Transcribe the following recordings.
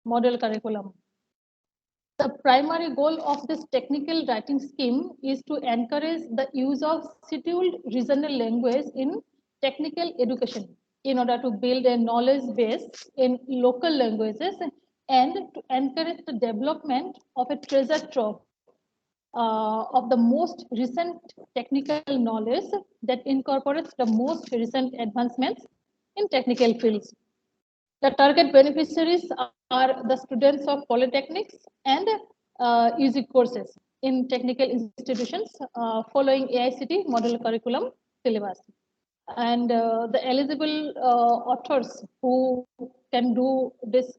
model curriculum. The primary goal of this technical writing scheme is to encourage the use of scheduled regional language in technical education in order to build a knowledge base in local languages and to encourage the development of a treasure trove of the most recent technical knowledge that incorporates the most recent advancements in technical fields. The target beneficiaries are the students of polytechnics and UG courses in technical institutions following AICT model curriculum syllabus. And the eligible authors who can do this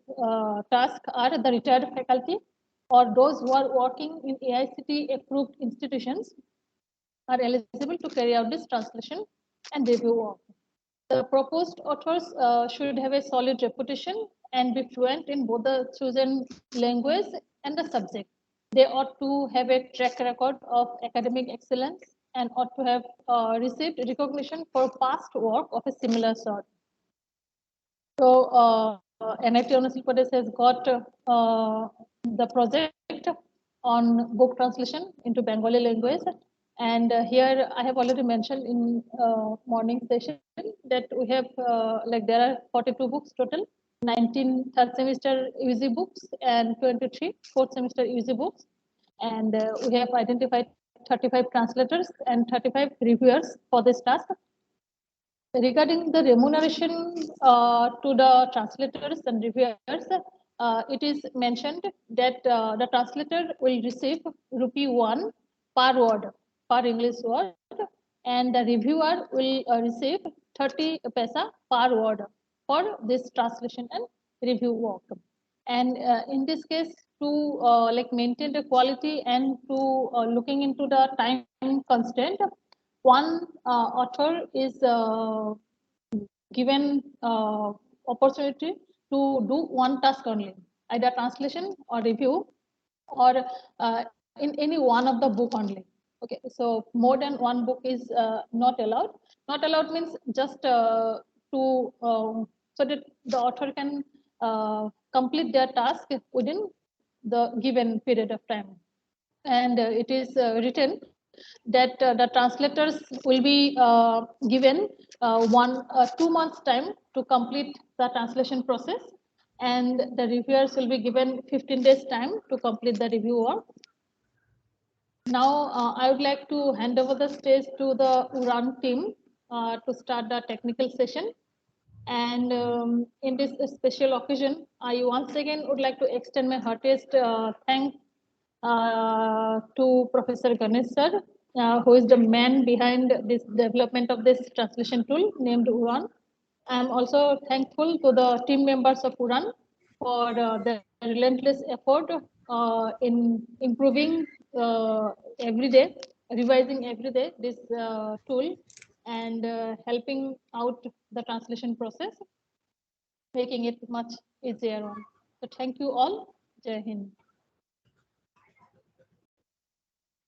task are the retired faculty or those who are working in AICT approved institutions are eligible to carry out this translation and review work. The proposed authors should have a solid reputation and be fluent in both the chosen language and the subject. They ought to have a track record of academic excellence and ought to have received recognition for past work of a similar sort. So NIT Arunachal Pradesh has got the project on book translation into Bengali language. And here I have already mentioned in morning session that we have like there are 42 books total, 19 third semester UG books and 23 fourth semester UG books. And we have identified 35 translators and 35 reviewers for this task. Regarding the remuneration to the translators and reviewers, it is mentioned that the translator will receive ₹1 per word, per English word, and the reviewer will receive 30 paisa per word for this translation and review work. And in this case, to like maintain the quality and to looking into the time constraint, one author is given opportunity to do one task only, either translation or review or in any one of the book only. Okay, so more than one book is not allowed. Not allowed means just to so that the author can complete their task within the given period of time. And it is written that the translators will be given 2 months time to complete the translation process, and the reviewers will be given 15 days time to complete the review work. Now I would like to hand over the stage to the UDAAN team to start the technical session. And in this special occasion, I once again would like to extend my heartiest thanks to Professor Ganesh sir, who is the man behind this development of this translation tool named UDAAN. I am also thankful to the team members of UDAAN for the relentless effort in improving every day, revising every day this tool and helping out the translation process, making it much easier on. So thank you all. Jai Hind.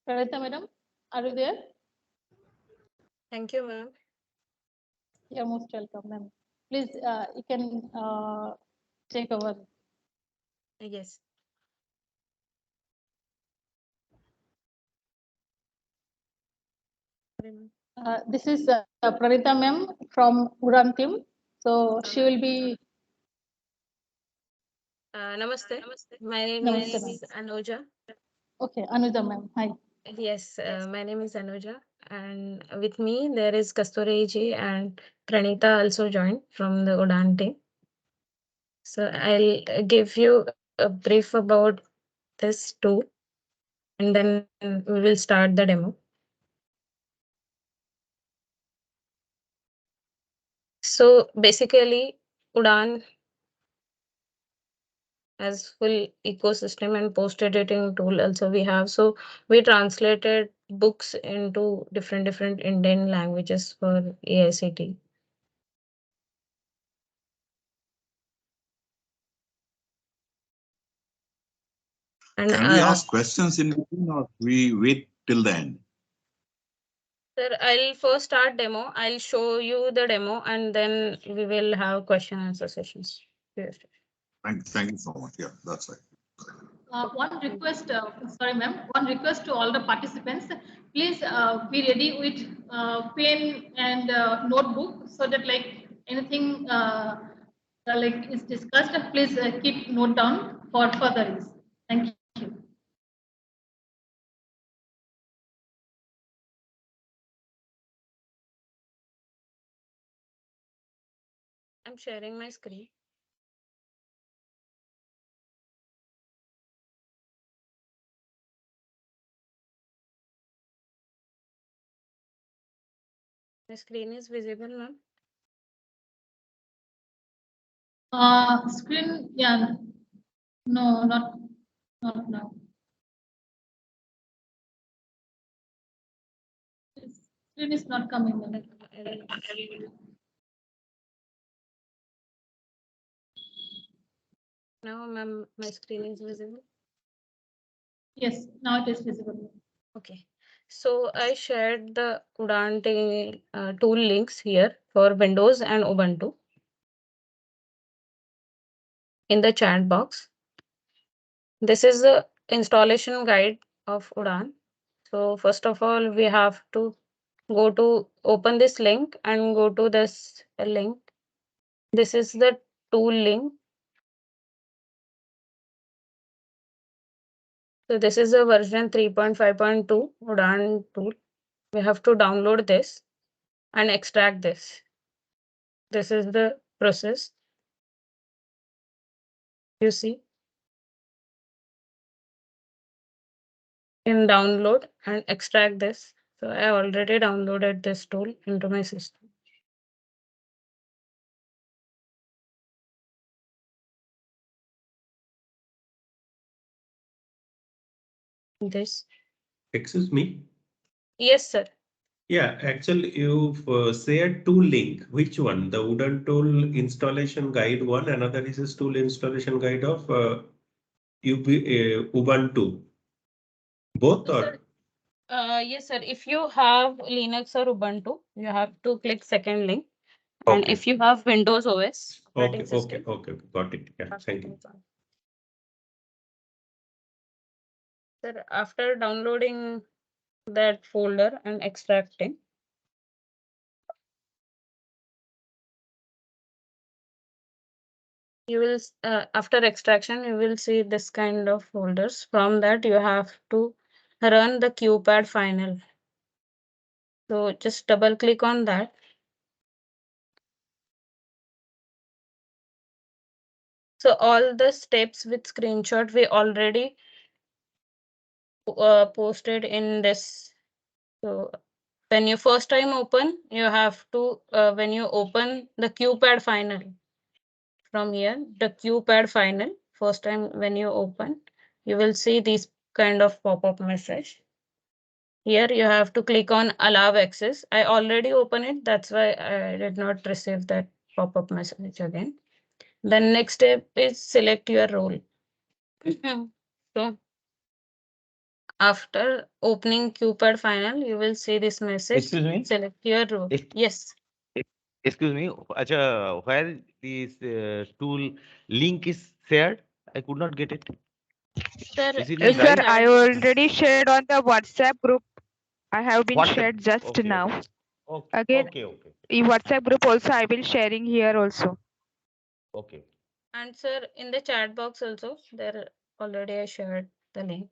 Pranita madam, are you there? Thank you, ma'am. You're most welcome, ma'am. Please, you can take over. Yes. This is Pranita ma'am from UDAAN team. So she will be. Namaste. My name Namaste, is Anuja. Okay, Anuja ma'am. Hi. Yes, my name is Anuja, and with me there is Kasturi ji and Pranita also joined from the UDAAN team. So I'll give you a brief about this tool, and then we will start the demo. So basically, UDAAN as full ecosystem and post editing tool also we have. So we translated books into different Indian languages for AICT. And can we ask questions in between or we wait till the end? sir, I'll first start demo. I'll show you the demo and then we will have question answer sessions. Yes. Thank you so much. Yeah, that's right. One request, sorry, ma'am. One request to all the participants: please be ready with pen and notebook, so that like anything like is discussed, please keep note down for further use. Thank you. I'm sharing my screen. The screen is visible, ma'am. Screen, yeah, no, not now. Screen is not coming. Ma'am. Now, ma'am, my screen is visible. Yes, now it is visible. Okay. So I shared the UDAAN tool links here for Windows and Ubuntu in the chat box. This is the installation guide of UDAAN. So first of all, we have to go to open this link and go to this link. This is the tool link. So this is the version 3.5.2 UDAAN tool. We have to download this and extract this. This is the process. You see, in download and extract this. So I already downloaded this tool into my system. This. Excuse me. Yes, sir. Yeah, actually, you've shared two link. Which one? The wooden tool installation guide one. Another is a tool installation guide of Ubuntu. Both Sir, or yes, sir. If you have Linux or Ubuntu, you have to click second link. And okay. if you have Windows OS operating Okay, system, okay. Got it. Yeah, thank you. Sir, after downloading that folder and extracting, you will after extraction you will see this kind of folders. From that you have to run the QPad final. So just double click on that. So all the steps with screenshot we already posted in this. So when you first time open, you have to when you open the QPad final from here, the QPad final first time when you open, you will see this kind of pop-up message. Here you have to click on allow access. I already opened it, that's why I did not receive that pop-up message again. The next step is select your role. So after opening QPad final, you will see this message. Excuse me? Select your role. Yes. Excuse me. Acha, where this tool link is shared? I could not get it. Sir, Is it in in the Sir, right? I chat. already shared on the WhatsApp group. I have been WhatsApp. shared just Okay, now. okay. Okay, Again, okay. in WhatsApp group also I will sharing here also. Okay. And sir, in the chat box also, there already I shared the link.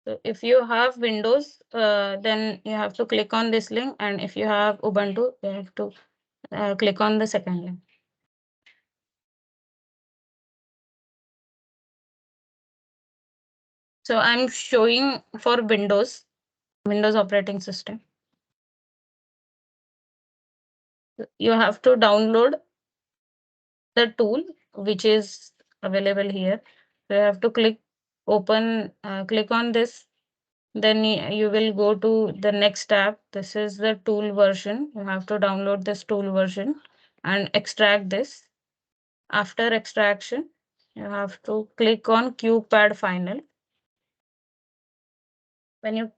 So if you have Windows, then you have to click on this link, and if you have Ubuntu, you have to click on the second link. So I'm showing for Windows operating system. You have to download the tool which is available here. So you have to click click on this. Then you will go to the next tab. This is the tool version. You have to download this tool version and extract this. After extraction, you have to click on QPad final. When you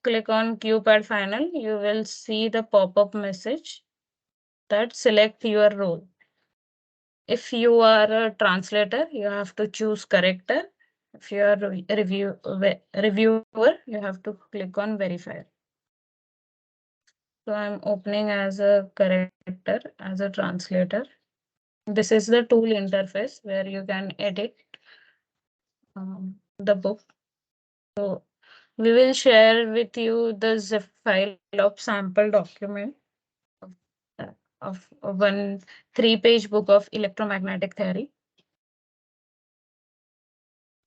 click on QPad final, you will see the pop-up message. that, select your role. If you are a translator, you have to choose corrector. If you are a reviewer, you have to click on verifier. So I'm opening as a corrector, as a translator. This is the tool interface where you can edit the book. So we will share with you the zip file of sample document of one 3-page book of electromagnetic theory.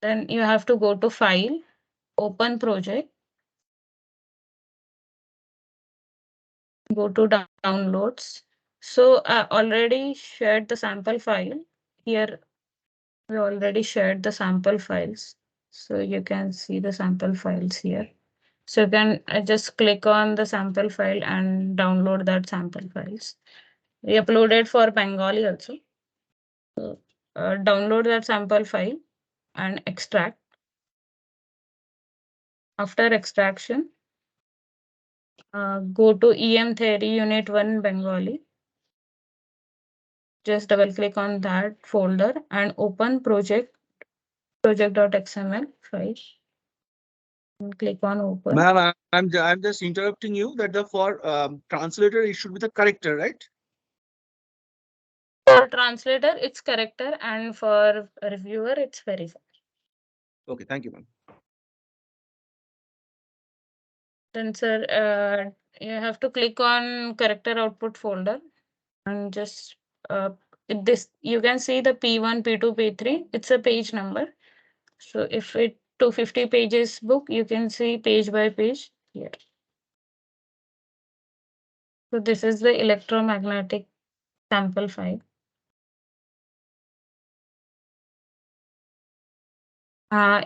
Then you have to go to File, Open Project, go to Downloads. So I already shared the sample file. Here we already shared the sample files. So you can see the sample files here. So you can just click on the sample file and download that sample files. We uploaded for Bengali also. So download that sample file and extract. After extraction, go to EM Theory Unit 1 Bengali. Just double click on that folder and open project.xml file. And click on open. Ma'am, I'm just interrupting you that for translator it should be the corrector, right? For translator, it's corrector, and for reviewer, it's verifier. Okay, thank you, ma'am. Then, sir, you have to click on corrector output folder and just this. You can see the P1, P2, P3. It's a page number. So if it 250 pages book, you can see page by page here. So this is the electromagnetic sample file.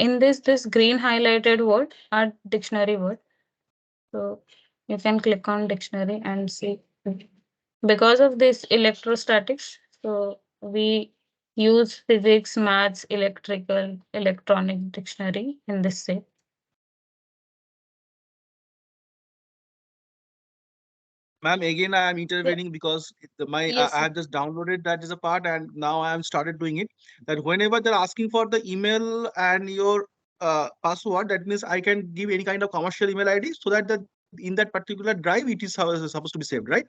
In this green highlighted word are dictionary word. So you can click on dictionary and see. Because of this electrostatics, so we use physics, maths, electrical, electronic dictionary in this set. Ma'am, again, I am intervening because Yes, I have just downloaded that as a part, and now I have started doing it. That whenever they're asking for the email and your password, that means I can give any kind of commercial email ID so that in that particular drive it is supposed to be saved, right?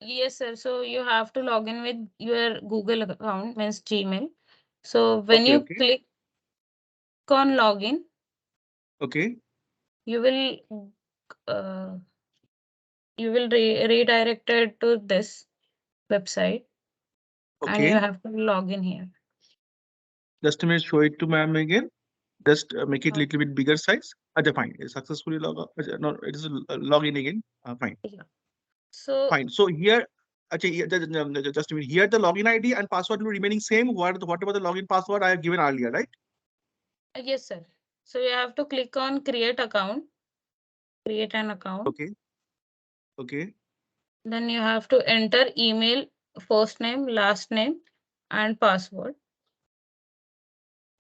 yes, sir. So you have to log in with your Google account, means Gmail. So when Okay, you okay, click on login, okay, you will redirected to this website, and you okay. have to log in here. Just a minute, show it to ma'am again. Just make it Uh, little bit bigger size. Fine. Successfully no, it is login again. Fine. yeah. So Fine. So here, just a minute. Here the login ID and password will be remaining same. Whatever the login password I have given earlier, right? yes, sir. So you have to click on create account, create an account. Okay. Okay. Then you have to enter email, first name, last name, and password.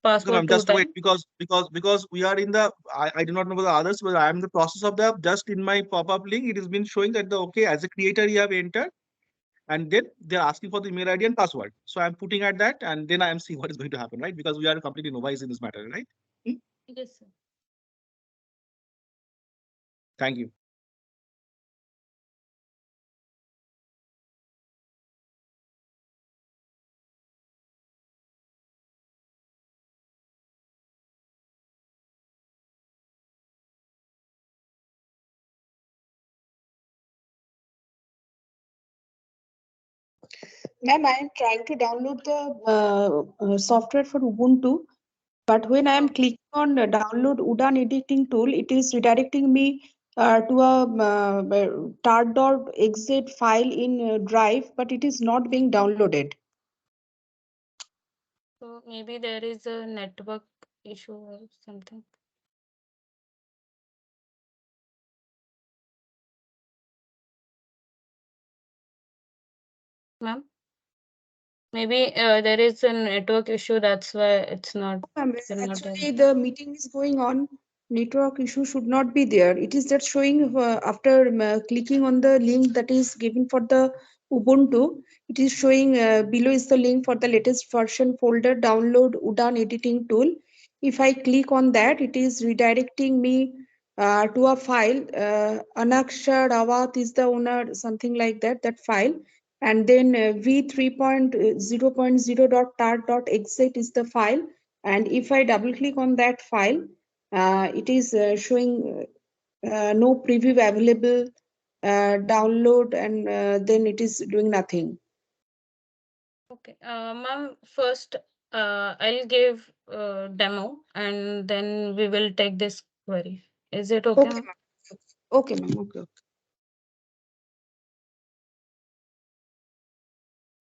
Okay, ma'am, Password two just wait times. because we are in the I do not know about the others, but I am in the process of the just in my pop-up link. It has been showing that the okay as a creator you have entered, and then they're asking for the email ID and password. So I'm putting at that, and then I am seeing what is going to happen, right? Because we are completely novice in this matter, right? Hmm? Yes, sir. Thank you. Ma'am, I am trying to download the software for Ubuntu, but when I am clicking on download UDAAN editing tool, it is redirecting me to a tar.exe file in Drive, but it is not being downloaded. So maybe there is a network issue or something. Ma'am, maybe there is a network issue. That's why it's not. Actually, the meeting is going on. network issue should not be there. It is just showing after clicking on the link that is given for the Ubuntu. It is showing below is the link for the latest version folder, download UDAAN editing tool. If I click on that, it is redirecting me to a file. Anaksha Rawat is the owner, something like that, that file. And then v3.0.0.tar.exit is the file. And if I double click on that file, it is showing no preview available, download, and then it is doing nothing. Okay, ma'am, first I'll give demo and then we will take this query. Is it okay, Okay, ma'am? ma'am. Okay, ma'am. Okay.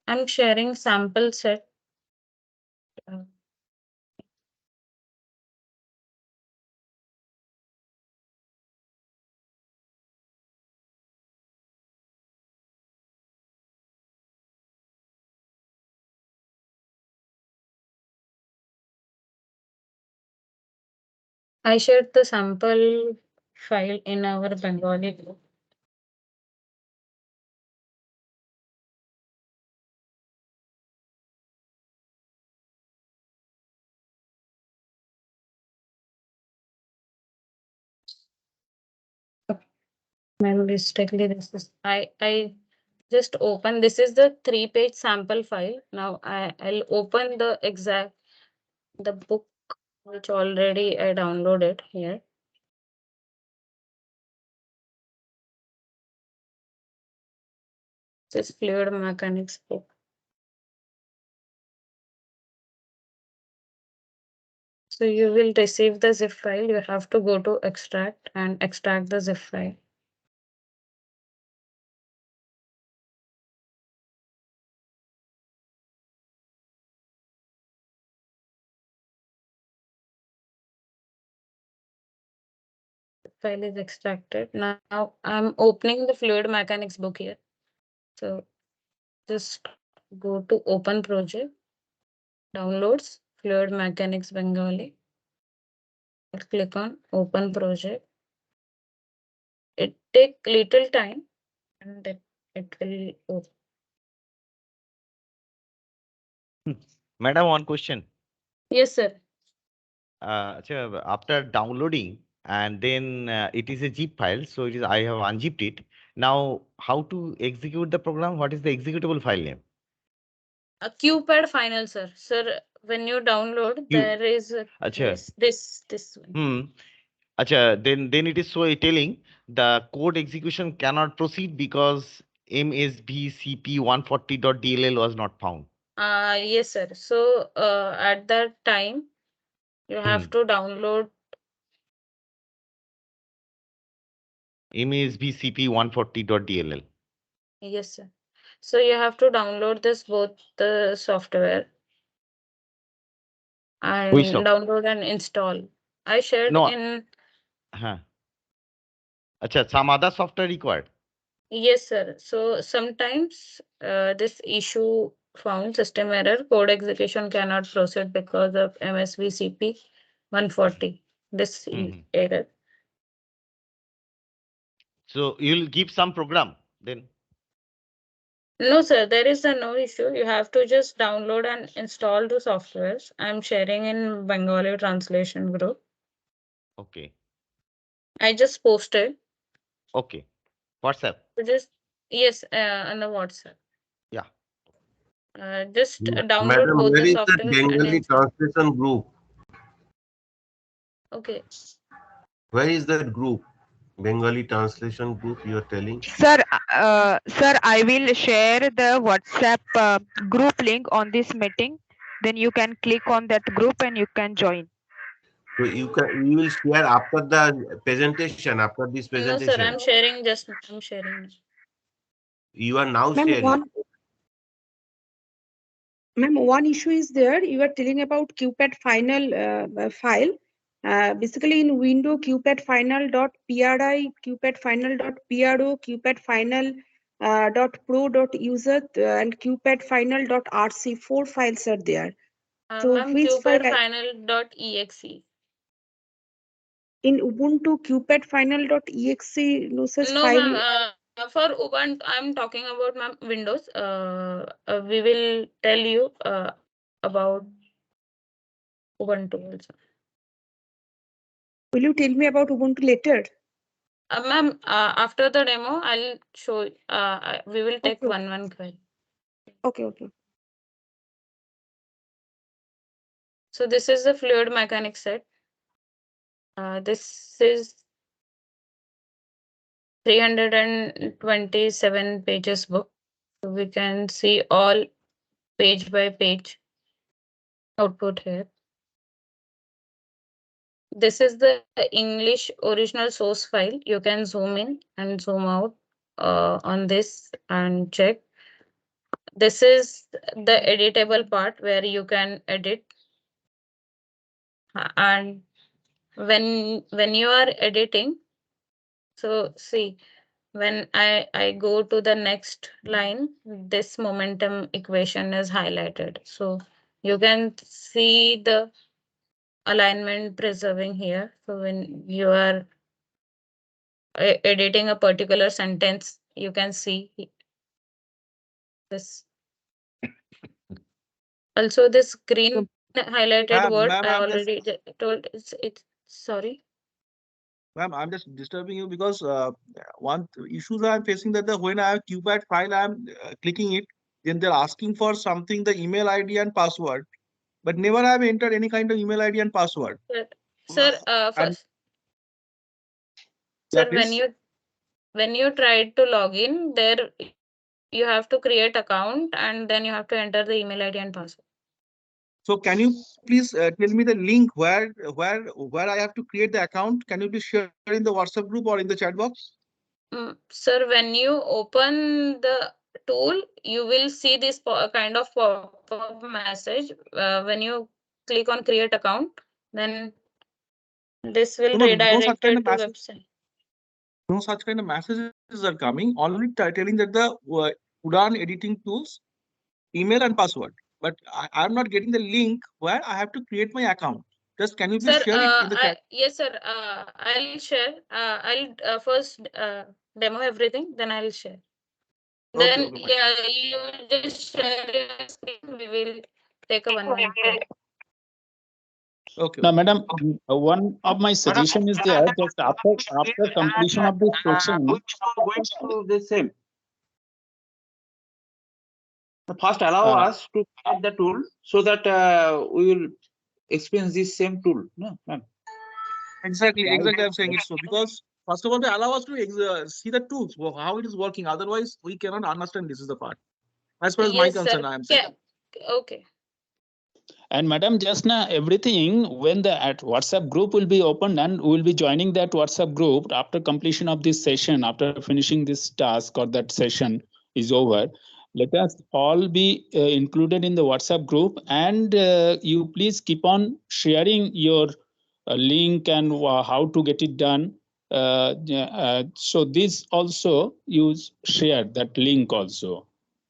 I'm sharing sample set. Uh, I shared the sample file in our Bengali group. Ma'am, mistakenly this is I just open, this is the 3-page sample file. Now I'll open the exact the book which already I downloaded here. This fluid mechanics book. So you will receive the zip file. You have to go to extract and extract the zip file. File is extracted. Now I'm opening the fluid mechanics book here. So just go to open project, downloads, fluid mechanics Bengali. Click on open project. It take little time and it will open. Madam, one question. Yes, sir. After downloading and then it is a zip file, so it is I have unzipped it. Now, how to execute the program? What is the executable file name? A QPad final, sir. Sir, when you download, You, there is a, acha, yes, this one. then it is so telling the code execution cannot proceed because msbcp140.dll was not found. Yes, sir. So at that time, you have to download msbcp140.dll. yes, sir. So you have to download this both the software Which and software? download and install. I shared No, in some other software required. yes, sir. So sometimes this issue found system error, code execution cannot proceed because of MSVCP 140. This error. So you'll give some program then. No, sir, there is a no issue. You have to just download and install the softwares. I'm sharing in Bengali translation group. Okay. I just posted. Okay. WhatsApp. Just yes, on the WhatsApp. Yeah. Just download Madam, both where the is the softwares and Bengali translation group? okay. Where is that group? Bengali translation group you are telling? Sir, I will share the WhatsApp group link on this meeting. Then you can click on that group and you can join. So you will share after the presentation, after this No, sir, presentation. I'm sharing I'm sharing. You are now Ma'am, sharing. one issue is there. You are telling about QPAD final file. Basically, in window QPAD final.pri, QPAD final.pro, QPAD final .pro.user, and QPAD final.rc. 4 files are there. So Ma'am, which file? QPadFinal.exe. In Ubuntu qpad-final.exe losses No, file. ma'am. For Ubuntu, I'm talking about ma'am Windows. We will tell you about Ubuntu also. Will you tell me about Ubuntu later? Ma'am, after the demo, I'll show. We will take Okay. one query. Okay. So this is the fluid mechanics set. This is 327 pages book. So we can see all page by page output here. This is the English original source file. You can zoom in and zoom out on this and check. This is the editable part where you can edit. And when you are editing, so see, when I go to the next line, this momentum equation is highlighted. So you can see the alignment preserving here. So when you are editing a particular sentence, you can see this. Also, this green highlighted word Ma'am, I I'm just, already told. It's sorry. ma'am, I'm just disturbing you because one issues I'm facing that when I have qpad file, I'm clicking it, then they're asking for something, the email ID and password, but never have entered any kind of email ID and password. Sir, And first, yeah, sir, please. when you try to log in, there you have to create account and then you have to enter the email ID and password. So can you please tell me the link where I have to create the account? Can you please share in the WhatsApp group or in the chat box? Sir, when you open the tool, you will see this kind of pop-up message. When you click on create account, then this will No such redirect kind it of to message. website. No such kind of messages are coming. Only telling that the UDAAN editing tools, email and password. But I'm not getting the link where I have to create my account. Just can you please Sir, share it in the chat? yes, sir. I'll share. I'll first demo everything, then I'll share. Okay, Then yeah, you just share your screen. We will take a one. Okay. Now, madam, one of my suggestion is there just after completion of this session. Going to the same. First, allow us to create the tool so that we will experience this same tool. No, ma'am. Exactly. I'm saying it so because first of all, they allow us to see the tools, how it is working. Otherwise, we cannot understand. This is the part. As far as my Yes, concern, sir. I am saying. Yeah. Okay. And madam, just now everything when the at WhatsApp group will be opened and we will be joining that WhatsApp group after completion of this session, after finishing this task or that session is over. Let us all be included in the WhatsApp group, and you please keep on sharing your link and how to get it done. So this also you share that link also,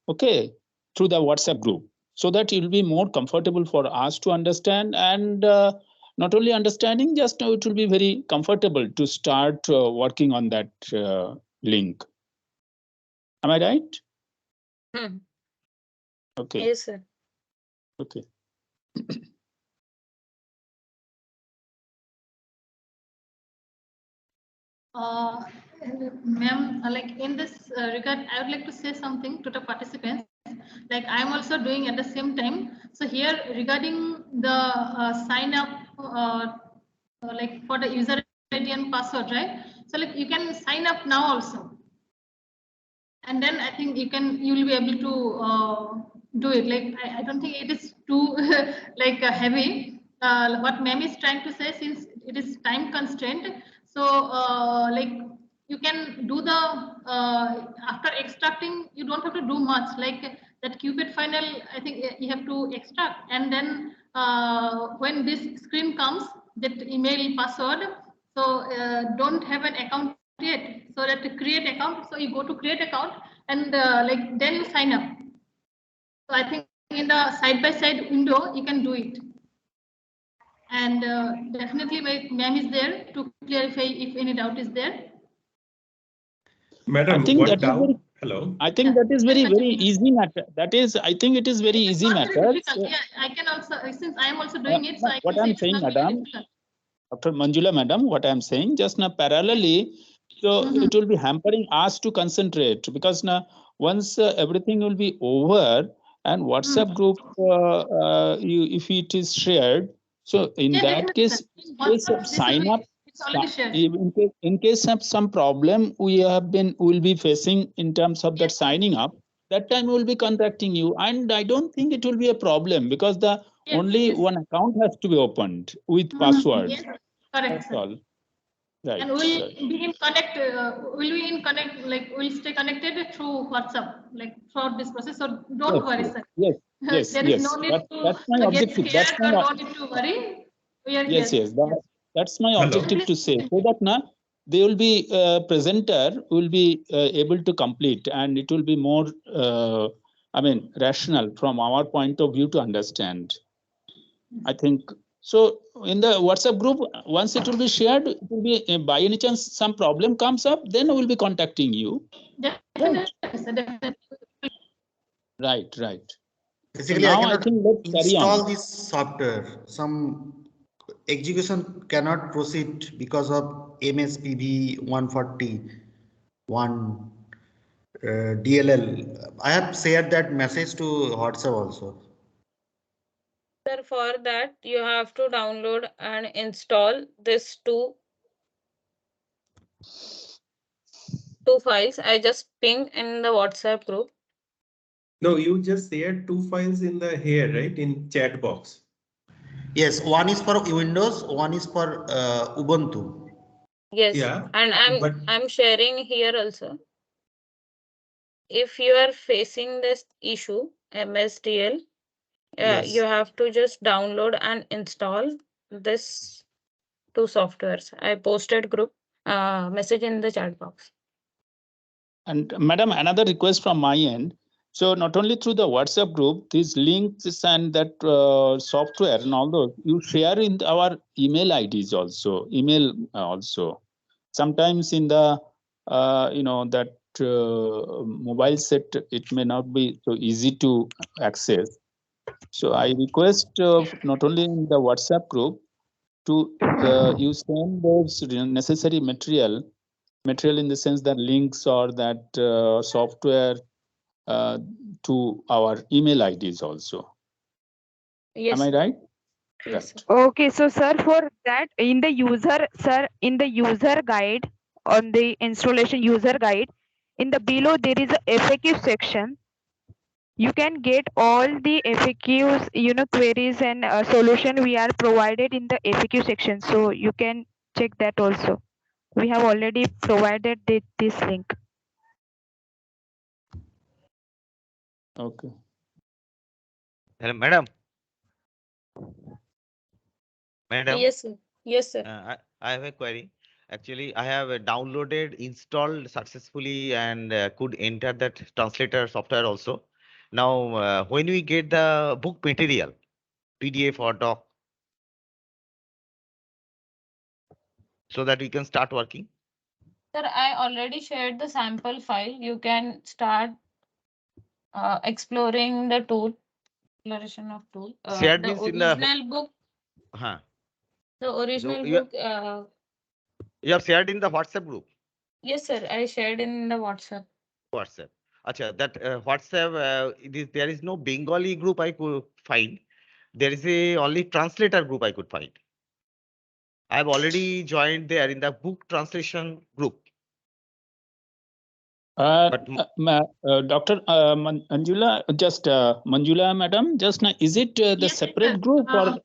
okay, through the WhatsApp group, so that it will be more comfortable for us to understand, and not only understanding, just it will be very comfortable to start working on that link. Am I right? Okay. Yes, sir. Okay. Ma'am, like in this regard, I would like to say something to the participants. Like I'm also doing at the same time. So here regarding the sign up, like for the user ID and password, right? So like you can sign up now also, and then I think you will be able to do it. Like I don't think it is too like heavy. What ma'am is trying to say, since it is time constraint, so like you can do the after extracting, you don't have to do much. Like that qpad final, I think you have to extract, and then when this screen comes, that email password. So don't have an account yet, so that to create account, so you go to create account, and like then you sign up. So I think in the side by side window you can do it. And definitely my ma'am is there to clarify if any doubt is there. I Madam, think what that is doubt? very, Hello. I think Yeah. that is very, very easy matter. That is, I think it is very It's easy not matter. very difficult. Yeah, I can also, since I am also doing it, so I What can say I'm it's saying, not very madam, difficult. Dr. Manjula, madam, what I'm saying, just now parallelly, so it will be hampering us to concentrate, because now once everything will be over and WhatsApp group, if it is shared, so in Yeah, that definitely, case, sir. In case WhatsApp, of this will sign be, up, it's already shared. in case of some problem will be facing in terms of that signing up, that time we will be contacting you, and I don't think it will be a problem, because the only one account has to be opened with password. Yes, correct, That's sir. all. Right. And we'll Right. be in connect, like we'll stay connected through WhatsApp, like throughout this process. So don't Yes, worry, yes, sir. yes, yes, There is yes. no need That's my to get objective. That's scared my or no need to worry. We are yes, here. yes. That's my Hello. objective to say, so that now they will be presenter will be able to complete, and it will be more I mean rational from our point of view to understand. I think so. In the WhatsApp group, once it will be shared, it will be by any chance some problem comes up, then we will be contacting you. Definitely, sir, definitely. Right, right. So Basically, now I I cannot think let's carry install on. this software. Some execution cannot proceed because of MSPB 141 DLL. I have shared that message to WhatsApp also. Sir, for that you have to download and install this two files. I just pinged in the WhatsApp group. No, you just shared two files in the here, right? In chat box. Yes, one is for Windows, one is for Ubuntu. Yes, Yeah, and but I'm sharing here also. If you are facing this issue, MSDL, Yes. you have to just download and install this two softwares. I posted group message in the chat box. And madam, another request from my end. So not only through the WhatsApp group, these links and that software and all those, you share in our email IDs also, email also. Sometimes in the, that mobile set, it may not be so easy to access. So I request not only in the WhatsApp group to you send those necessary material in the sense that links or that software to our email IDs also. Yes. Am I right? Yes. Right. Okay, so sir, for that in the user guide, on the installation user guide, in the below there is a FAQ section. You can get all the FAQs, queries and solution we are provided in the FAQ section. So you can check that also. We have already provided this link. Okay. Hello, madam. Madam. Yes, sir. Yes, sir. I have a query. Actually, I have downloaded, installed successfully, and could enter that translator software also. Now, when we get the book material, PDF or doc, so that we can start working. Sir, I already shared the sample file. You can start exploring the tool, exploration of tool. Shared The means in the original book. huh. The original you, book. you have shared in the WhatsApp group. Yes, sir. I shared in the WhatsApp. WhatsApp. Acha, that WhatsApp, there is no Bengali group I could find. There is a only translator group I could find. I've already joined there in the book translation group. Dr. Manjula, just Manjula, madam, just now, is it the Yes, separate sir. group for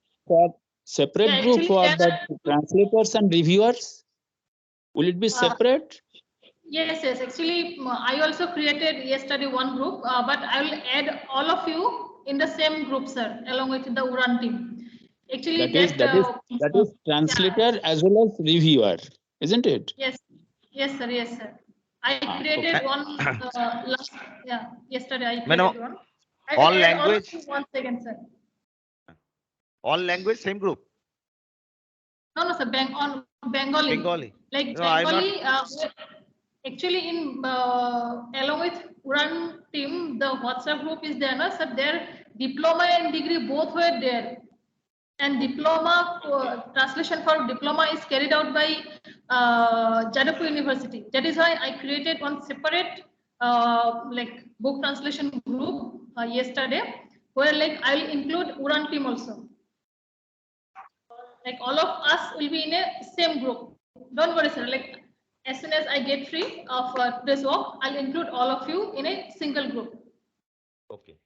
separate Yeah, group actually, for there the are translators and reviewers? Will it be separate? yes, yes. Actually, I also created yesterday one group, but I will add all of you in the same group, sir, along with the UDAAN team. Actually, That is translator yeah. as well as reviewer, isn't it? Yes, yes, sir. Yes, sir. I created okay. one yesterday. I Madam, created one. I will all add all of language, you once again, sir. all language, same group. No, sir. On Bengali. Bengali. Like No, I'm not. Bengali. Actually, in along with UDAAN team, the WhatsApp group is there. No, sir. Their diploma and degree both were there. And diploma translation for diploma is carried out by Jadavpur University. That is why I created one separate like book translation group yesterday, where like I'll include UDAAN team also. Like all of us will be in a same group. Don't worry, sir. Like as soon as I get free of today's work, I'll include all of you in a single group. Okay.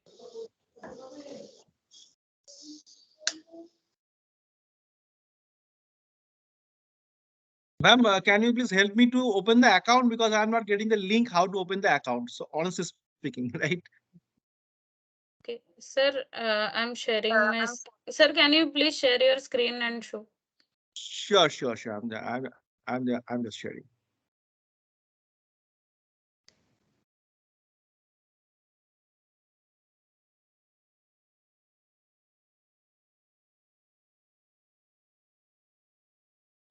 Ma'am, can you please help me to open the account because I'm not getting the link how to open the account. So honestly speaking, right? Okay, sir, I'm sharing my. Sir, can you please share your screen and show? Sure. I'm just sharing.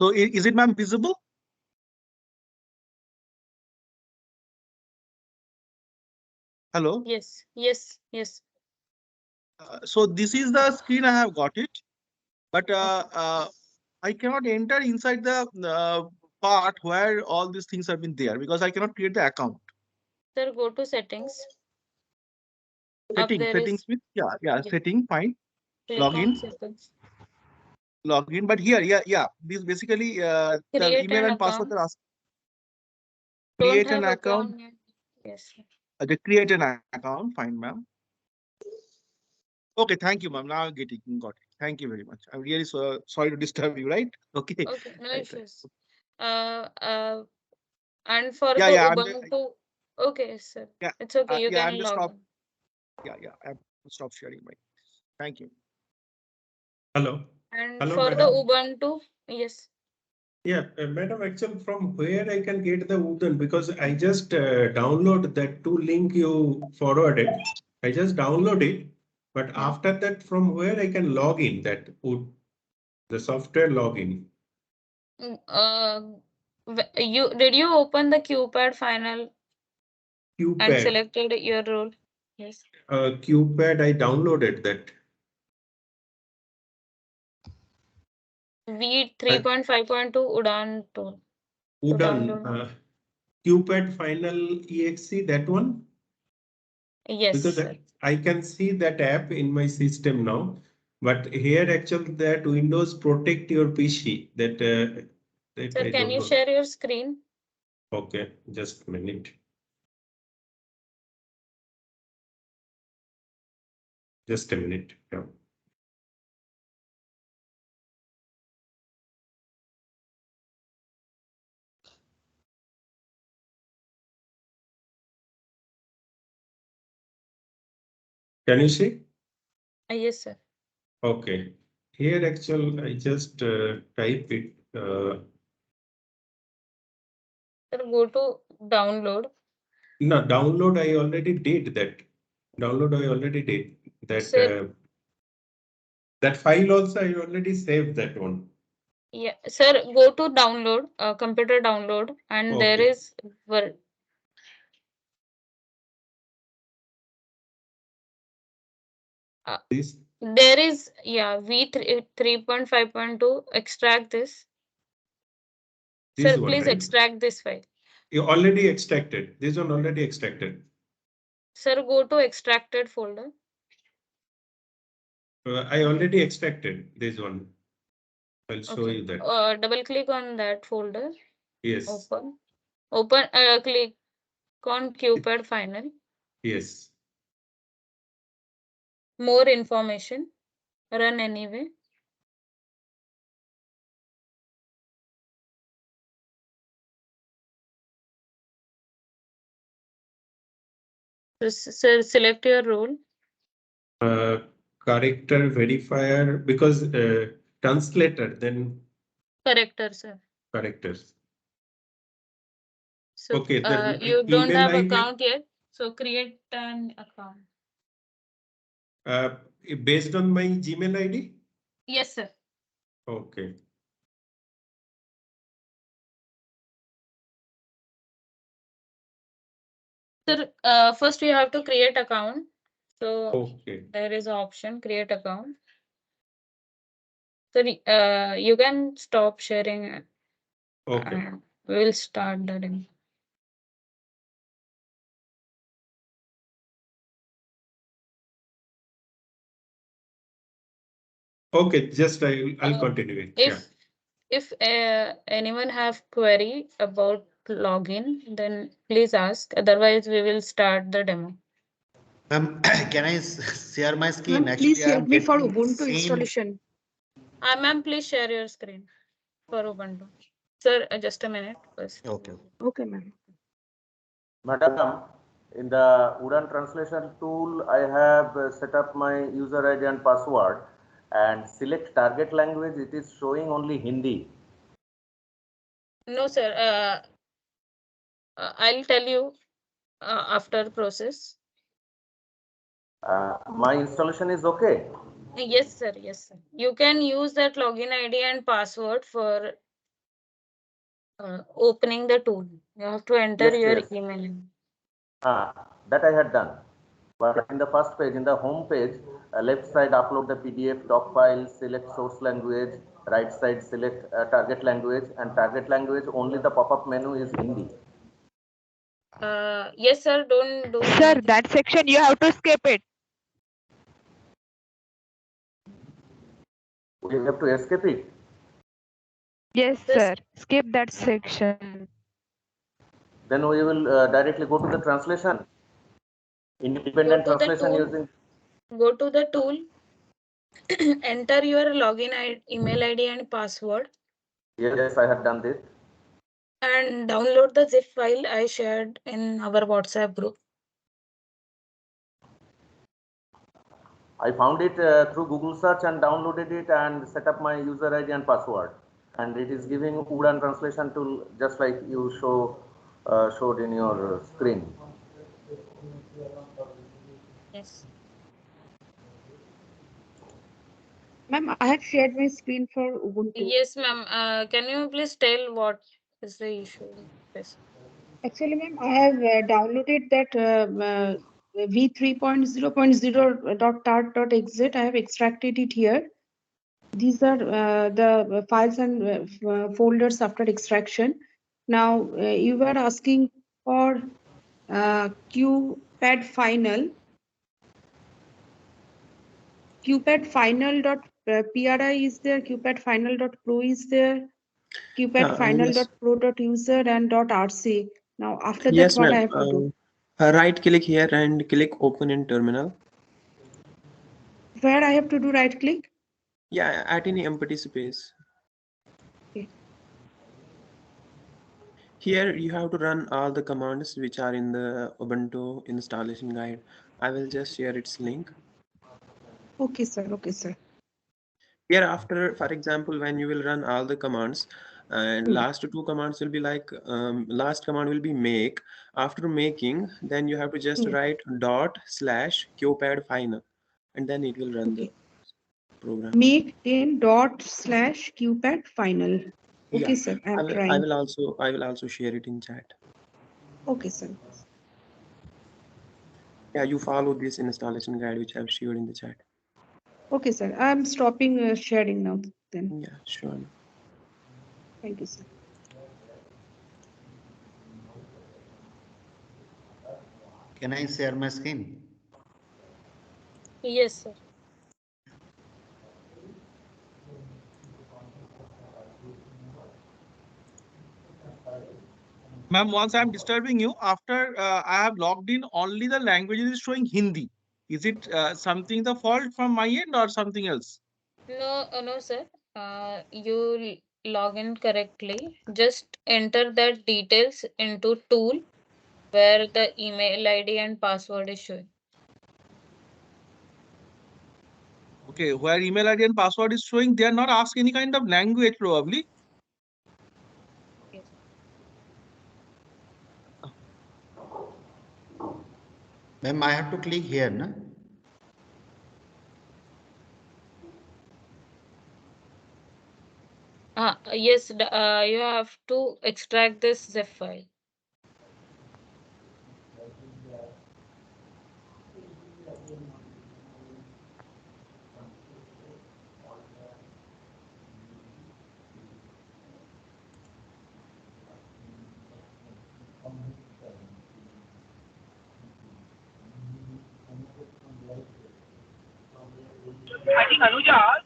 So is it, ma'am, visible? Hello? Yes, yes, yes. So this is the screen I have got it, but I cannot enter inside the part where all these things have been there because I cannot create the account. Sir, go to settings. Up there Settings is with setting, fine. click Login. on settings. Login, but here, this basically the Create email an and password account. are asking. Don't Create have an account. account yet. Yes. Sir. They create an account, fine, ma'am. Okay, thank you, ma'am. Now I get it. Got it. Thank you very much. I'm really sorry to disturb you, right? Okay. Okay, no Right. issues. And for the Yeah, Ubuntu. Okay, sir. Yeah, It's okay. You I'm can just log stop. in. I'm stop sharing my. Thank you. Hello. And Hello, for the madam. Ubuntu, yes. Yeah, madam, actually from where I can get the UDAAN, because I just download that two link you forwarded. I just download it, but after that, from where I can log in the software login. Did you open the QPad final and QPad. selected your role? Yes. QPad, I downloaded that. V 3.5.2 UDAAN tool. UDAAN, QPad final exe, that one? Yes, Because sir. I can see that app in my system now, but here actually that Windows protect your PC. That Sir, I can don't you know. share your screen? Okay, just a minute. Just a minute. Yeah. Can you see? Yes, sir. Okay. Here actually I just type it. Sir, go to download. No, download I already did that. Download I already did that. Sir, that file also I already saved that one. yeah, sir, go to download, computer download, and there Okay. is Word. This There is, yeah, V 3.5.2. Extract this. Sir, one, please right? extract this file. You already extracted. This one already extracted. Sir, go to extracted folder. I already extracted this one. I'll show you that. Double click on that folder. Yes. Open. Click on QPad final. Yes. More information. Run anyway. So select your role. Character verifier, because translator, then Corrector, sir. characters. So okay, you don't email have ID, account yet. So create an account. based on my Gmail ID? Yes, sir. Okay. Sir, first we have to create account. So Okay. there is an option create account. So you can stop sharing. Okay. We will start the demo. Okay, just I'll continue it. Yeah. If anyone have query about login, then please ask. Otherwise, we will start the demo. Can I share my screen? Ma'am, please Actually, share I'm me for getting Ubuntu same. installation. Ma'am, please share your screen for Ubuntu. Sir, just a minute. First. Okay. Okay, ma'am. Madam, in the UDAAN translation tool, I have set up my user ID and password and select target language. It is showing only Hindi. No, sir. I'll tell you after process. My installation is okay. Yes, sir. Yes, sir. You can use that login ID and password for opening the tool. You have to enter Yes, your yes. email. That I had done. But in the first page, in the home page, left side upload the PDF doc file, select source language, right side select target language, and target language only the pop-up menu is Hindi. Yes, sir. Don't do Sir, anything. that section you have to skip it. We have to escape it. Yes, sir. Skip that section. Then we will directly go to the translation. Independent Go to the translation tool. using. Go to the tool. Enter your login email ID and password. Yes, I have done this. And download the zip file I shared in our WhatsApp group. I found it through Google search and downloaded it and set up my user ID and password. And it is giving UDAAN translation tool just like you showed in your screen. Yes. Ma'am, I have shared my screen for Ubuntu. Yes, ma'am. Can you please tell what is the issue? Yes. Actually, ma'am, I have downloaded that v3.0.0.tart.exit. I have extracted it here. These are the files and folders after extraction. Now, you were asking for QPad final. QPad final.pri is there, QPad final.pro is there, QPad final.pro.user and .rc. Now, after that, Yes, what I ma'am. have to do? Right click here and click open in terminal. Where I have to do right click? Yeah, at any empty space. Okay. Here you have to run all the commands which are in the Ubuntu installation guide. I will just share its link. Okay, sir. Okay, sir. Hereafter, for example, when you will run all the commands, and last two commands will be like last command will be make. After making, then you have to just write ./qpad final, and then it will run the program. Make then ./qpad final. Okay, Yeah, sir. I'm I trying. will also share it in chat. Okay, sir. Yeah, you follow this installation guide which I've shared in the chat. Okay, sir. I'm stopping sharing now then. Yeah, sure. Thank you, sir. Can I share my screen? Yes, sir. Ma'am, once I'm disturbing you, after I have logged in, only the language is showing Hindi. Is it something the fault from my end or something else? No, sir. You log in correctly. Just enter that details into tool where the email ID and password is showing. Okay, where email ID and password is showing, they are not asked any kind of language probably. Yes. Ma'am, I have to click here, no? Yes, you have to extract this zip file. I think Anuja,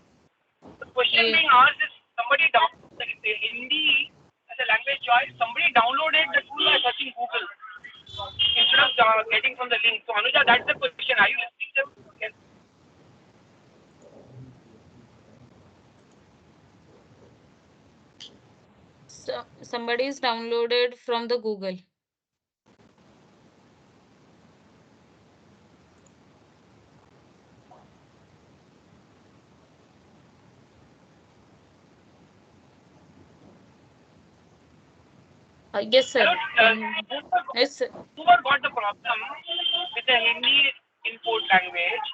the question being asked is somebody Hindi as a language choice, somebody downloaded the tool by searching Google instead of getting from the link. So Anuja, that's the question. Are you listening to them? Yes. So somebody is downloaded from the Google. Yes, sir. Yes, sir. Whoever got the problem with the Hindi input language,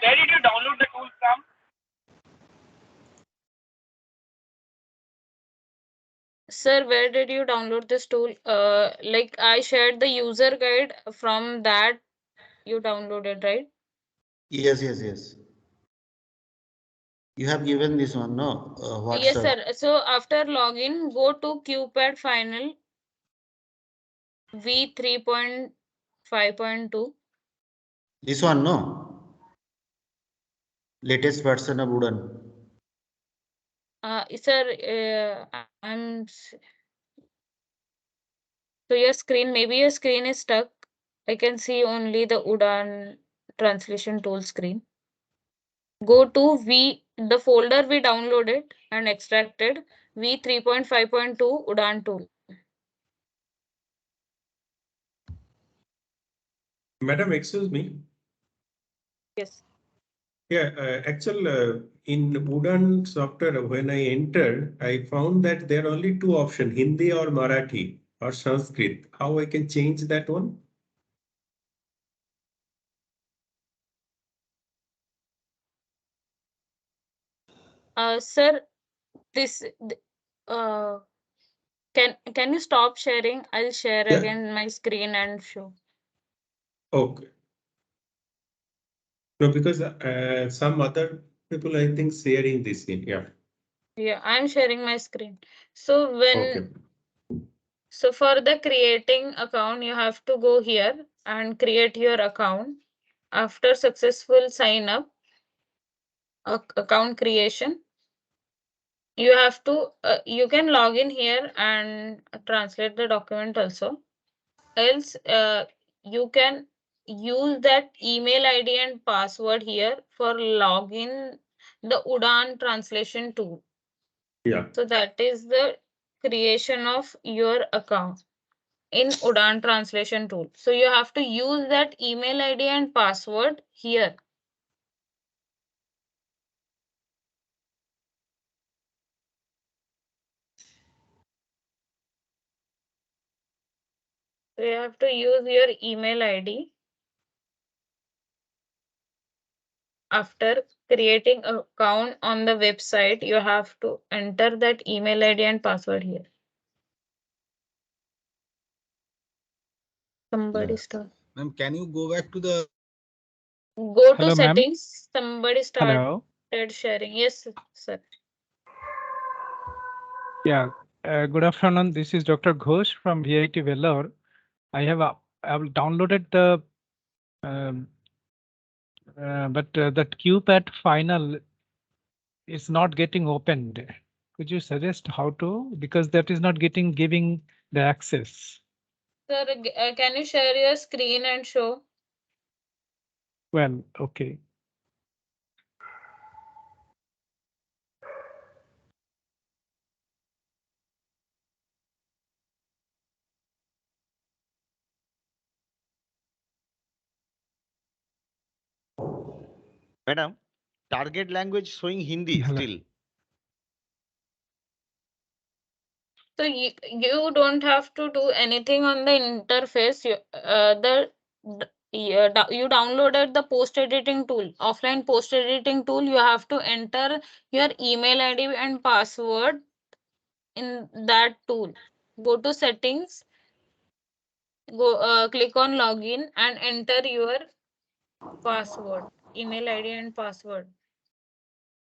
where did you download the tool from? Sir, where did you download this tool? Like I shared the user guide, from that you downloaded, right? Yes, yes, yes. You have given this one, no? Yes, WhatsApp. sir. So after login, go to QPad Final V3.5.2. This one, no? Latest version of UDAAN. Sir, so your screen, maybe your screen is stuck. I can see only the UDAAN translation tool screen. Go to the folder we downloaded and extracted, V3.5.2 UDAAN tool. Madam, excuse me. Yes. Yeah, in UDAAN software, when I entered, I found that there are only two options, Hindi or Marathi or Sanskrit. How I can change that one? Sir, this can you stop sharing? I'll share again my screen and show. Okay. No, because some other people, I think, sharing this in. Yeah. Yeah, I'm sharing my screen. So Okay. So for the creating account, you have to go here and create your account. After successful sign up, account creation, you have to you can log in here and translate the document also. Else you can use that email ID and password here for login the UDAAN translation tool. Yeah. So that is the creation of your account in UDAAN translation tool. So you have to use that email ID and password here. So you have to use your email ID. After creating an account on the website, you have to enter that email ID and password here. Somebody start. Ma'am, can you go back to the... Go to Hello, ma'am. settings. Somebody started Hello. sharing. Yes, sir. Yeah. Good afternoon. This is Dr. Ghosh from VIT Vellore. I have downloaded the that QPAT final is not getting opened. Could you suggest how to? Because that is not giving the access. Sir, can you share your screen and show? Well, okay. Madam, target language showing Hindi still. So you don't have to do anything on the interface. You downloaded the post editing tool, offline post editing tool. You have to enter your email ID and password in that tool. Go to settings, go click on login and enter your password, email ID and password.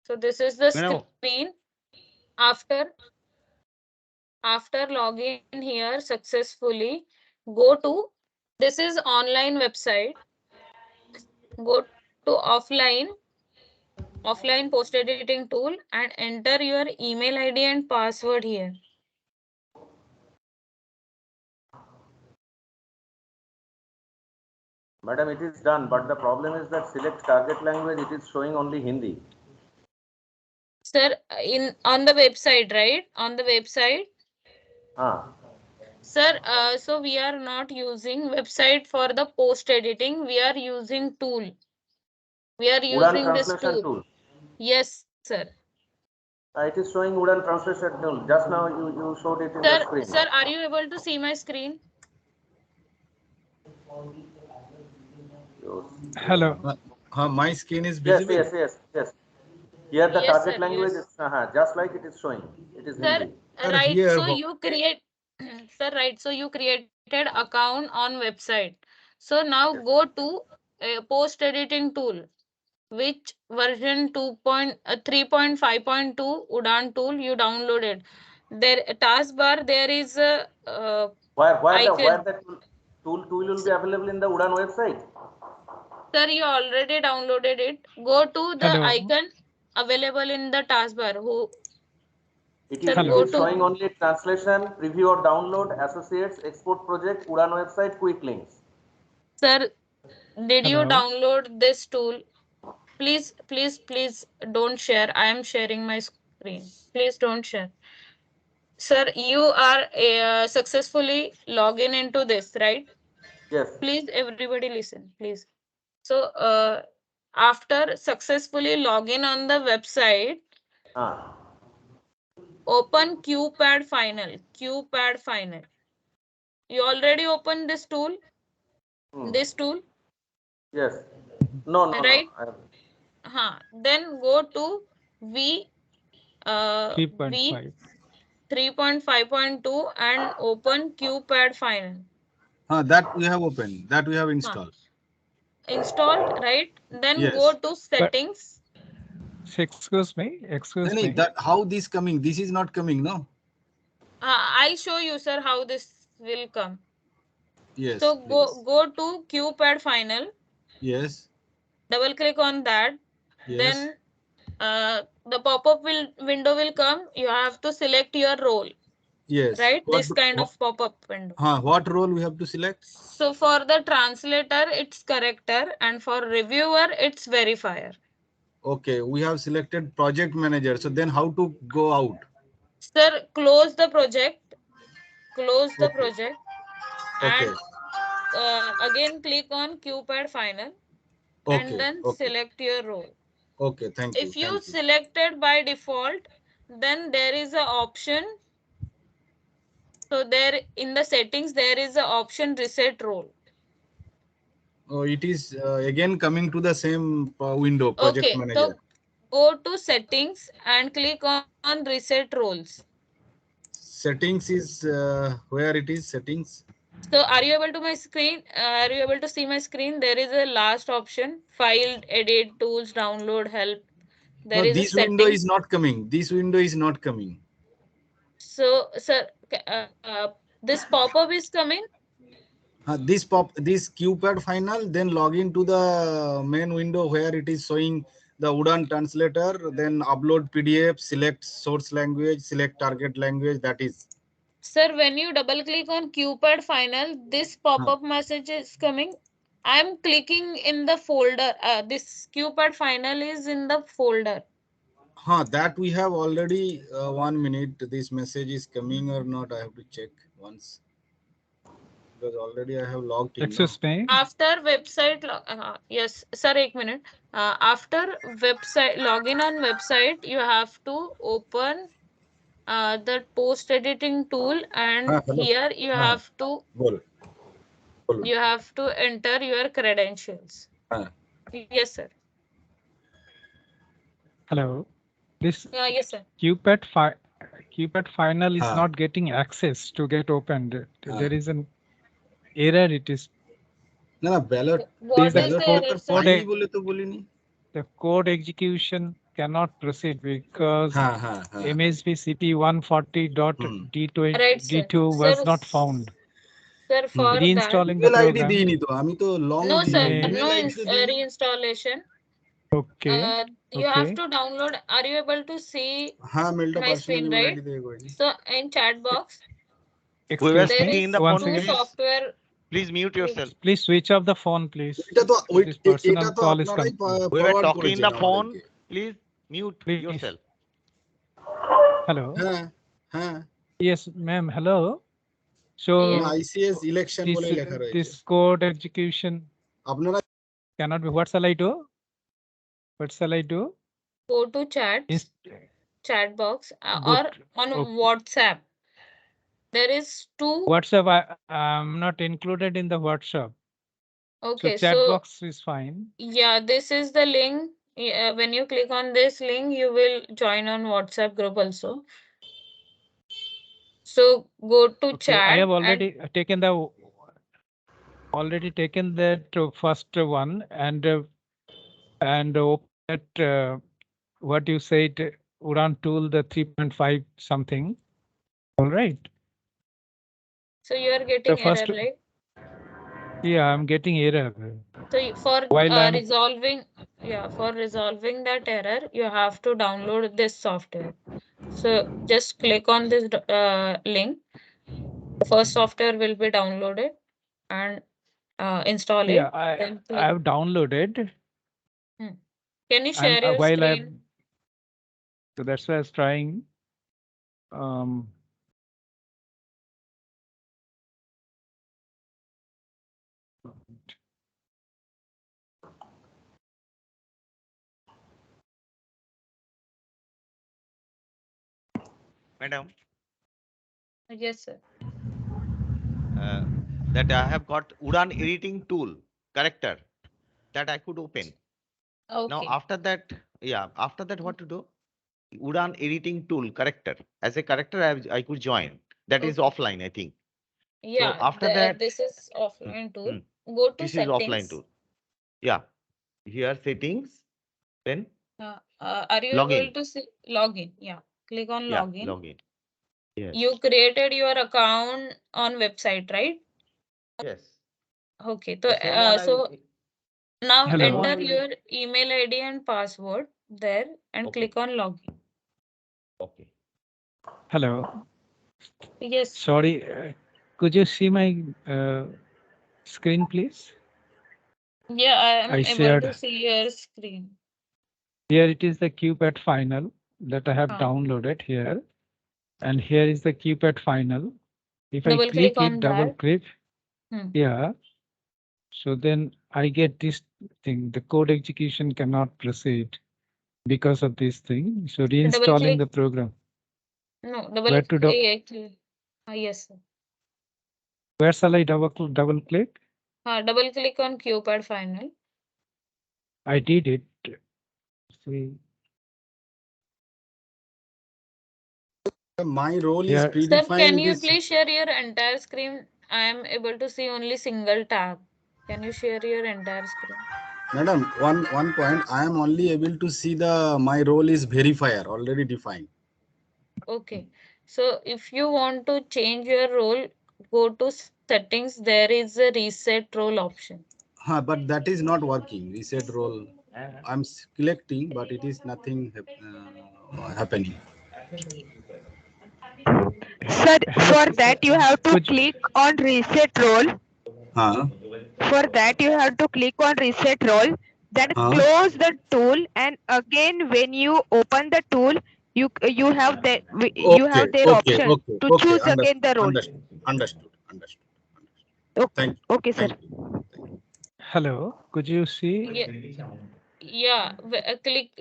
So this is the screen after login here successfully. Go to, this is online website. Go to offline post editing tool and enter your email ID and password here. Madam, it is done, but the problem is that select target language, it is showing only Hindi. Sir, on the website, right? On the website. Sir, so we are not using website for the post editing. We are using tool. We are using UDAAN this translation tool. tool. Yes, sir. It is showing UDAAN translation tool. Just now you showed it in the screen. Sir, are you able to see my screen? Hello. My screen is visible. Yes. Here the target language is just like it is showing. It is Hindi. Right. So you create, sir. Right. So you created account on website. So now go to post editing tool. Which version 3.5.2 UDAAN tool you downloaded? There taskbar there is a Where icon. the tool will be available in the UDAAN website. Sir, you already downloaded it. Go to the Hello. icon available in the taskbar. It is showing only translation, preview or download, associates, export project, UDAAN website, quick links. Sir, did you Hello. download this tool? Please don't share. I am sharing my screen. Please don't share. Sir, you are successfully login into this, right? Yes. Please, everybody listen, please. So, after successfully login on the website, open QPad Final. QPad Final. You already opened this tool? This tool? Yes. No. Right? Then go to V 3.5.2 and open QPad Final. That we have opened. That we have installed. Installed, right? Then Yes. go to settings. Excuse me. That how this coming? This is not coming, no? I'll show you, sir, how this will come. Yes. So go to QPad Final. Yes. Double click on that. Yes. Then the pop-up window will come. You have to select your role. Yes. Right? This kind of pop-up window. What role we have to select? So for the translator, it's corrector, and for reviewer, it's verifier. Okay, we have selected project manager. So then how to go out? Sir, close the project. Close the project. Okay. And again click on QPad Final. And then select your role. Okay, thank you. If you selected by default, then there is an option. So there in the settings, there is an option reset role. Oh, it is again coming to the same window, project manager. So go to settings and click on reset roles. Settings is where it is settings. So are you able to my screen? Are you able to see my screen? There is a last option: file, edit, tools, download, help. There is this a window setting. is not coming. This window is not coming. So, sir, this pop-up is coming. This QPad Final, then log into the main window where it is showing the UDAAN translator, then upload PDF, select source language, select target language. That is. Sir, when you double click on QPad Final, this pop-up message is coming. I'm clicking in the folder. This QPad Final is in the folder. That we have already 1 minute. This message is coming or not? I have to check once. Because already I have logged in. Excuse me. After website, yes, sir, 1 minute. After website login on website, you have to open the post editing tool, and here you have to enter your credentials. Yes, sir. Hello. This yes, sir. QPad Final is not getting access to get opened. There is an error. It is. না না ballot What is ballot the paper error, sir? পাইনি বলে তো বলিনি। The code execution cannot proceed because হ্যাঁ হ্যাঁ হ্যাঁ MSB CP 140.D2 Right, sir. D2 was Sir, not found. Sir, for that, Reinstalling the email ID program. দিইনি তো, আমি তো long no, sir, email no ID তো দিইনি। reinstallation. Okay. You have Okay. to download. Are you able to see হ্যাঁ মেলটা my personal screen, email right? ID থেকে করেছি। So in chat box, We were Excuse there me. speaking in is the Once phone. two again. Please, software. please mute yourself. Please switch off the phone, please. এটা তো So this personal এটা তো call is আপনারাই coming. We were forward talking in করেছেন the phone. আমাদেরকে। Please mute Please. yourself. Hello. হ্যাঁ হ্যাঁ Yes, ma'am. Hello. So Yes. ICS election বলে লেখা রয়েছে। this code execution আপনারা cannot be. What shall I do? What shall I do? Go to chats, Inst- chat box, Go or to- on okay. WhatsApp. There is two. WhatsApp, I'm not included in the WhatsApp. Okay, So chat so box is fine. yeah, this is the link. When you click on this link, you will join on WhatsApp group also. So go to Okay, chat. I have already taken that first one and open that what you said, UDAAN tool, the 3.5 something. All right. So you are getting first- error, right? Yeah, I'm getting error. So for While I'm resolving that error, you have to download this software. So just click on this link. The first software will be downloaded and install yeah, it. Then click. I've downloaded. Can you share your while screen? So that's why I was trying. Madam, Yes, sir. that I have got UDAAN editing tool corrector that I could open. Okay. Now after that, after that what to do? UDAAN editing tool corrector. As a corrector, I could join. That is offline, I think. Yeah, after that- this is offline tool. Go to This is settings. offline tool. Yeah. Here settings. Then Are you Login. able to see login? Yeah. Click on login. login. Yes. You created your account on website, right? Yes. Okay. So, The same one so now Hello. enter your email ID and password there and Okay. click on login. Okay. Hello. Yes. Sorry, could you see my screen, please? Yeah, I am I able shared. to see your screen. Here it is the QPAD final that I have downloaded here. And here is the QPAD final. If Double I click click on it, double that. click. Yeah. So then I get this thing. The code execution cannot proceed because of this thing. So reinstalling click. the program. No, double Where to click. Yes, sir. Where shall I double click? Double click on QPAD final. I did it. See. My role is Yeah. predefined. Sir, can you please share your entire screen? I am able to see only single tab. Can you share your entire screen? Madam, one point. I am only able to see my role is verifier already defined. Okay. So if you want to change your role, go to settings. There is a reset role option. But that is not working. Reset role. I'm selecting, but it is nothing happening. Sir, for that you have to click on reset role. For that you have to click on reset role, then close the tool, and again when you open the tool, you have their option to choose again the role. Understood. Okay, okay, sir. Hello, could you see? Yeah,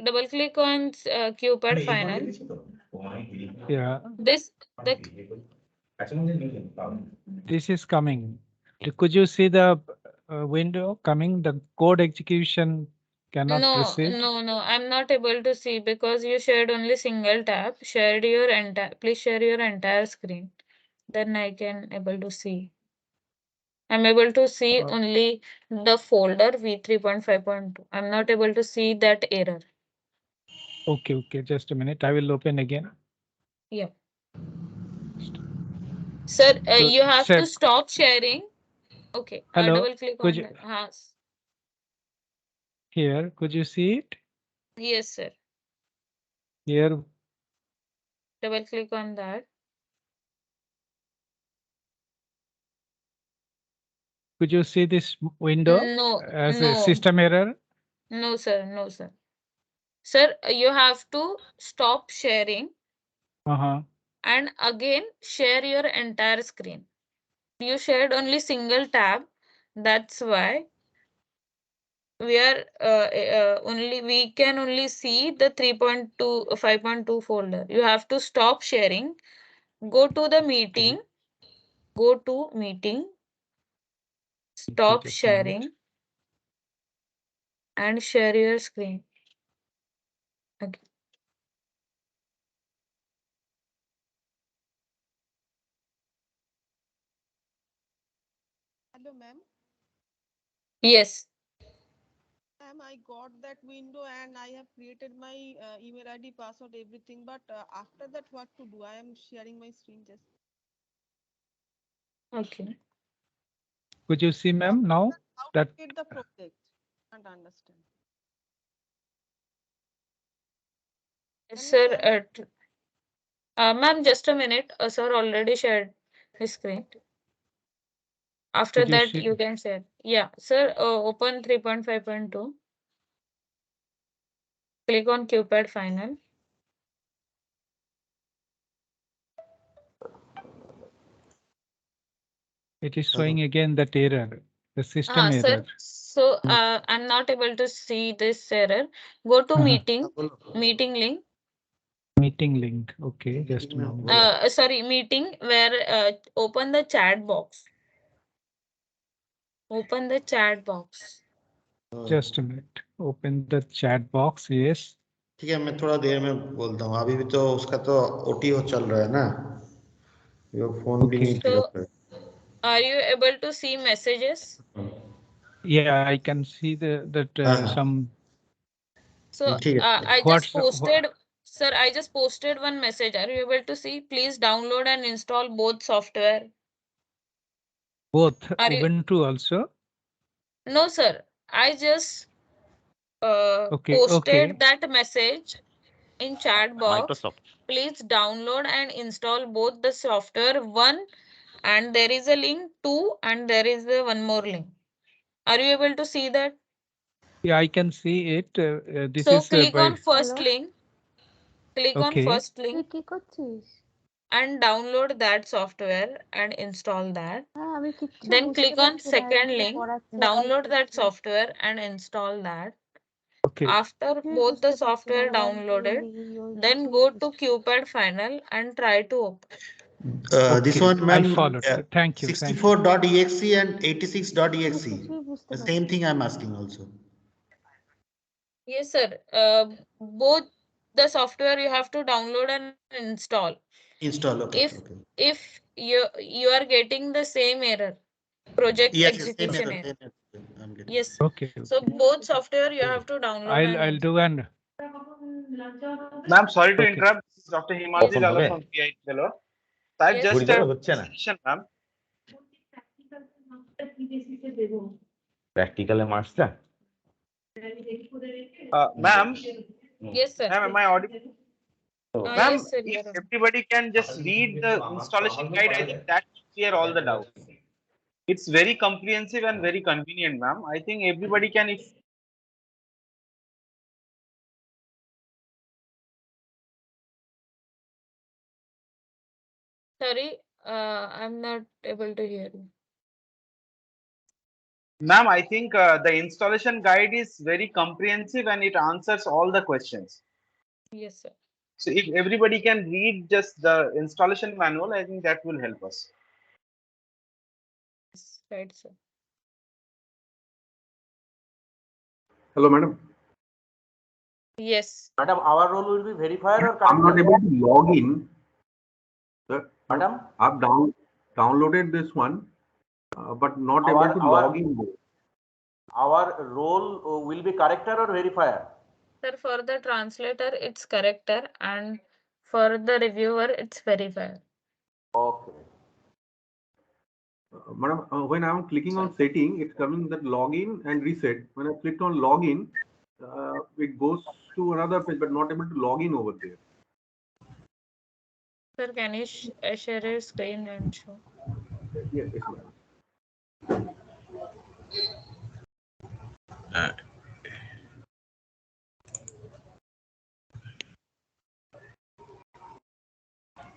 double click on QPAD final. Yeah. This is coming. Could you see the window coming? The code execution cannot proceed. No, I'm not able to see because you shared only single tab. Shared your entire. Please share your entire screen. Then I can able to see. I'm able to see only the folder v3.5.2. I'm not able to see that error. Okay, just a minute. I will open again. Yeah. Sir, So, you have sir, to stop sharing. Okay, hello, double click could on you, that. here, could you see it? Yes, sir. Here, Double click on that. could you see this window No, as a no, system error? no, sir, no, sir. Sir, you have to stop sharing and again share your entire screen. You shared only single tab. That's why we are we can only see the 3.2 5.2 folder. You have to stop sharing. Go to the meeting. Go to meeting. Stop sharing and share your screen. Okay. Hello, ma'am. Yes. Ma'am, I got that window and I have created my email ID, password, everything. But after that, what to do? I am sharing my screen just. Okay. Could you see, ma'am, now that? Get the project. Can't understand. Sir, ma'am, just a minute. Sir already shared his screen. After that, you can share. Yeah, sir, open 3.5.2. Click on QPad Final. It is showing again that error, the system error. Sir, so I'm not able to see this error. Go to meeting link. Meeting link. Okay, just a moment. Sorry, meeting where open the chat box. Open the chat box. Just a minute. Open the chat box. Yes. ठीक है, मैं थोड़ा देर में बोलता हूँ. अभी भी तो उसका तो OT हो चल रहा है ना. Your phone भी नहीं So, clear. are you able to see messages? Yeah, I can see that some. So I just posted, sir, I just posted one message. Are you able to see? Please download and install both software. Both Are you? Ubuntu also? No, sir. I just posted that message in chat box. Microsoft. Please download and install both the software. One, and there is a link. Two, and there is one more link. Are you able to see that? Yeah, I can see it. This so is click by... on first link. Click on first link and download that software and install that. Then click on second link, download that software and install that. After both the software downloaded, then go to QPad Final and try to open. This one, ma'am, I followed. Thank you. 64.exe and 86.exe. The same thing I'm asking also. Yes, sir. Both the software you have to download and install. Install, okay. If you are getting the same error, project execution error. Yes. Okay. So both software you have to download. I'll do an. Ma'am, sorry to interrupt. This is Dr. Himadri Lala from PI Fellow. So I just session, ma'am. Practical marks da. Ma'am. Yes, sir. Ma'am, am I audible? Ma'am, yes, sir, if everybody can just read the installation guide, I think that should clear all the doubts. It's very comprehensive and very convenient, ma'am. I think everybody can. If Sorry, I'm not able to hear you. Ma'am, I think the installation guide is very comprehensive and it answers all the questions. Yes, sir. So if everybody can read just the installation manual, I think that will help us. Right, sir. Hello, madam. Yes. Madam, our role will be verifier or corrector? I'm not able to log in. Sir, Madam? I've downloaded this one. but not able to log in. Our role will be corrector or verifier? Sir, for the translator, it's corrector, and for the reviewer, it's verifier. Okay. Madam, when I'm clicking on setting, it's coming that login and reset. When I clicked on login, it goes to another page, but not able to log in over there. Sir, can you share your screen and show? Yes, yes, madam.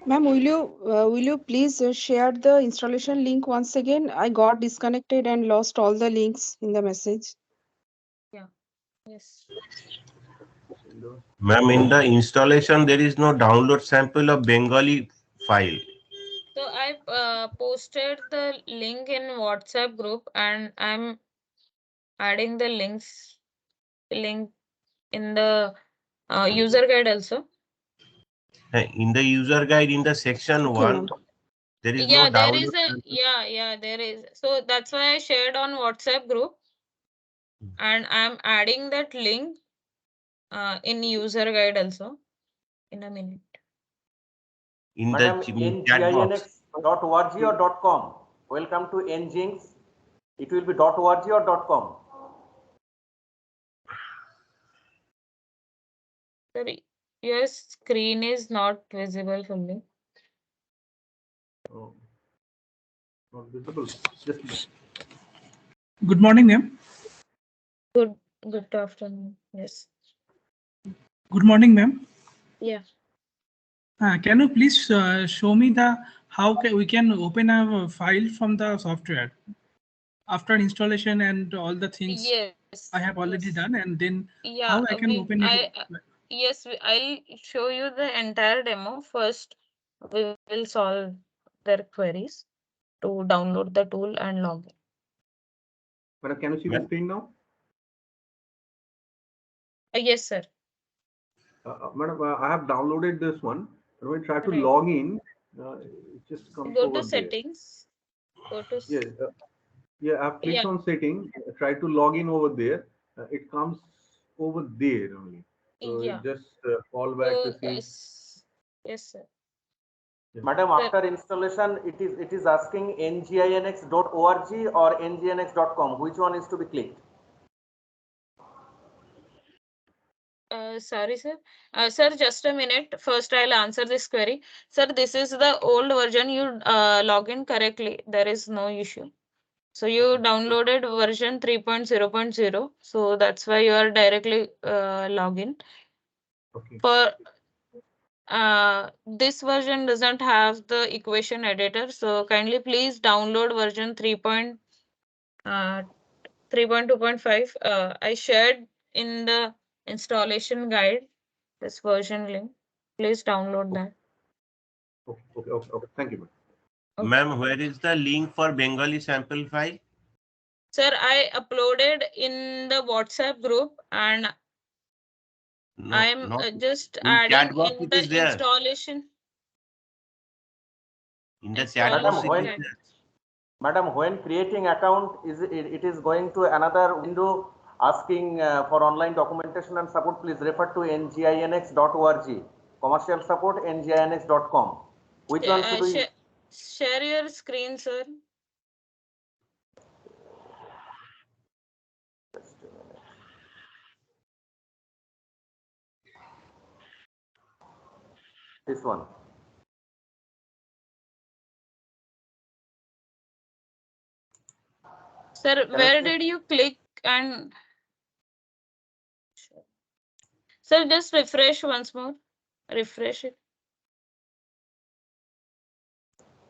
Ma'am, will you please share the installation link once again? I got disconnected and lost all the links in the message. Yeah. Yes. Ma'am, in the installation, there is no download sample of Bengali file. So I posted the link in WhatsApp group, and I'm adding the link in the user guide also. In the user guide, in the section 1, there is no There download is a sample. there is. So that's why I shared on WhatsApp group, and I'm adding that link in user guide also in a minute. In Madam, the chat box. nginx.org or .com? Welcome to nginx. It will be .org or .com? Sir, your screen is not visible for me. Oh, not visible. Just Good morning, ma'am. Good afternoon. Yes. Good morning, ma'am. Yeah. Can you please show me the how we can open a file from the software after installation and all the things Yes. I have already done, and then Yeah, how I can open it? Yes, I'll show you the entire demo. First, we will solve their queries to download the tool and log in. Madam, can you see the screen now? Yes, sir. Madam, I have downloaded this one. When I try to Right. log in, it just comes Go over to there. settings. Go to Yes. Yeah, I've clicked on setting, try to log in over there. It comes over there only. So Yeah. just fall back to see. Yes, sir. Madam, after installation, it is asking nginx.org or nginx.com. Which one is to be clicked? Sorry, sir. Sir, just a minute. First, I'll answer this query. Sir, this is the old version. You log in correctly. There is no issue. So you downloaded version 3.0.0. So that's why you are directly login. Okay. For this version doesn't have the equation editor. So kindly please download version 3.2.5. I shared in the installation guide this version link. Please download that. Okay. Thank you, ma'am. Ma'am, where is the link for Bengali sample file? Sir, I uploaded in the WhatsApp group, and I'm just adding in the installation. In the chat box, Madam, when creating account, it is going to another window asking for online documentation and support. Please refer to nginx.org. Commercial support nginx.com. Which one should we? Share your screen, sir. This one. Sir, where did you click and... Sir, just refresh once more. Refresh it.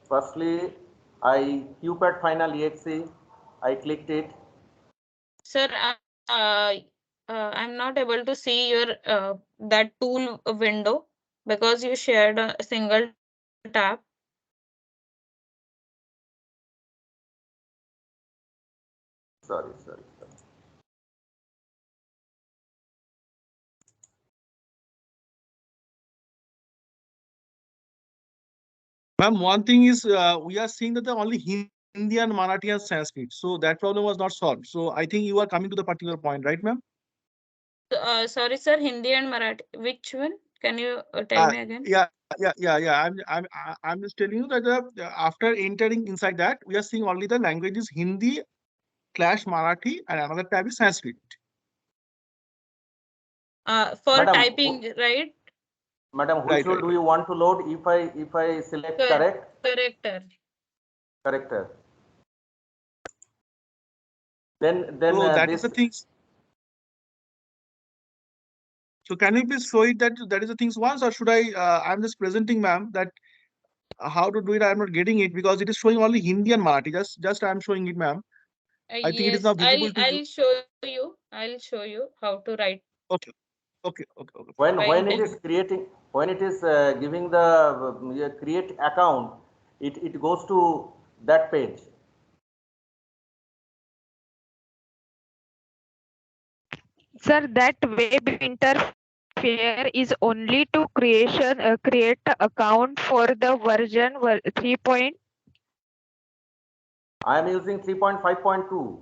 Firstly, I QPad final exe. I clicked it. Sir, I'm not able to see your that tool window because you shared a single tab. Sorry. Ma'am, one thing is we are seeing that the only Hindi Hindi and Marathi and Sanskrit. So that problem was not solved. So I think you are coming to the particular point, right, ma'am? Sorry, sir. Hindi and Marathi. Which one? Can you tell me again? Yeah. I'm just telling you that after entering inside that, we are seeing only the languages Hindi / Marathi and another tab is Sanskrit. For Madam, typing, right? Madam, which rule do you want to load? If I select correct? Corrector. Then so that this is the things. So can you please show it that is the things once, or should I? I'm just presenting, ma'am, that how to do it. I'm not getting it because it is showing only Hindi and Marathi. Just I'm showing it, ma'am. I think it is Yes, now visible to you. I'll show you. I'll show you how to write. Okay. When it is creating, when it is giving the create account, it goes to that page. Sir, that web interface is only to create the account for the version 3. I am using 3.5.2.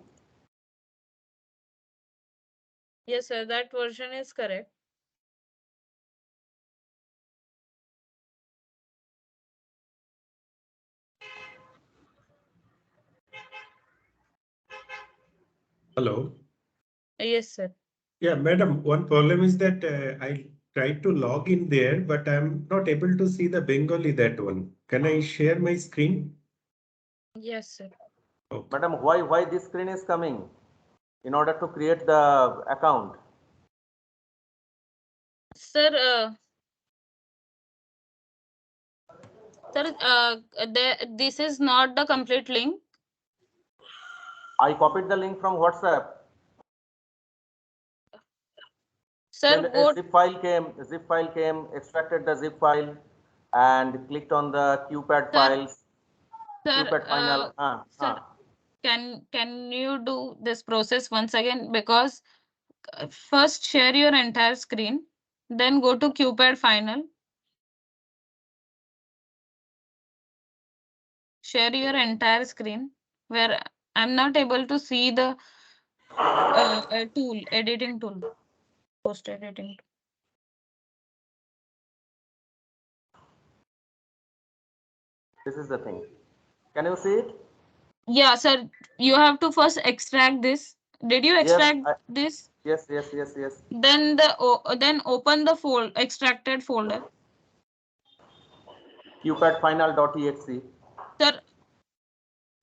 Yes, sir. That version is correct. Hello. Yes, sir. Yeah, madam, one problem is that I tried to log in there, but I'm not able to see the Bengali that one. Can I share my screen? Yes, sir. Okay. Madam, why this screen is coming? In order to create the account. Sir, this is not the complete link. I copied the link from WhatsApp. Sir, then a zip file came, extracted the zip file, and clicked on the QPAD files. Sir, QPAD final. Sir, can you do this process once again? Because first share your entire screen, then go to QPAD final. Share your entire screen where I'm not able to see the editing tool, post editing. This is the thing. Can you see it? Yeah, sir. You have to first extract this. Did you extract this? Yes. Then then open the extracted folder. QPAD final.exe. Sir.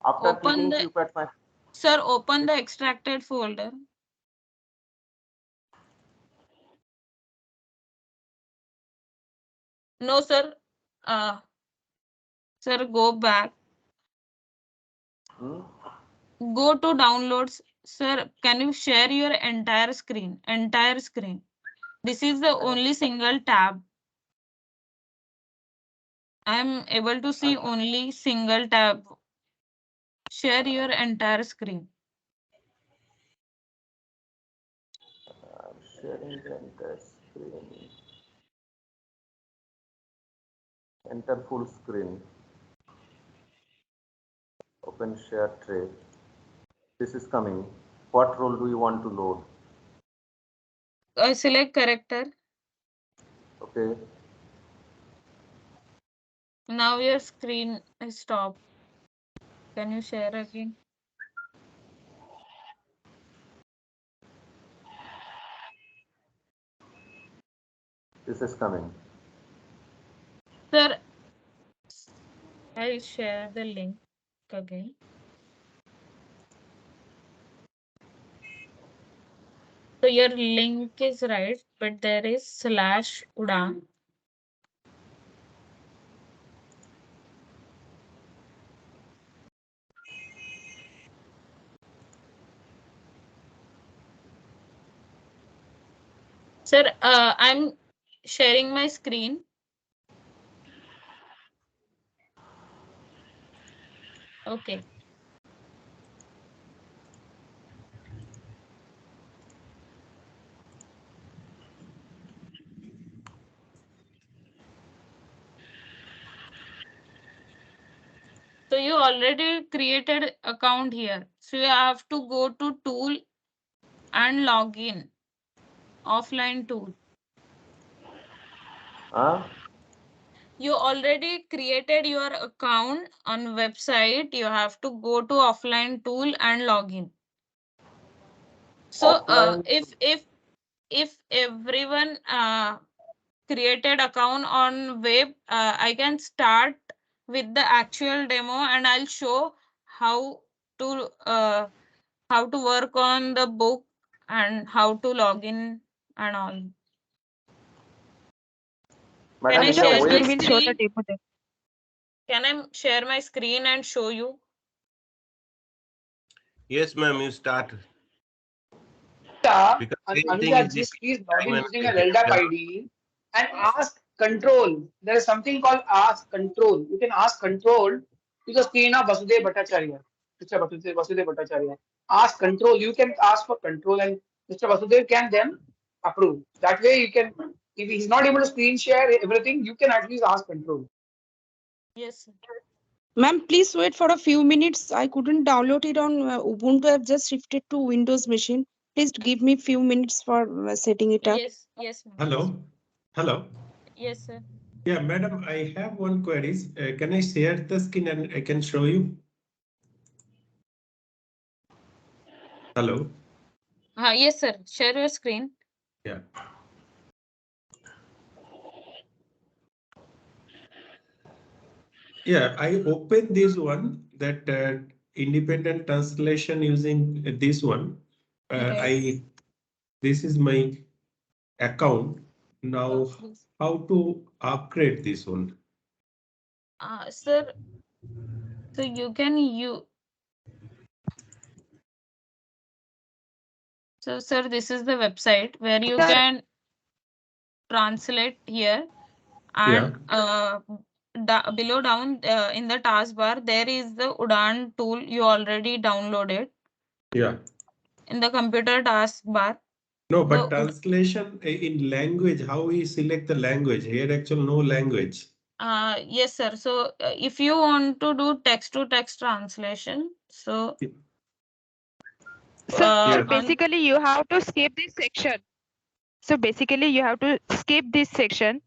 After clicking QPAD file. Sir, open the extracted folder. No, sir. Sir, go back. Go to downloads. Sir, can you share your entire screen? Entire screen. This is the only single tab. I'm able to see only single tab. Share your entire screen. Sharing the entire screen. Enter full screen. Open share tray. This is coming. What role do you want to load? Select character. Okay. Now your screen is stopped. Can you share again? This is coming. Sir, I'll share the link again. So your link is right, but there is /UDAAN. Sir, I'm sharing my screen. Okay. So you already created account here. So you have to go to tool and log in. Offline tool. You already created your account on website. You have to go to offline tool and log in. So if everyone created account on web, I can start with the actual demo and I'll show how to work on the book and how to log in and all. Can I share my screen? Can I share my screen and show you? Yes, ma'am, you start. Because same thing Anuja, is just repeating please log in time and using a again. LDAP ID and ask control. There is something called ask control. You can ask control to the screen of Vasudev Bhattacharya. Mr. Vasudev Bhattacharya. Ask control. You can ask for control and Mr. Vasudev can then approve. That way you can, if he's not able to screen share everything, you can at least ask control. Yes. Ma'am, please wait for a few minutes. I couldn't download it on Ubuntu. I've just shifted to Windows machine. Please give me few minutes for setting it up. Yes. Hello. Hello. Yes, sir. Yeah, madam, I have one query. Can I share the screen and I can show you? Hello. Yes, sir. Share your screen. Yeah. Yeah, I opened this one, that independent translation using this one. This is my account. Now, how to upgrade this one? Sir, so you can So, sir, this is the website where you can translate here, and below down in the taskbar there is the UDAAN tool you already downloaded. Yeah. In the computer taskbar. No, but translation in language, how we select the language? Here actually no language. Yes, sir. So if you want to do text to text translation, so So basically you have to skip this section. So basically you have to skip this section.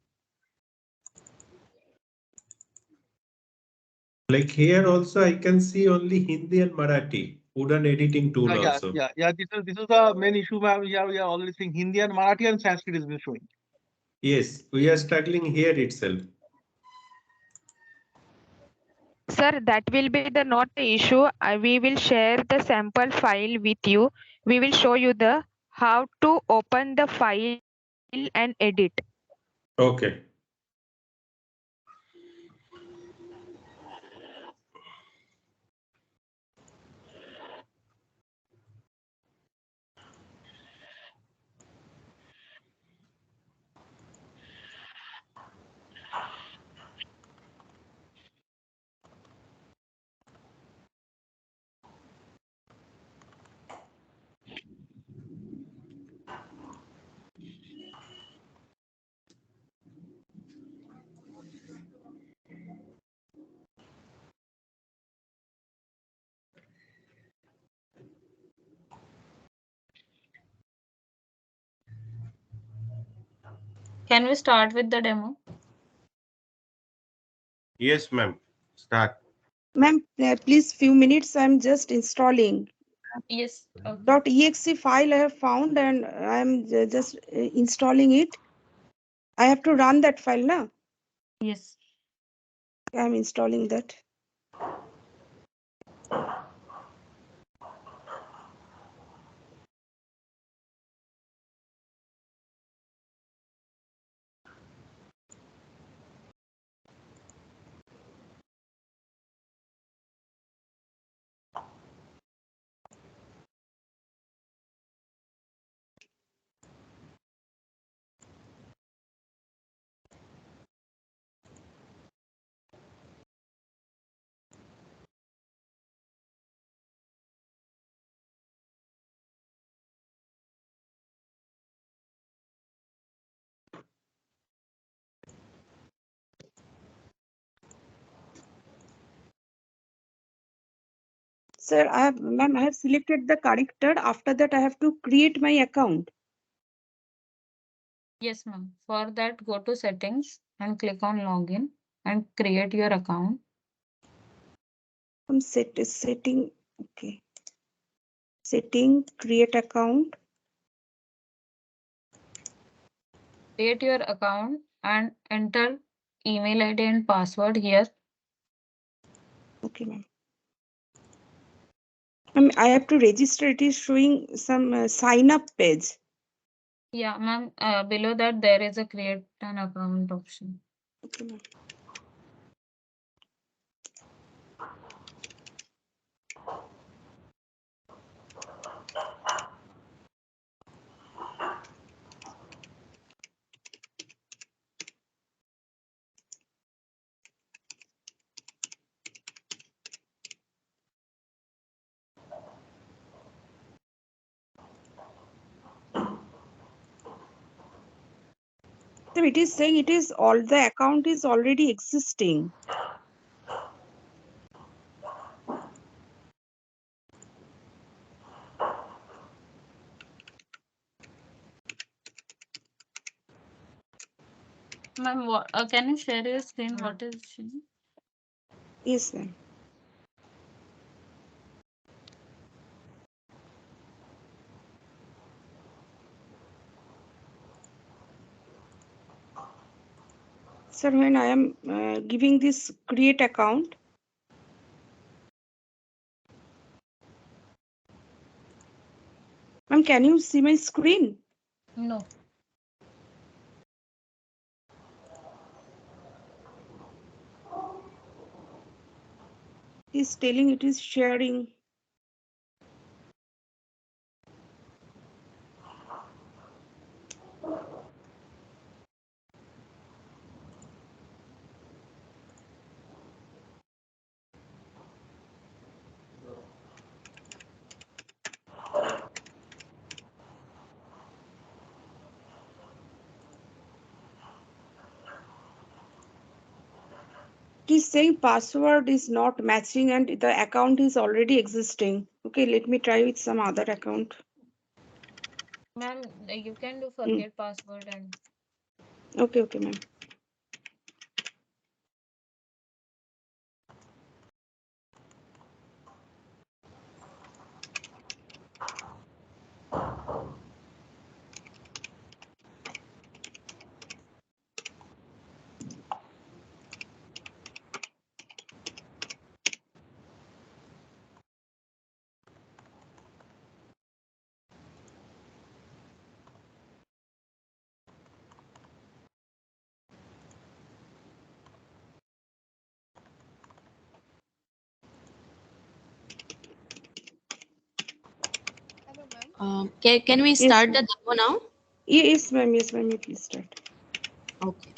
Like here also I can see only Hindi and Marathi. UDAAN editing tool also. Yeah. This is the main issue where we are already seeing Hindi and Marathi and Sanskrit is been showing. Yes, we are struggling here itself. Sir, that will be the not the issue. We will share the sample file with you. We will show you the how to open the file and edit. Okay. can we start with the demo? Yes, ma'am. Start. Ma'am, please few minutes. I'm just installing. Yes. Okay. .exe file I have found and I'm just installing it. I have to run that file now. Yes. I'm installing that. Sir, ma'am, I have selected the character. After that, I have to create my account. Yes, ma'am. For that, go to settings and click on login and create your account. Setting. Okay. Setting, create account. Create your account and enter email ID and password here. Okay, ma'am. I have to register. It is showing some sign up page. Yeah, ma'am. Below that, there is a create an account option. Okay, ma'am. So it is saying it is all the account is already existing. Ma'am, can you share your screen? What is she? Yes, ma'am. Sir, when I am giving this create account, ma'am, can you see my screen? No. It is telling it is sharing. It is saying password is not matching and the account is already existing. Okay, let me try with some other account. Ma'am, you can do forget password and. Okay, ma'am. Can we start the demo now? Yes, ma'am. Yes, ma'am. You please start. Okay.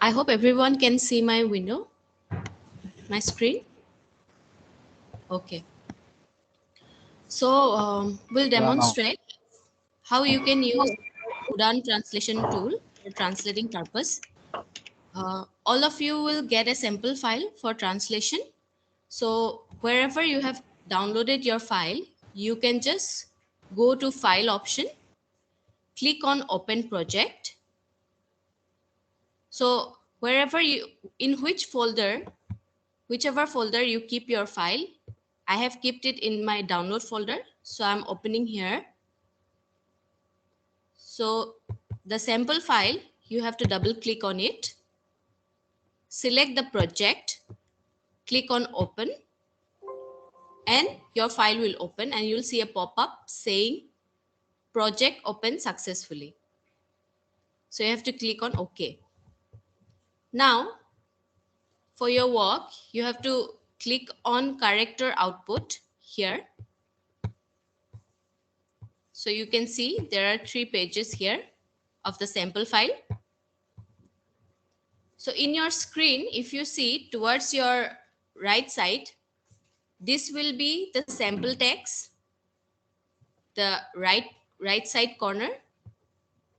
I hope everyone can see my window, my screen. Okay. So we'll demonstrate how you can use UDAAN translation tool for translating purpose. All of you will get a sample file for translation. So wherever you have downloaded your file, you can just go to file option, click on open project. So wherever you, in which folder, whichever folder you keep your file, I have kept it in my download folder. So I'm opening here. So the sample file, you have to double click on it. Select the project, click on open, and your file will open and you'll see a pop-up saying project open successfully. So you have to click on OK. Now, for your work, you have to click on character output here. So you can see there are 3 pages here of the sample file. So in your screen, if you see towards your right side, this will be the sample text the right side corner.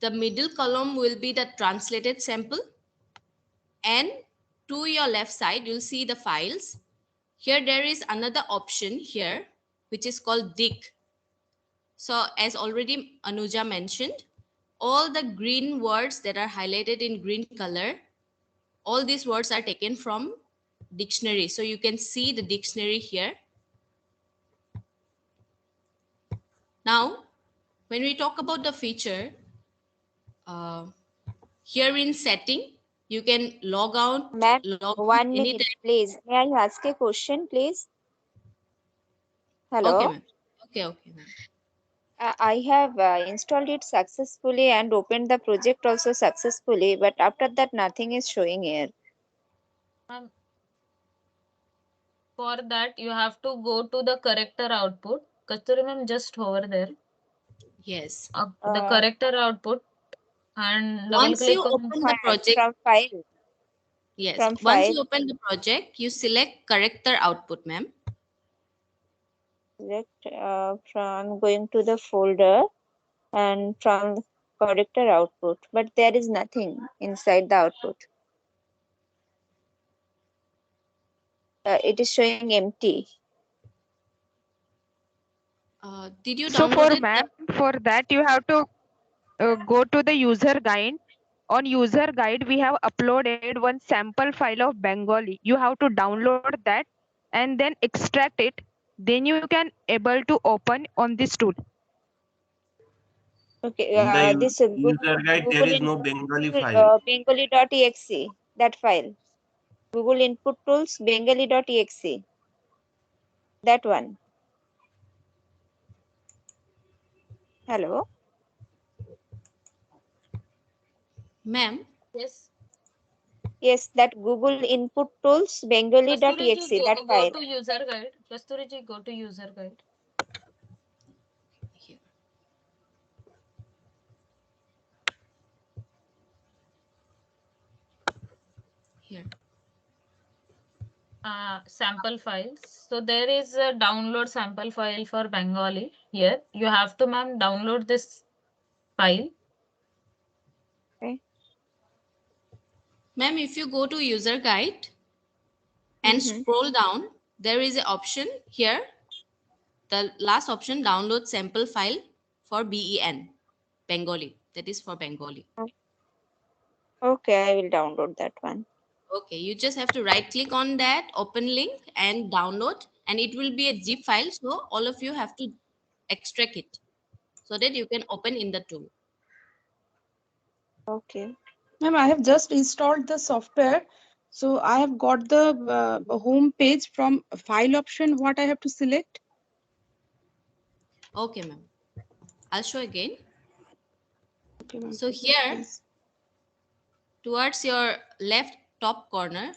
The middle column will be the translated sample. And to your left side, you'll see the files. Here there is another option here, which is called dig. So as already Anuja mentioned, all the green words that are highlighted in green color, all these words are taken from dictionary. So you can see the dictionary here. Now, when we talk about the feature, here in setting, you can log out, Ma'am, log in 1 minute, anytime. please. May I ask a question, please? Hello. Okay, ma'am. Okay, ma'am. I have installed it successfully and opened the project also successfully, but after that, nothing is showing here. For that, you have to go to the corrector output. Kasturi ma'am, just over there. Yes. The corrector output and double Once click you on open the project, from file. yes. From Once file. you open the project, you select corrector output, ma'am. Select from going to the folder and from corrector output, but there is nothing inside the output. It is showing empty. Did you So download for it? ma'am, for that you have to go to the user guide. On user guide, we have uploaded one sample file of Bengali. You have to download that and then extract it. Then you can able to open on this tool. Okay, In the this user guide, there is no Bengali file. Bengali.exe, that file. Google Input Tools, Bengali.exe. That one. Hello. Ma'am. Yes. Yes, that Google Input Tools, Bengali.exe, that Go file. to user guide. Kasturi go to user guide. Here. Sample files. So there is a download sample file for Bengali here. You have to, ma'am, download this file. Okay. Ma'am, if you go to user guide and scroll down, there is an option here. The last option, download sample file for BEN, Bengali. That is for Bengali. Okay, I will download that one. Okay, you just have to right click on that open link and download, and it will be a zip file. So all of you have to extract it so that you can open in the tool. Okay. Ma'am, I have just installed the software. So I have got the home page from file option. What I have to select? Okay, ma'am. I'll show again. Okay, ma'am. So here, towards your left top corner,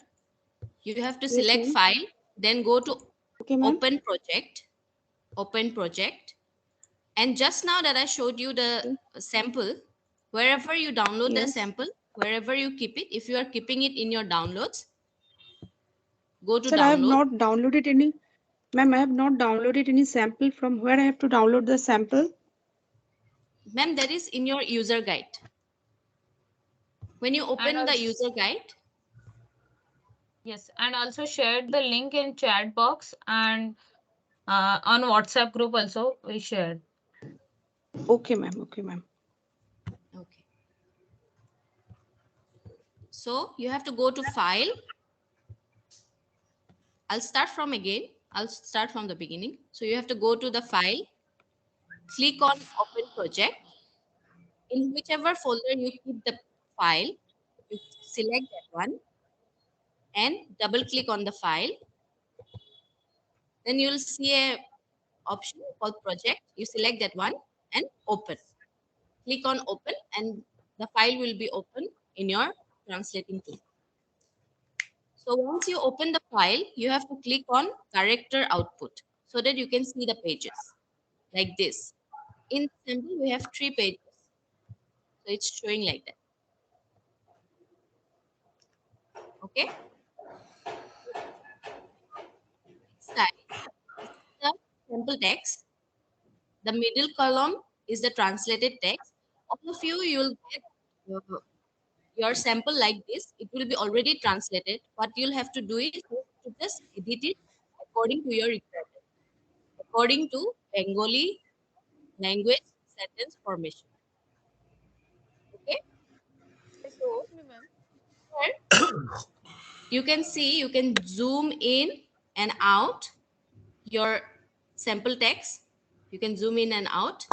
you have to select file, then go to open project, and just now that I showed you the sample, wherever you download the sample, wherever you keep it, if you are keeping it in your downloads, go to Sir, download. I have not downloaded any. Ma'am, I have not downloaded any sample. From where I have to download the sample? Ma'am, that is in your user guide. When you open the user guide. Yes, and also shared the link in chat box and on WhatsApp group also we shared. Okay, ma'am. Okay, ma'am. Okay. So you have to go to file. I'll start from again. I'll start from the beginning. So you have to go to the file, click on open project. In whichever folder you keep the file, you select that one and double click on the file. Then you'll see a option called project. You select that one and open. Click on open and the file will be open in your translating tool. So once you open the file, you have to click on character output so that you can see the pages like this. In sample, we have 3 pages. So it's showing like that. Okay. Next slide. This is the sample text. The middle column is the translated text. All of you, you'll get your sample like this. It will be already translated. What you'll have to do is to just edit it according to your requirement, according to Bengali language sentence formation. Okay. So Excuse me, ma'am. here you can see, you can zoom in and out your sample text. You can zoom in and out.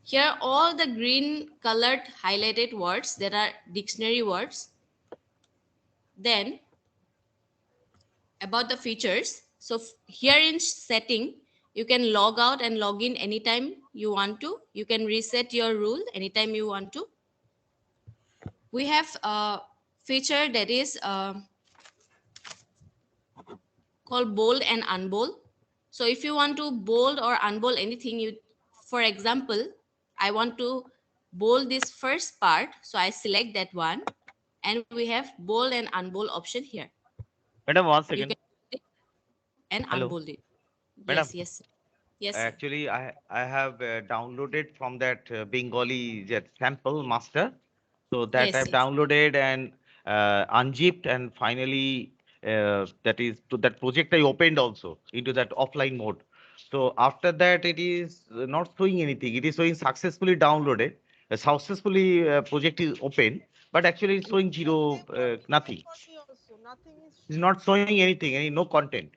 Here all the green colored highlighted words that are dictionary words. Then about the features. So here in setting, you can log out and log in anytime you want to. You can reset your rule anytime you want to. We have a feature that is called bold and unbold. So if you want to bold or unbold anything, for example, I want to bold this first part. So I select that one and we have bold and unbold option here. Madam, 1 You second. can and Hello. unbold it. Madam. Yes, yes. Yes, sir. Actually, I have downloaded from that Bengali that sample master. So that Yes, I've yes. downloaded and unzipped, and finally that is to that project I opened also into that offline mode. So after that, it is not showing anything. It is showing successfully downloaded, successfully project is open, but actually it's showing zero, nothing. For me also, nothing is It's not showing anything, no content.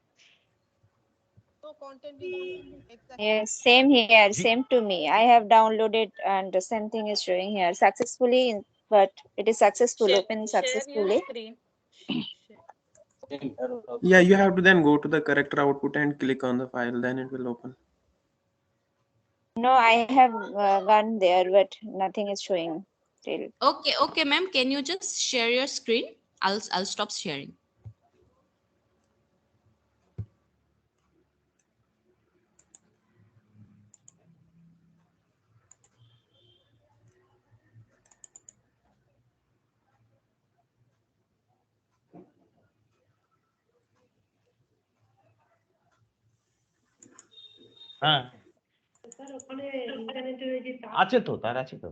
no content is showing. Exactly. Yes, same here, same to me. I have downloaded and the same thing is showing here successfully, but it is successful, open successfully. Screen. Yeah, you have to then go to the character output and click on the file, then it will open. No, I have gone there, but nothing is showing still. Okay, ma'am. Can you just share your screen? I'll stop sharing. হ্যাঁ আছে তো, তার আছে তো,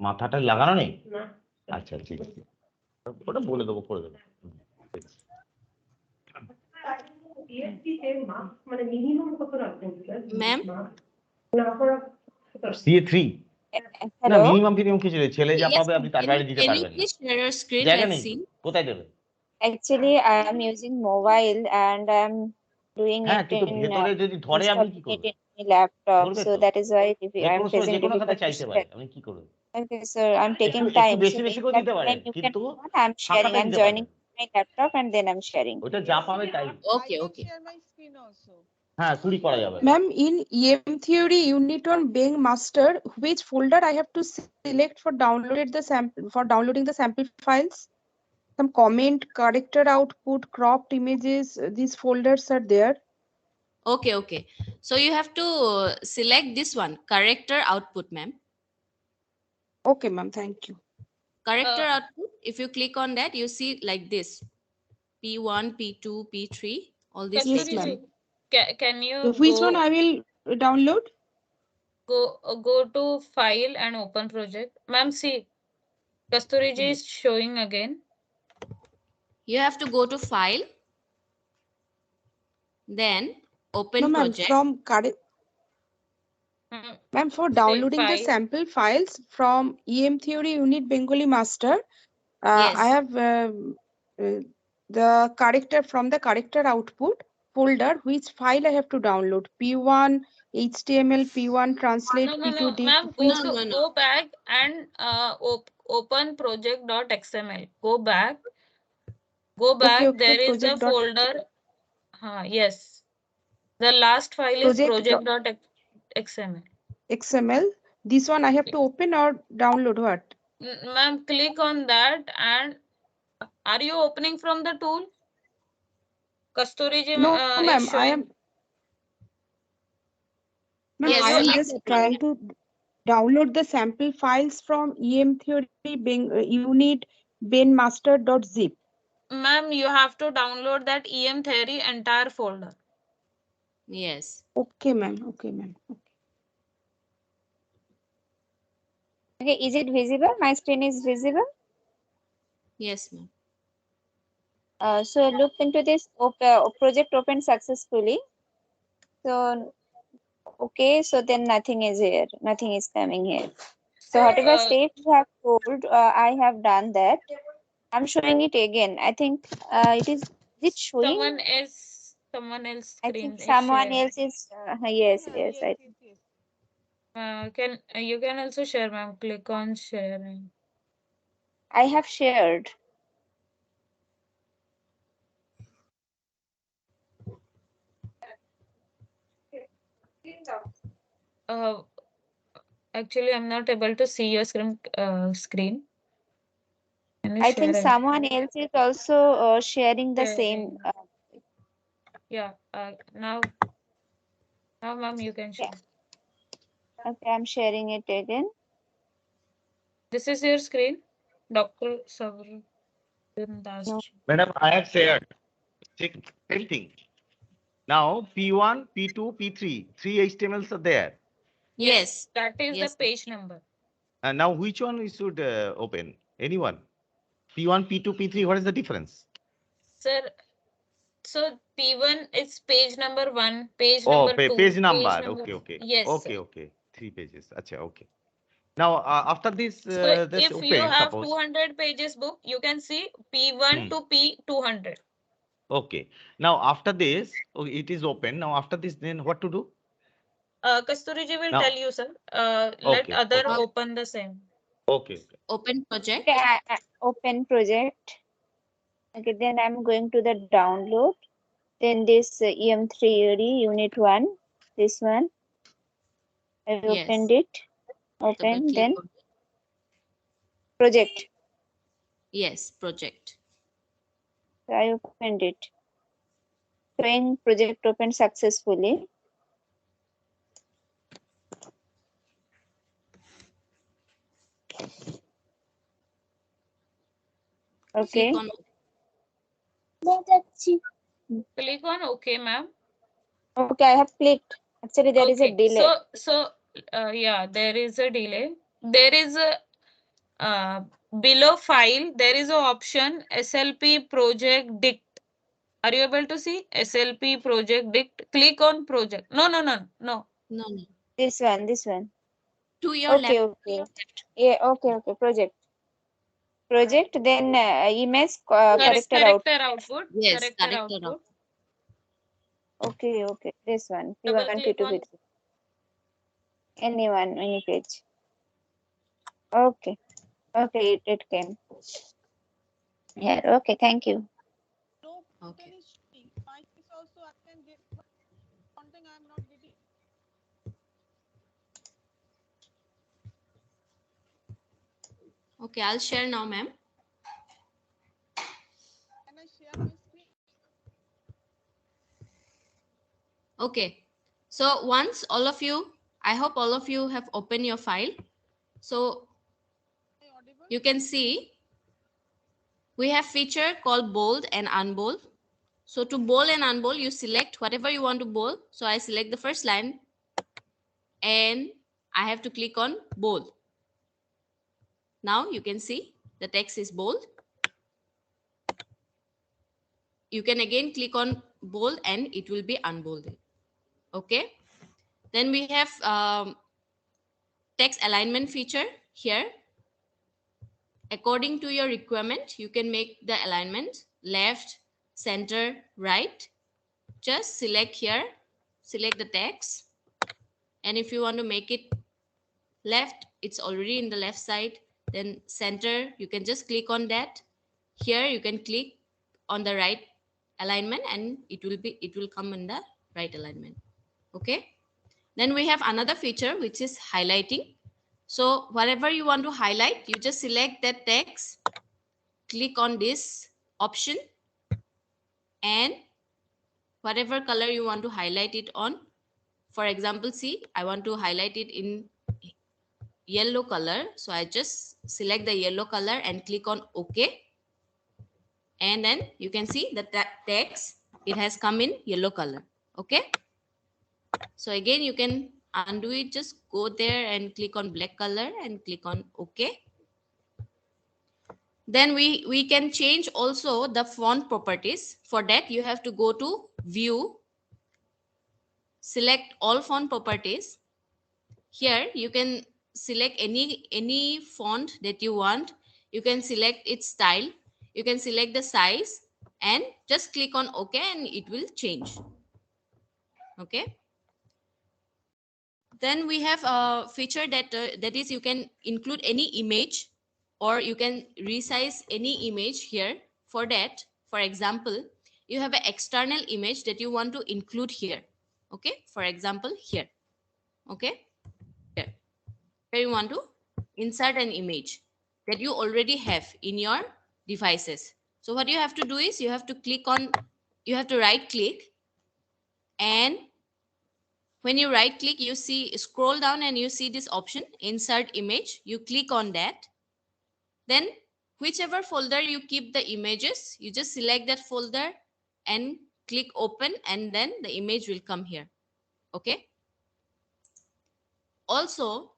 মাথাটা লাগানো নেই। আচ্ছা ঠিক আছে, ওটা বলে দেবো, করে দেবো। Ma'am, CA3 না, মিনিমাম কিছু নেই, ছেলে যা yes, পাবে আপনি তার বাইরে দিতে can you পারবেন না, please share your screen? জায়গা Let's নেই। see. কোথায় দেবে? Actually, I am using mobile and I am doing হ্যাঁ, it কিন্তু in ভেতরে যদি ধরে আপনি কি installing it করবেন? in my laptop. ধরবে So তো, that is why যে I am কোনো সময় যে facing কোনো খাতা difficulties. চাইতে পারে, আপনি কি করবেন? Okay, sir, I'm একটু taking একটু time. So বেশি বেশি in করে that দিতে পারেন, time you can কিন্তু I'm sharing. ফাঁকাতে I'm দিতে joining পারবেন। my laptop and then I'm sharing. ওটা যা পাবে তাই। Okay, I okay. can share my screen also. হ্যাঁ, চুরি করা যাবে না। Ma'am, in EM theory unit on being master, which folder I have to select for downloading the sample files? Some comment, corrected output, cropped images, these folders are there. Okay. So you have to select this one, character output, ma'am. Okay, ma'am, thank you. Character output, if you click on that, you see like this. P1, P2, P3, all these Yes, pages. ma'am. Can you Which one I will download? Go to file and open project. Ma'am, see, Kasturiji is showing again. You have to go to file, then open No, ma'am, project. from Ma'am, for downloading the file. sample files from EM theory unit Bengali master, Yes. I have the character from the character output folder, which file I have to download? P1 HTML, P1 translate, No. P2 div. Ma'am, No. go back and open project.xml. Go back. Okay, There is a project dot folder. Yes. The last file is project.xml. XML. This one I have to open or download what? Ma'am, click on that and are you opening from the tool? Kasturiji No, ma'am, is showing. Ma'am, Yes, I am select just that one. trying to download the sample files from EM theory unit benmaster.zip. Ma'am, you have to download that EM theory entire folder. Yes. Okay, ma'am. Okay, ma'am. Okay, is it visible? My screen is visible. Yes, ma'am. So look into this project opened successfully. So okay, so then nothing is here. Nothing is coming here. So whatever steps you have told, I have done that. I'm showing it again. I think it is it showing? Someone else I screen think is someone shared. else is yes, Yeah, yes. I think. You can also share, ma'am. Click on sharing. I have shared. Uh, Actually, I'm not able to see your screen. Screen. Can you I share think it? someone else is also sharing the same. Yeah. Now, ma'am, you can share. Okay, I'm sharing it again. This is your screen, Dr. Sabri Das. Madam, I have shared. Check same thing. Now P1, P2, P3, three HTMLs are there. Yes. That is Yes. the page number. And now which one we should open? Anyone? P1, P2, P3, what is the difference? Sir, so P1 is page number 1, page Oh, number 2, page number. page number. Okay, okay. Yes. Okay, Sir. okay. 3 pages. Acha, okay. Now after this, So this if you open, have suppose. 200 pages book, you can see P1 to P200. Okay. Now after this, it is open. Now after this, then what to do? Kasturiji will Now- tell you, sir. Let Okay, other okay. open the same. Okay. Open project. Okay, open project. Okay, then I'm going to the download. Then this EM3 unit 1, this one. I Yes. opened it. Open, click then on it. project. Yes, project. So I opened it. Showing project opened successfully. Okay. Click on Click on OK, ma'am. Okay, I have clicked. Actually, there is a delay. So yeah, there is a delay. There is a below file. There is a option SLP project dict. Are you able to see SLP project dict? Click on project. No. No. This one. To your Okay, left. okay. Yeah, okay. Project. Then image character output. Yes, Character output. Okay. This one. Double P1, click P2, on. P3. Any page. Okay. It came. Here. Okay, thank you. No, Okay. can you my case also I can get something I'm not getting. Okay, I'll share now, ma'am. Can I share my screen? Okay. So once all of you, I hope all of you have opened your file. So you can see we have feature called bold and unbold. So to bold and unbold, you select whatever you want to bold. So I select the first line and I have to click on bold. Now you can see the text is bold. You can again click on bold and it will be unbolded. Okay. Then we have text alignment feature here. According to your requirement, you can make the alignment left, center, right. Just select here, select the text. And if you want to make it left, it's already in the left side. Then center, you can just click on that. Here you can click on the right alignment and it will come in the right alignment. Okay. Then we have another feature which is highlighting. So whatever you want to highlight, you just select that text, click on this option, and whatever color you want to highlight it on. For example, see, I want to highlight it in yellow color. So I just select the yellow color and click on OK. And then you can see that text, it has come in yellow color. Okay. So again, you can undo it. Just go there and click on black color and click on OK. Then we can change also the font properties. For that, you have to go to View, select all font properties. Here you can select any font that you want. You can select its style. You can select the size and just click on OK and it will change. Okay. Then we have a feature that is you can include any image or you can resize any image here. For that, for example, you have an external image that you want to include here. Okay. For example, here. Okay. Here you want to insert an image that you already have in your devices. So what you have to do is you have to right click, and when you right click, you see, scroll down and you see this option, insert image. You click on that. Then whichever folder you keep the images, you just select that folder and click open, and then the image will come here. Okay. Also,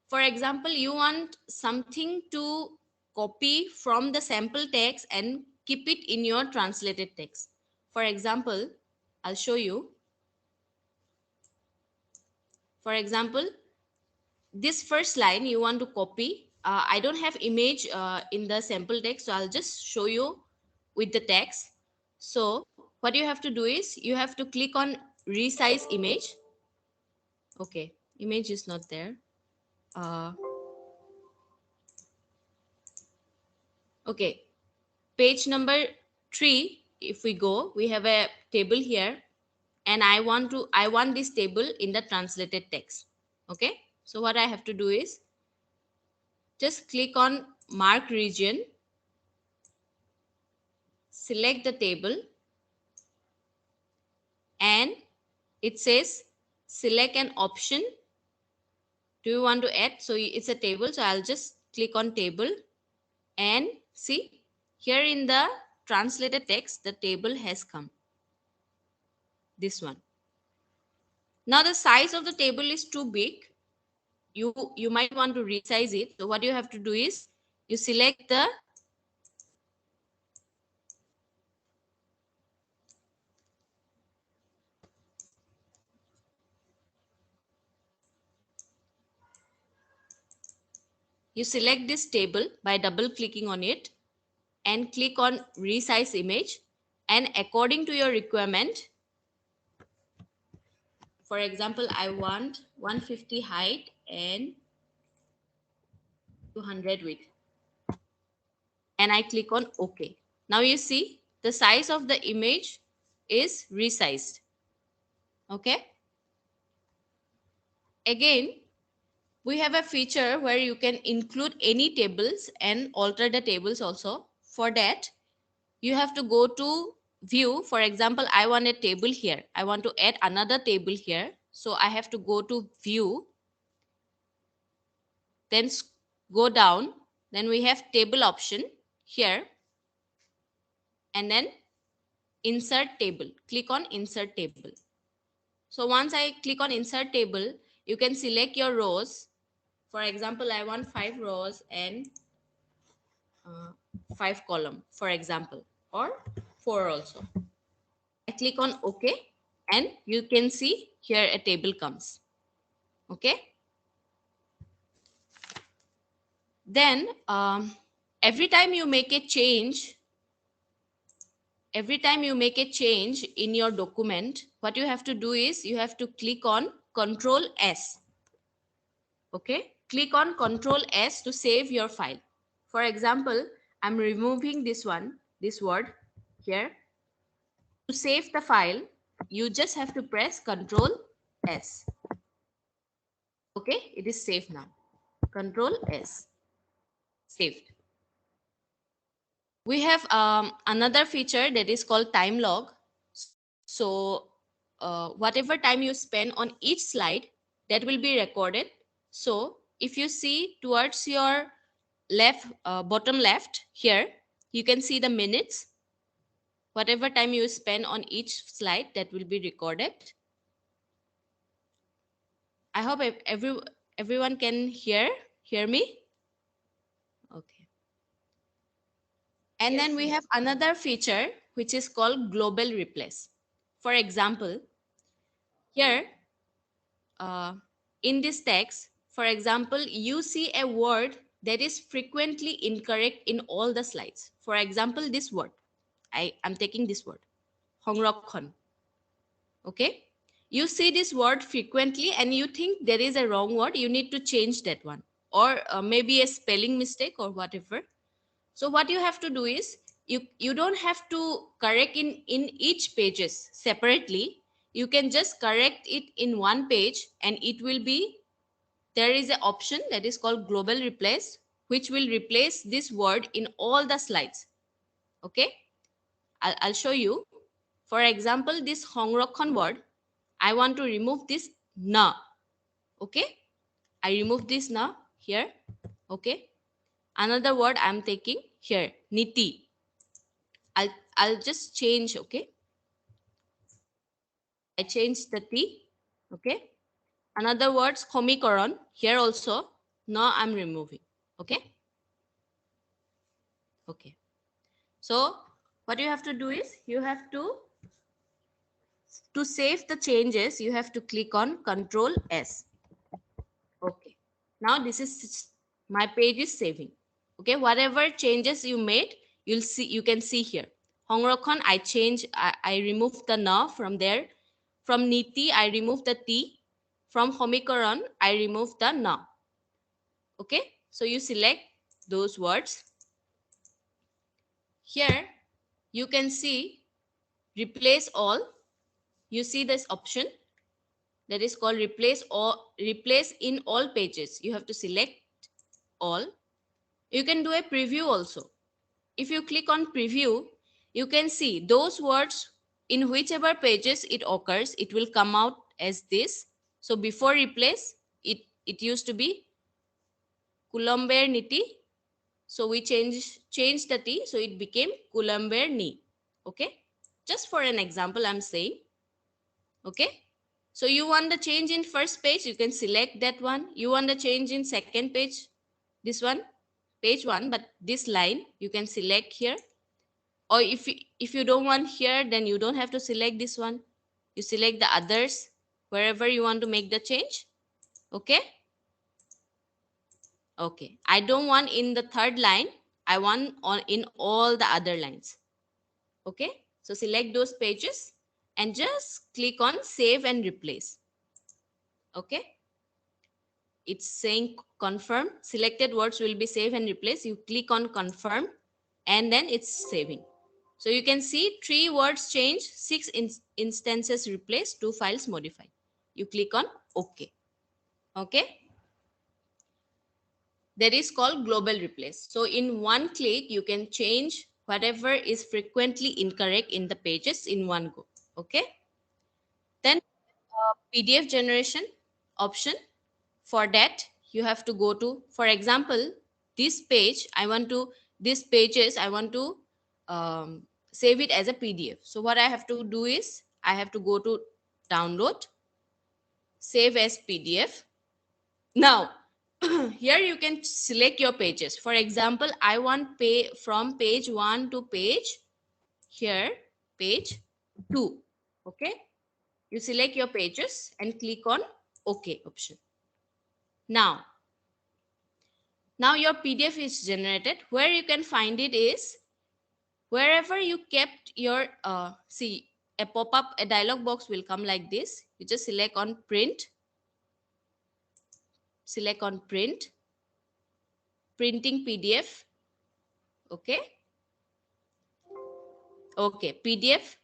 for example, you want something to copy from the sample text and keep it in your translated text. For example, I'll show you. For example, this first line you want to copy. I don't have image in the sample text, so I'll just show you with the text. So what you have to do is you have to click on resize image. Okay, image is not there. Okay, page number 3, if we go, we have a table here, and I want this table in the translated text. Okay, so what I have to do is just click on mark region, select the table, and it says select an option. Do you want to add? So it's a table, so I'll just click on table, and see here in the translated text the table has come, this one. Now the size of the table is too big. You might want to resize it. So what you have to do is you select the this table by double clicking on it and click on resize image, and according to your requirement, for example, I want 150 height and 200 width, and I click on OK. Now you see the size of the image is resized. Okay. Again, we have a feature where you can include any tables and alter the tables also. For that, you have to go to view. For example, I want a table here. I want to add another table here. So I have to go to view, then go down. Then we have table option here, and then insert table. Click on insert table. So once I click on insert table, you can select your rows. For example, I want 5 rows and 5 column, for example, or 4 also. I click on OK, and you can see here a table comes. Okay. Then every time you make a change in your document, what you have to do is you have to click on Control S. Okay, click on Control S to save your file. For example, I'm removing this word here. To save the file, you just have to press Control S. Okay, it is saved now. Control S. Saved. We have another feature that is called time log. So whatever time you spend on each slide, that will be recorded. So if you see towards your left, bottom left here, you can see the minutes. Whatever time you spend on each slide, that will be recorded. I hope everyone can hear me. Okay. And then we have another feature which is called global replace. For example, here in this text, for example, you see a word that is frequently incorrect in all the slides. For example, this word, I'm taking this word, Hongrakhan. Okay, you see this word frequently and you think there is a wrong word, you need to change that one, or maybe a spelling mistake or whatever. So what you have to do is you don't have to correct in each pages separately. You can just correct it in one page and it will be, there is an option that is called global replace, which will replace this word in all the slides. Okay, I'll show you. For example, this Hongrakhan word, I want to remove this na. Okay, I remove this na here. Okay, another word I'm taking here, niti. I'll just change. Okay, I changed the t. Okay, another words komikaran here also. Now I'm removing. Okay. Okay. So what you have to do is you have to save the changes, you have to click on Control S. Okay. Now this is my page is saving. Okay. Whatever changes you made, you can see here. Hongrakhan, I removed the na from there. From niti, I removed the t. From homikaran, I removed the na. Okay. So you select those words. Here you can see replace all. You see this option that is called replace in all pages. You have to select all. You can do a preview also. If you click on preview, you can see those words in whichever pages it occurs, it will come out as this. So before replace, it used to be Kulamber Niti. So we changed the T, so it became Kulamber Ni. Okay, just for an example I'm saying. Okay, so you want the change in first page, you can select that one. You want the change in second page, this one, page 1, but this line you can select here. Or if you don't want here, then you don't have to select this one. You select the others wherever you want to make the change. Okay. Okay, I don't want in the third line, I want in all the other lines. Okay, so select those pages and just click on save and replace. Okay, it's saying confirm. Selected words will be save and replace. You click on confirm and then it's saving. So you can see 3 words change, 6 instances replaced, 2 files modified. You click on OK. Okay, that is called global replace. So in one click you can change whatever is frequently incorrect in the pages in one go. Okay, then PDF generation option. For that you have to go to, for example, this page these pages I want to save it as a PDF. So what I have to do is I have to go to download, save as PDF. Now here you can select your pages. For example, I want from page 1 to page page 2. Okay, you select your pages and click on OK option. Now your PDF is generated. Where you can find it is wherever you kept your see, a pop-up, a dialog box will come like this. You just select on print, select on print, printing PDF. Okay, PDF,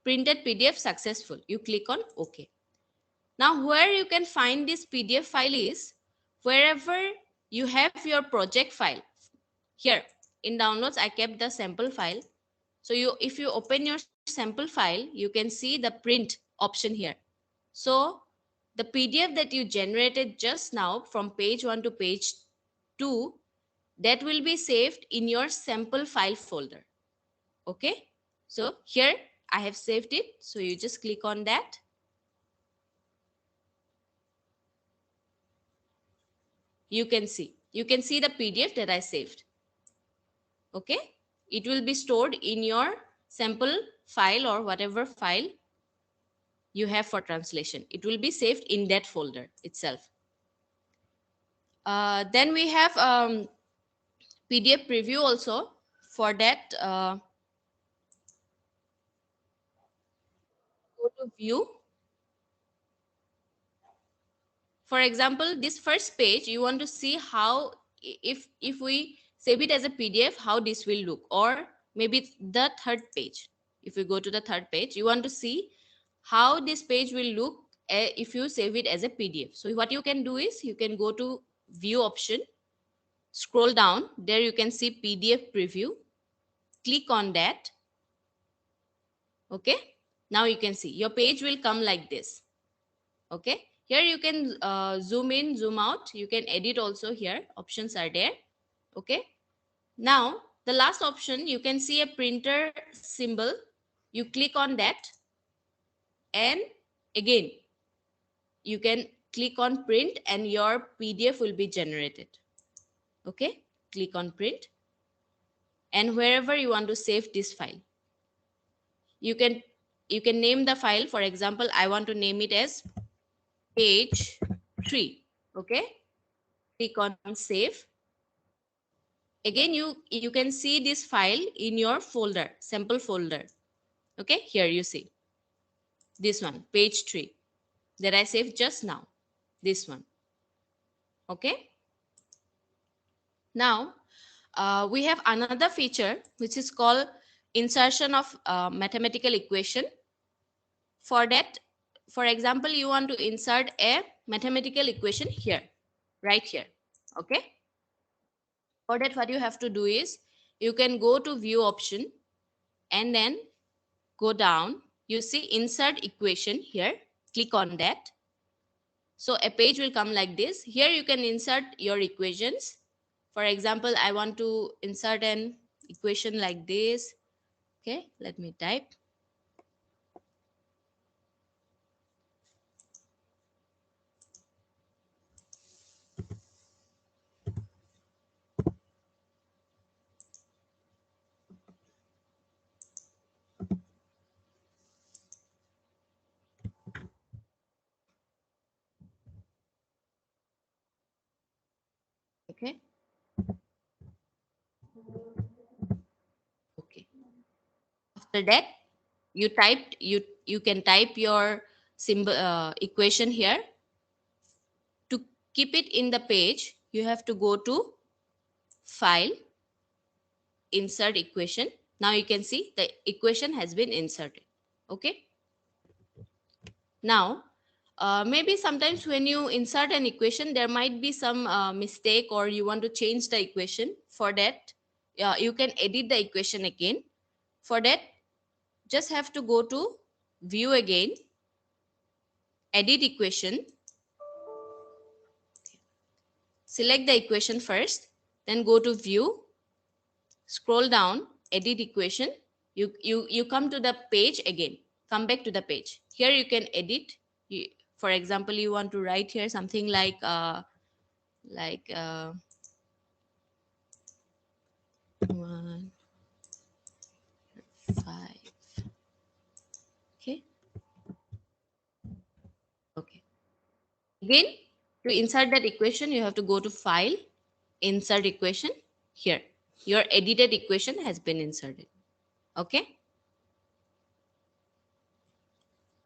printed PDF successful. You click on OK. Now where you can find this PDF file is wherever you have your project file. Here in downloads I kept the sample file. So if you open your sample file, you can see the print option here. So the PDF that you generated just now from page 1 to page 2, that will be saved in your sample file folder. Okay, so here I have saved it. So you just click on that. you can see the PDF that I saved. Okay, it will be stored in your sample file or whatever file you have for translation. It will be saved in that folder itself. Then we have PDF preview also. For that, go to view. For example, this first page, you want to see how, if we save it as a PDF, how this will look, or maybe the third page. If we go to the third page, you want to see how this page will look if you save it as a PDF. So what you can do is you can go to view option, scroll down, there you can see PDF preview, click on that. Okay, now you can see your page will come like this. Okay, here you can zoom in, zoom out, you can edit also. Here options are there. Okay, now the last option, you can see a printer symbol, you click on that, and again you can click on print and your PDF will be generated. Okay, click on print, and wherever you want to save this file, you can name the file. For example, I want to name it as page 3. Okay, click on save. Again, you can see this file in your folder, sample folder. Okay, here you see this one, page 3, that I saved just now, this one. Okay, now we have another feature which is called insertion of mathematical equation. For that, for example, you want to insert a mathematical equation here, right here. Okay, for that, what you have to do is you can go to view option and then go down, you see insert equation here, click on that. So a page will come like this. Here you can insert your equations. For example, I want to insert an equation like this. Okay, let me type. Okay. Okay. After that, you can type your symbol equation here. To keep it in the page, you have to go to file, insert equation. Now you can see the equation has been inserted. Okay. Now, maybe sometimes when you insert an equation, there might be some mistake, or you want to change the equation. For that, you can edit the equation again. For that, just have to go to view again, edit equation, select the equation first, then go to view, scroll down, edit equation. You come to the page again, come back to the page. Here you can edit. For example, you want to write here something like 1, 5. Okay. Okay. Again, to insert that equation, you have to go to file, insert equation. Here, your edited equation has been inserted. Okay.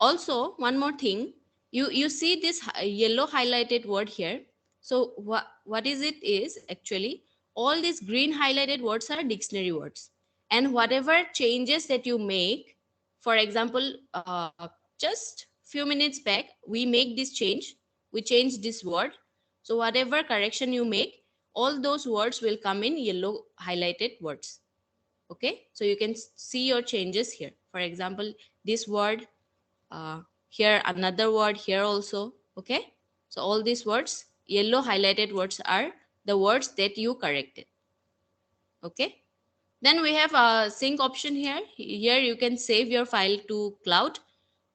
Also, one more thing, you see this yellow highlighted word here. So what is it is actually all these green highlighted words are dictionary words, and whatever changes that you make, for example, just few minutes back we make this change, we change this word. So whatever correction you make, all those words will come in yellow highlighted words. Okay, so you can see your changes here. For example, this word, here another word, here also. Okay, so all these words, yellow highlighted words, are the words that you corrected. Okay, then we have a sync option here. Here you can save your file to cloud,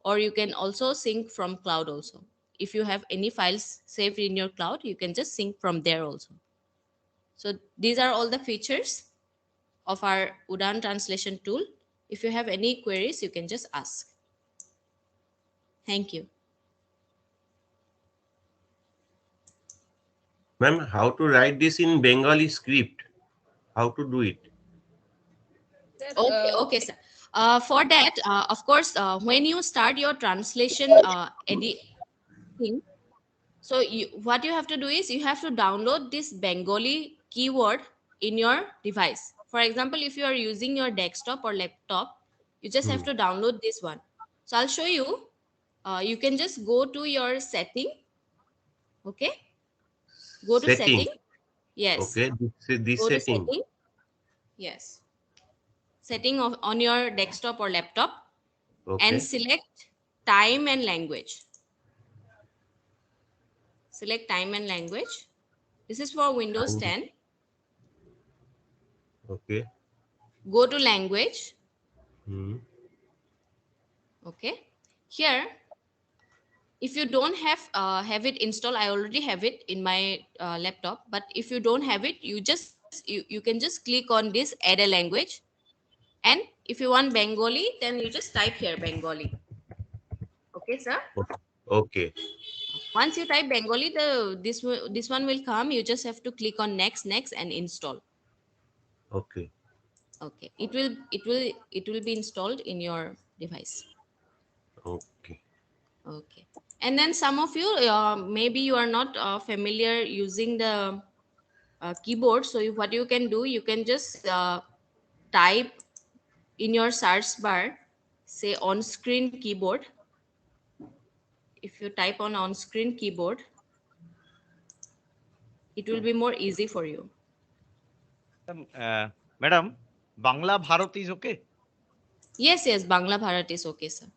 or you can also sync from cloud also. if you have any files saved in your cloud, you can just sync from there also. So these are all the features of our UDAAN translation tool. If you have any queries, you can just ask. Thank you. Ma'am, how to write this in Bengali script? How to do it? Okay, sir. For that, of course, when you start your translation editing, so what you have to do is you have to download this Bengali keyword in your device. For example, if you are using your desktop or laptop, you just have to download this one. So I'll show you. You can just go to your setting. Okay. Go to setting. Yes. Okay, this Go to setting. setting. Yes. Setting on your desktop or laptop. Okay. And select time and language. Select time and language. This is for Windows 10. Okay. Go to language. Hmm. Okay. Here, if you don't have it installed, I already have it in my laptop. But if you don't have it, you can just click on this add a language. And if you want Bengali, then you just type here Bengali. Okay, sir. Okay. Once you type Bengali, this one will come. You just have to click on next and install. Okay. Okay, it will be installed in your device. Okay. Okay, and then some of you maybe you are not familiar using the keyboard. So what you can do, you can just type in your search bar, say on screen keyboard. If you type on screen keyboard, it will be more easy for you. Madam, Bangla Bharat is okay? Yes, Bangla Bharat is okay, sir.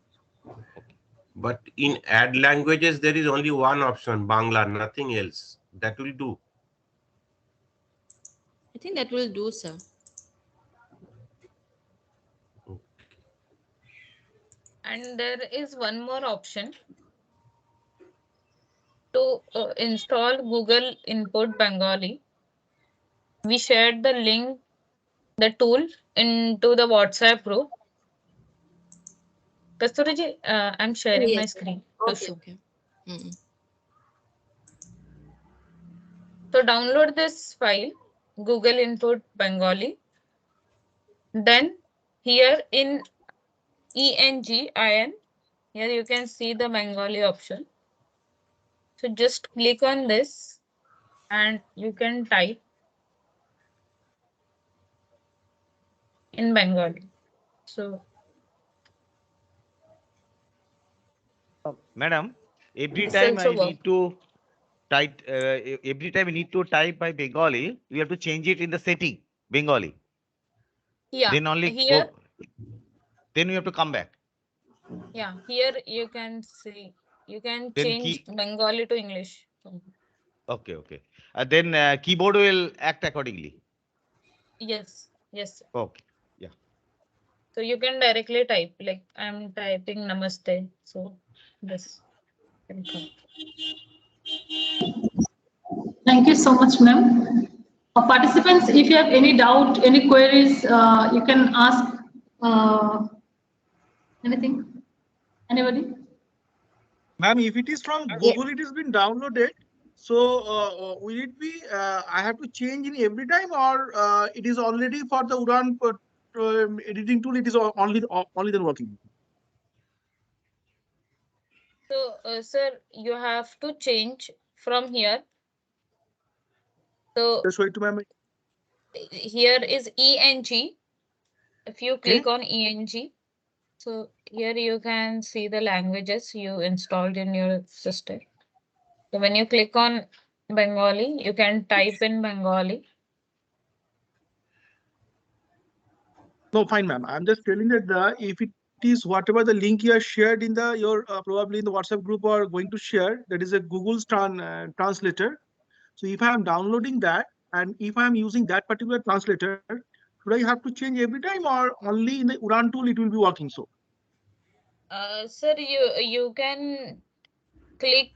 But in add languages, there is only one option, Bangla, nothing else. That will do. I think that will do, sir. And there is one more option to install Google Input Bengali. We shared the link, the tool into the WhatsApp group. Kasturi, I'm sharing my screen to show. Okay. So download this file, Google Input Bengali. Then here in ENGIN, here you can see the Bengali option. So just click on this and you can type in Bengali. So Madam, every this time also I work. need to type, every time I need to type by Bengali, we have to change it in the setting, Bengali. Yeah, Then only here, go, then we have to come back. yeah, here you can see, you can Then change Bengali to English. Okay. Then keyboard will act accordingly. Yes. Okay. Yeah. So you can directly type, like I'm typing Namaste. So this can come. Thank you so much, ma'am. Participants, if you have any doubt, any queries, you can ask anything. Anybody? Ma'am, if it is from Google, it has been downloaded. So will it be? I have to change in every time, or it is already for the UDAAN editing tool? It is only then working. So, sir, you have to change from here. So just show it to ma'am. Here is ENG. If you click on ENG, so here you can see the languages you installed in your system. So when you click on Bengali, you can type in Bengali. No, fine, ma'am. I'm just telling that if it is whatever the link you have shared in the your probably in the WhatsApp group or going to share, that is a Google's translator. So if I am downloading that and if I am using that particular translator, should I have to change every time or only in the UDAAN tool it will be working so? Sir, you can click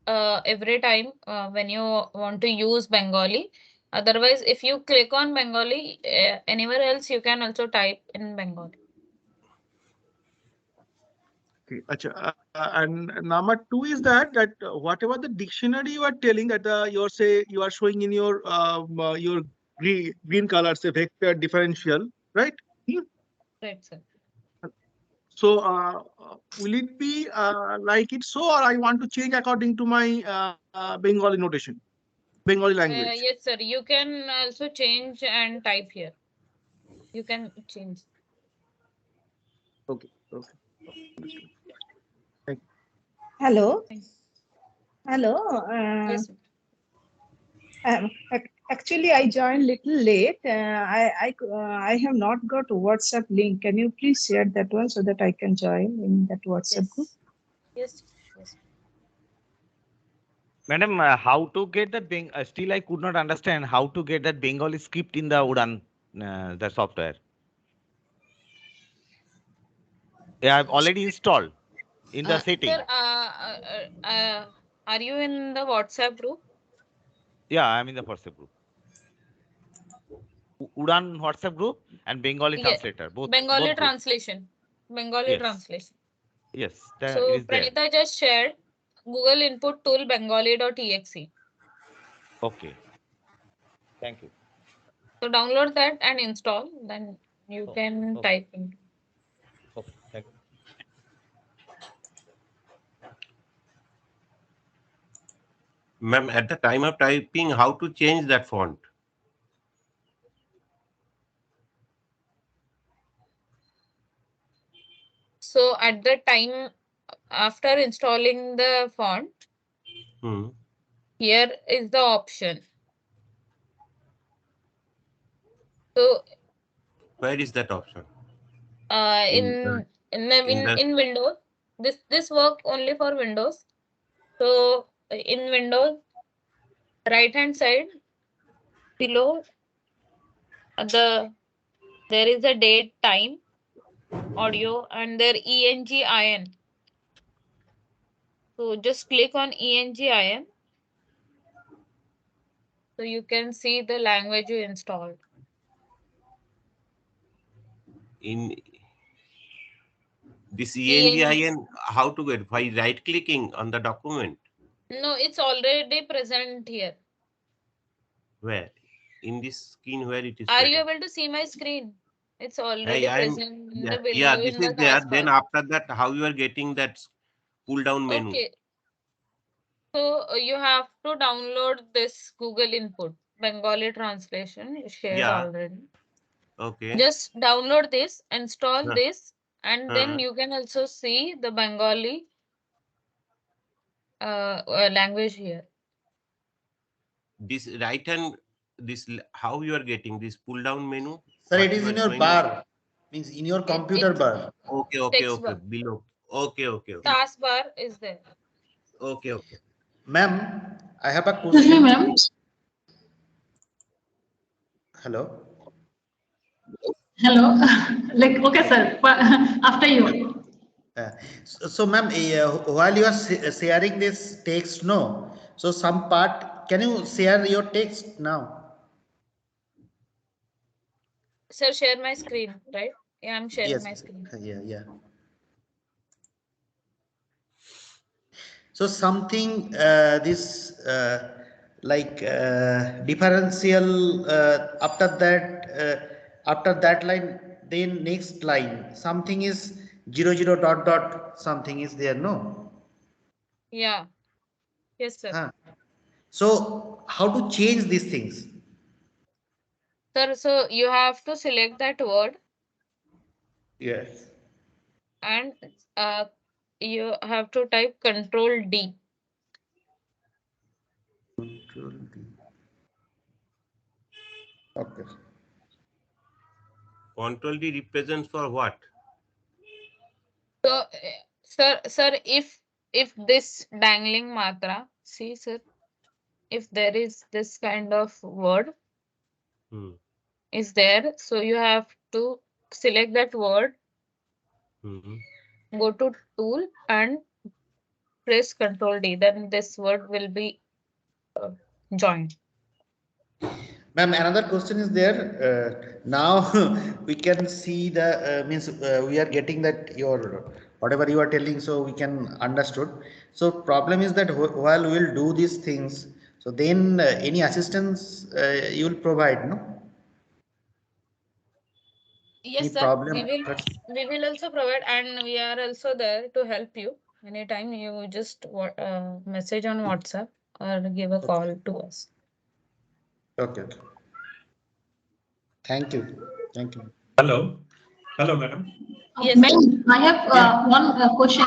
every time when you want to use Bengali. Otherwise, if you click on Bengali, anywhere else you can also type in Bengali. Okay, acha. And number two is that whatever the dictionary you are telling that you are showing in your green color, say vector differential, right? Right, sir. So will it be like it so, or I want to change according to my Bengali notation, Bengali language? Yes, sir. You can also change and type here. You can change. Okay. Okay. Understood. Thank you. Hello. Thank you. Hello. Yes, sir. Actually, I joined little late. I have not got WhatsApp link. Can you please share that one so that I can join in that WhatsApp group? Yes. Yes. Madam, how to get that still I could not understand how to get that Bengali script in the UDAAN the software. Yeah, I've already installed in the setting. Sir, are you in the WhatsApp group? Yeah, I'm in the WhatsApp group. UDAAN WhatsApp group and Bengali Yeah. translator, both Bengali groups. translation. Bengali Yes. translation. Yes, it So is there. Pranita just shared Google input tool bengali.exe. Okay. Thank you. So download that and install. Then you can type in. Okay. Thank you. Ma'am, at the time of typing, how to change that font? So at the time after installing the font, here is the option. So Where is that option? in Windows, this work only for Windows. So in Windows, right hand side below there is a date, time, audio, and there ENGIN. So just click on ENGIN. So you can see the language you installed. In this ENGIN, how to get? By right clicking on the document? No, it's already present here. Where? In this screen where it is Are present? you able to see my screen? It's already present in the below yeah, this in is the there. taskbar. Then after that, how you are getting that pull down menu? Okay. So you have to download this Google input, Bengali translation you shared already. Okay. Just download this, install Huh. this, and then you can also see the Bengali language here. This right hand, how you are getting this pull down menu? Sir, it is in your bar. Means in your computer bar. Okay, okay, okay. Below. Okay, okay, okay. Taskbar is there. Okay, okay. Ma'am, I have a question. Excuse me, ma'am. Hello. Hello. Like, okay, sir. After you. So, ma'am, while you are sharing this text, no. So, some part, can you share your text now? Sir, share my screen, right? Yeah, I'm sharing Yes. my screen. Yeah. So something like differential after that line, then next line something is 00 dot dot something is there, no? Yeah. Yes, sir. So how to change these things? Sir, so you have to select that word. Yes. And you have to type Control D. Control D. Okay. Control D represents for what? So, sir, if this dangling matra, see, sir, if there is this kind of word is there, so you have to select that word, go to tool and press Control D, then this word will be joined. Ma'am, another question is there. Now we can see the means we are getting that your whatever you are telling, so we can understood. So problem is that while we will do these things, so then any assistance you will provide, no? Any Yes, sir. problem? We will also provide, and we are also there to help you. Anytime you just message on WhatsApp or give a call to us. Okay. Okay. Thank you. Thank you. Hello. Hello, madam. Yes, Ma'am, I have one question.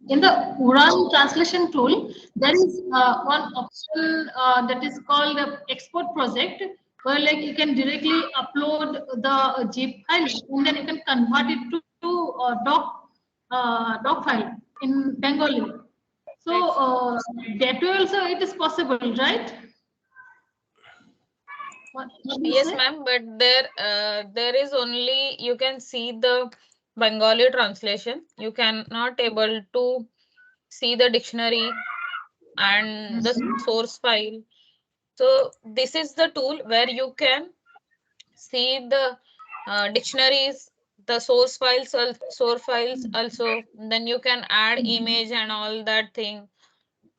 In the UDAAN translation tool, there is one option that is called export project, where like you can directly upload the zip file and then you can convert it to doc file in Bengali. So that way also it is possible, right? What do you Yes, say? ma'am, but there is only you can see the Bengali translation. You cannot able to see the dictionary and the source file. So this is the tool where you can see the dictionaries, the source files also. Then you can add image and all that thing.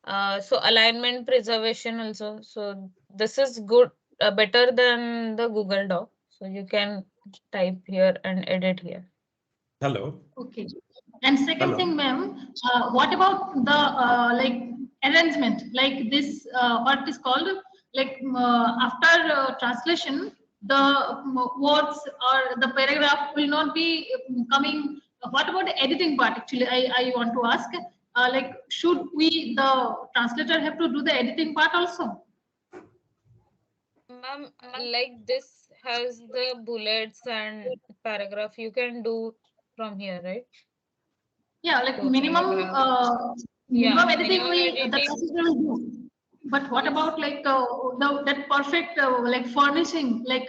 So alignment preservation also. So this is good, better than the Google Doc. So you can type here and edit here. Hello. Okay. And second Hello. thing, ma'am, what about the like arrangement, like this, what is called, like after translation, the words or the paragraph will not be coming. What about the editing part? Actually, I want to ask, like, should we, the translator, have to do the editing part also? Ma'am, like this has the bullets and paragraph you can do from here, right? Yeah, like So minimum yeah, minimum editing minimum we the editing. translator will do. But what about like that perfect like furnishing? Like,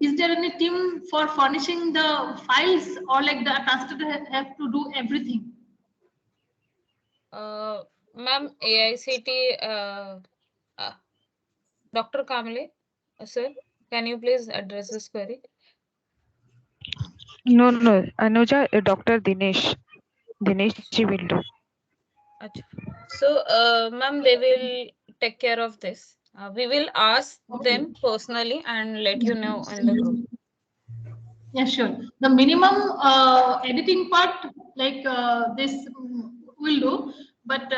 is there any team for furnishing the files, or like the translator have to do everything? Ma'am, AICT, Dr. Kamle, sir, can you please address this query? No, Anuja, Dr. Dinesh ji will do. So, ma'am, they will take care of this. We will ask them personally and let you know in the group. Yeah, sure. The minimum editing part, like this will do, but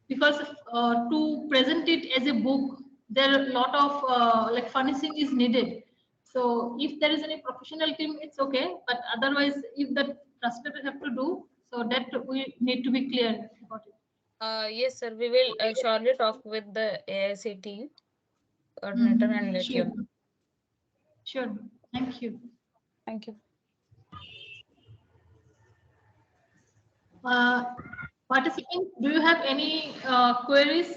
because to present it as a book, there are a lot of like furnishing is needed. So if there is any professional team, it's okay. But otherwise, if the translator have to do, so that we need to be clear about it. Yes, sir. We will surely talk with the AICT coordinator and let you Sure. know. Sure. Thank you. Thank you. Participants, do you have any queries,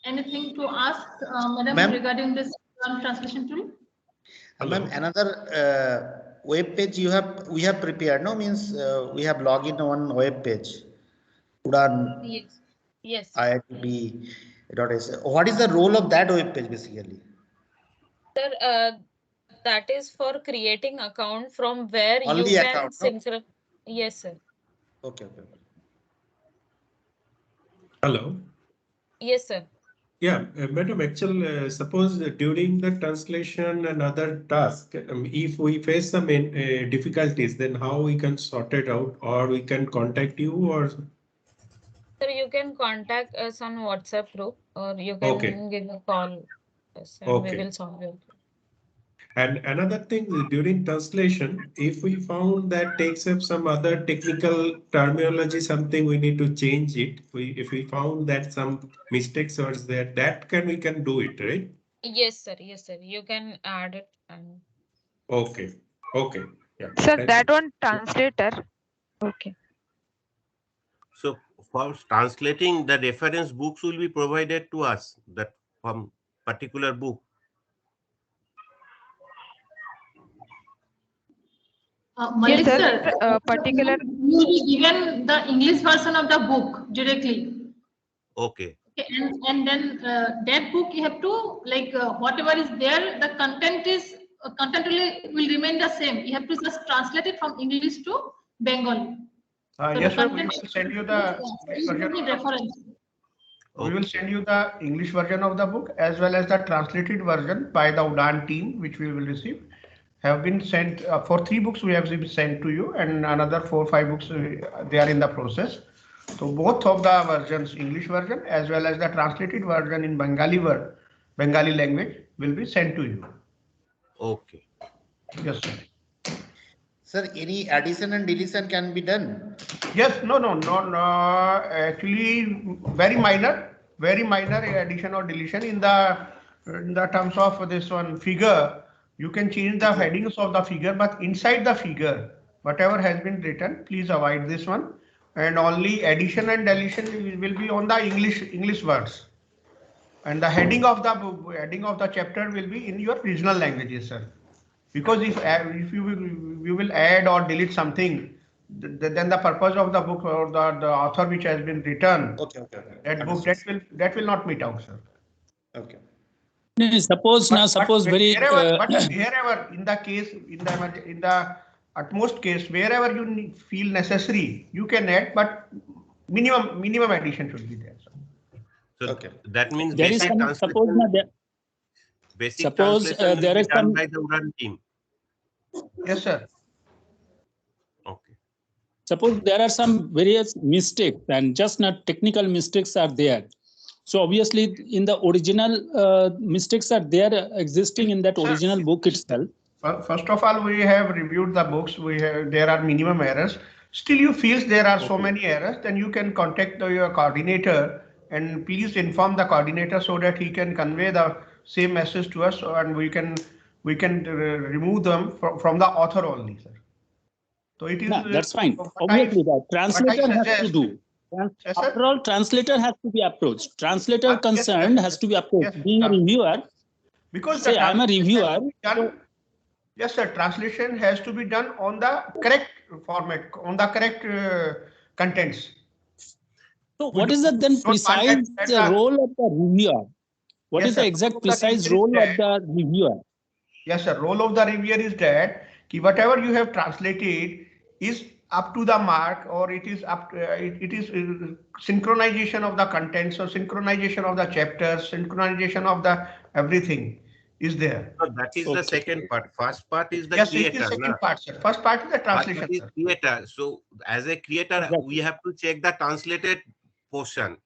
anything to ask, madam, Ma'am? regarding this translation tool? Ma'am, another web page we have prepared, no? Means we have login on web page. UDAAN Yes. Yes. IITB.s. What is the role of that web page basically? Sir, that is for creating account from where Only you can account, no? synchronize. Yes, sir. Okay. Hello. Yes, sir. Yeah, madam, actually, suppose during the translation and other task, if we face some difficulties, then how we can sort it out, or we can contact you, or Sir, you can contact us on WhatsApp group, or you can okay. give a call us and we Okay. will solve it. And another thing during translation, if we found that takes up some other technical terminology, something we need to change it. If we found that some mistakes are there, that we can do it, right? Yes, sir. Yes, sir. You can add it and Okay. Okay. Yeah. Sir, Thank that you. one translator. Okay. So for translating, the reference books will be provided to us, that from particular book. Malik Yes, sir, sir. Particular. you will be given the English version of the book directly. Okay. Okay, and then that book you have to like whatever is there, the content is content will remain the same. You have to just translate it from English to Bengali. So Yes, the sir. We content will send you the English version. Reference. We will send you the English version of the book as well as the translated version by the UDAAN team, which we will receive. Have been sent for 3 books. We have been sent to you, and another 4 or 5 books they are in the process. So both of the versions, English version as well as the translated version in Bengali language, will be sent to you. Okay. Yes, sir. Sir, any addition and deletion can be done? Yes, no. Actually, very minor addition or deletion in the terms of this one figure. You can change the headings of the figure, but inside the figure, whatever has been written, please avoid this one. And only addition and deletion will be on the English words. And the heading of the chapter will be in your regional languages, sir. Because if you will add or delete something, then the purpose of the book or the author which has been written, that book that will not meet out, sir. Okay. Suppose wherever in the case in the utmost case, wherever you feel necessary, you can add, but minimum addition should be there, sir. So that means there is basic some, suppose translation there will is be done some, by the UDAAN team. Yes, sir. Okay. Suppose there are some various mistakes and just not technical mistakes are there. So obviously in the original mistakes are there existing in that original book itself. First of all, we have reviewed the books. There are minimum errors. Still you feel there are so many errors, then you can contact your coordinator and please inform the coordinator so that he can convey the same message to us, and we can remove them from the author only, sir. So it is. No, that's fine. Obviously, the translator has to do. After all, translator has to be approached. Translator concerned has to be approached. Being a reviewer, because say I'm a reviewer. Yes, sir. Translation has to be done on the correct format, on the correct contents. So what is the then precise role of the reviewer? What is the exact precise role of the reviewer? Yes, sir. Role of the reviewer is that whatever you have translated is up to the mark, or it is up. It is synchronization of the contents, or synchronization of the chapters, synchronization of the everything is there. So that is the second part. First part is the yes, creator. It is second part, sir. First part is the translation. First part is creator. So as a creator, we have to check the translated portion.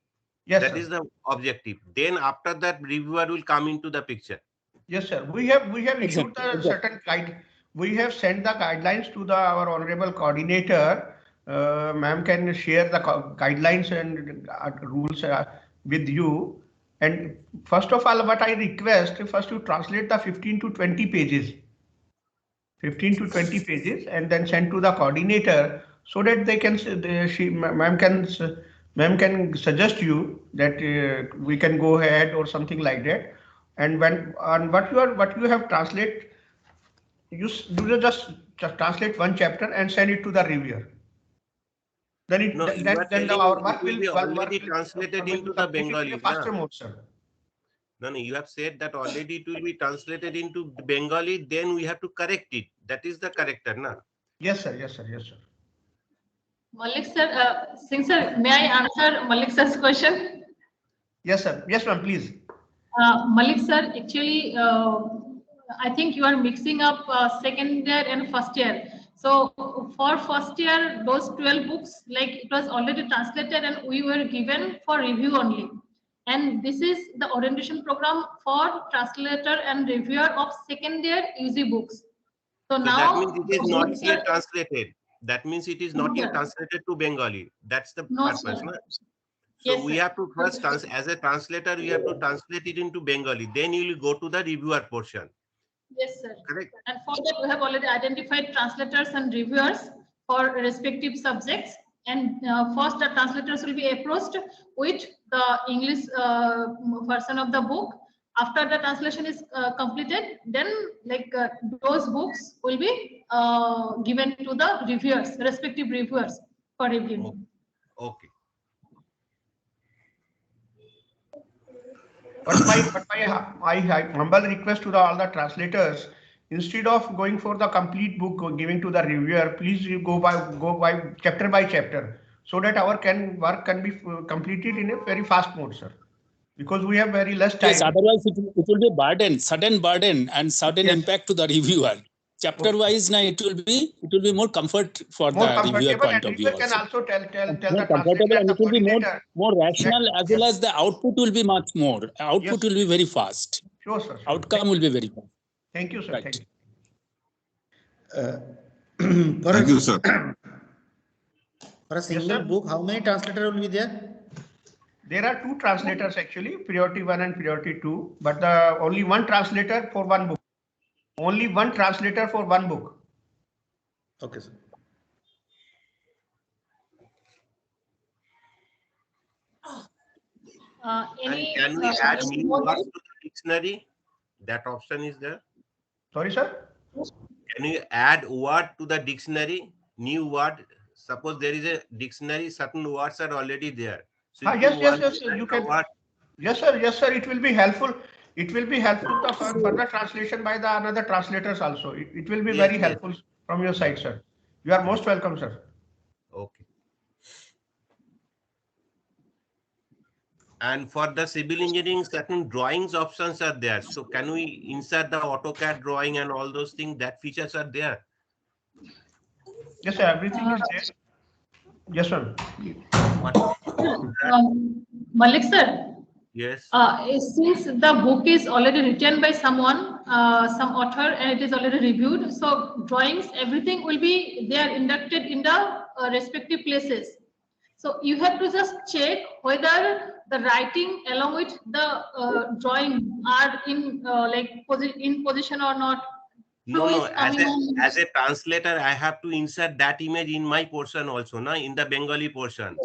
Yes, that sir. is the objective. Then after that, reviewer will come into the picture. Yes, sir. We have issued the certain guide. We have sent the guidelines to our honorable coordinator. Ma'am can share the guidelines and rules with you. And first of all, what I request, first you translate the 15 to 20 pages. 15 to 20 pages, and then send to the coordinator so that they can, ma'am can suggest you that we can go ahead or something like that. And what you have translate, you just translate one chapter and send it to the reviewer. Then our work will be already translated into the Bengali. Faster mode, sir. No, you have said that already it will be translated into Bengali. Then we have to correct it. That is the corrector, na? Yes, sir. Yes, sir. Yes, sir. Malik sir, Singh sir, may I answer Malik sir's question? Yes, sir. Yes, ma'am. Please. Malik sir, actually, I think you are mixing up second year and first year. So for first year, those 12 books, like it was already translated and we were given for review only. And this is the orientation program for translator and reviewer of second year UG books. So now that means it is not yet translated. That means it is not yet translated to Bengali. That's the purpose. No? So yes, we have to first, as a translator, we have to translate it into Bengali. Then you will go to the reviewer portion. Yes, sir. Correct. And for that, we have already identified translators and reviewers for respective subjects. And first, the translators will be approached with the English version of the book. After the translation is completed, then like those books will be given to the reviewers, respective reviewers for review. Okay. But my humble request to all the translators, instead of going for the complete book or giving to the reviewer, please you go by chapter by chapter, so that our work can be completed in a very fast mode, sir. Because we have very less time. Yes, otherwise it will be burden, sudden burden and sudden impact to the reviewer. Chapter wise, now it will be more comfort for more the reviewer point of view. Reviewer can also tell more the comfortable, and the it will be more rational, that, as well as the output will be much more. Output will be very fast. Sure, sir. Sure. Outcome will be very fast. Thank you, sir. Right. Thank you. Thank you, sir. For a single sir. book, how many translators will be there? There are two translators actually, priority 1 and priority 2, but only one translator for one book. Only one translator for one book. Okay, sir. Any can we add new words to the dictionary? That option is there. Sorry, sir. Can you add word to the dictionary? New word. Suppose there is a dictionary, certain words are already there. So Yes, you can. Yes, sir. It will be helpful. It will be helpful for further translation by the another translators also. It will be very helpful from your side, sir. You are most welcome, sir. Okay. And for the civil engineering, certain drawings options are there. So can we insert the AutoCAD drawing and all those things? That features are there. Yes, sir. Everything is there. Yes, sir. Malik sir. Yes. Since the book is already written by someone, some author, and it is already reviewed, so drawings, everything will be there inducted in the respective places. So you have to just check whether the writing along with the drawing are in in position or not. No. As a translator, I have to insert that image in my portion also, na, in the Bengali portion.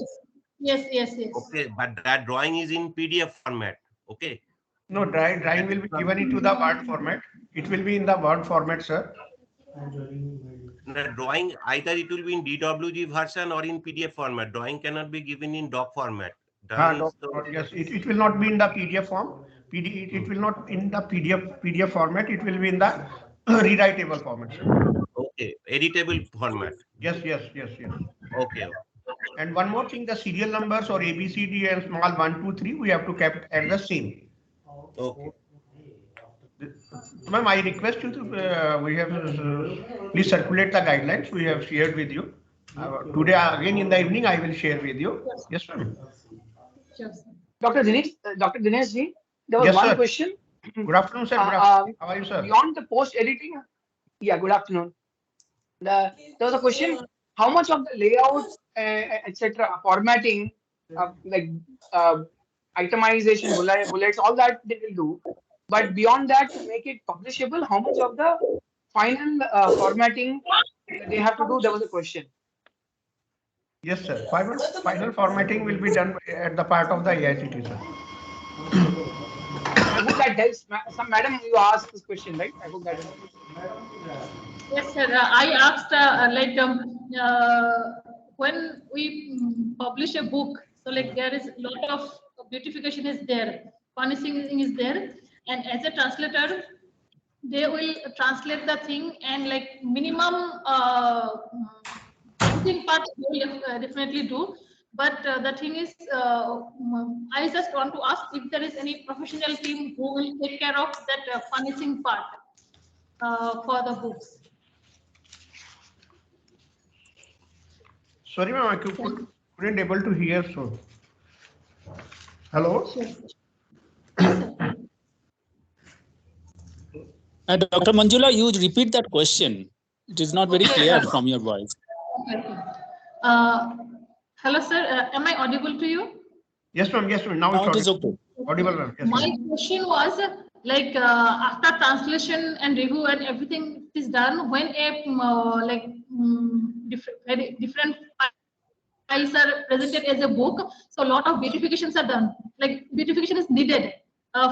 Yes. Okay, but that drawing is in PDF format. Okay. No, drawing will be given into the Word format. It will be in the Word format, sir. The drawing, either it will be in DWG version or in PDF format. Drawing cannot be given in doc format. Yes, it will not be in the PDF form. It will not in the PDF format. It will be in the rewritable format, sir. Okay, editable format. Yes. Okay. And one more thing, the serial numbers or ABCD and small 1, 2, 3, we have to keep at the same. Okay. Ma'am, I request you to please circulate the guidelines we have shared with you. Today again in the evening I will share with you. Yes, ma'am. Dr. Dinesh ji, there was Yes, one sir. question. Good afternoon, sir. Good afternoon. How are you, sir? Beyond the post editing, yeah, good afternoon. There was a question: how much of the layout, etc., formatting, itemization, bullets, all that they will do. But beyond that, to make it publishable, how much of the final formatting they have to do? There was a question. Yes, sir. Final formatting will be done at the part of the AICT, sir. I hope that helps. Madam, you asked this question, right? I hope that helps. Yes, sir. I asked when we publish a book, so there is a lot of beautification is there, punishing is there, and as a translator, they will translate the thing and minimum editing part they will definitely do. But the thing is, I just want to ask if there is any professional team who will take care of that punishing part for the books. Sorry, ma'am, I couldn't able to hear. So, hello. Dr. Manjula, you repeat that question. It is not very clear from your voice. Hello, sir. Am I audible to you? Yes, ma'am. Yes, ma'am. Now it is okay. Audible, ma'am. Yes, my question was after translation and review and everything is done, when a different files are presented as a book, so a lot of beautifications are done. Beautification is needed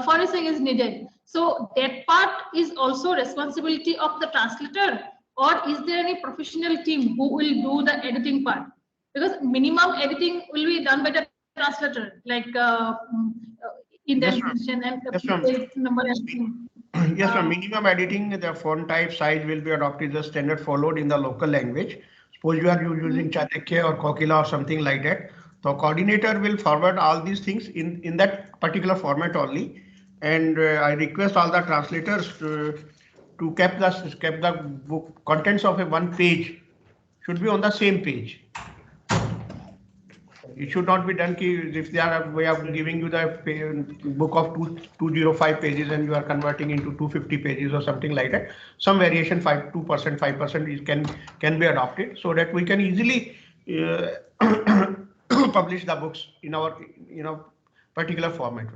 furnishing is needed. So that part is also responsibility of the translator, or is there any professional team who will do the editing part? Because minimum editing will be done by the translator, like indentation and page number. Yes, ma'am. Minimum editing, the font type size will be adopted the standard followed in the local language. Suppose you are using Chanakya or Kokila or something like that. The coordinator will forward all these things in that particular format only. And I request all the translators to keep the book contents of a one page should be on the same page. It should not be done if they are way of giving you the book of 205 pages and you are converting into 250 pages or something like that. Some variation 2%, 5% can be adopted so that we can easily publish the books in our particular format.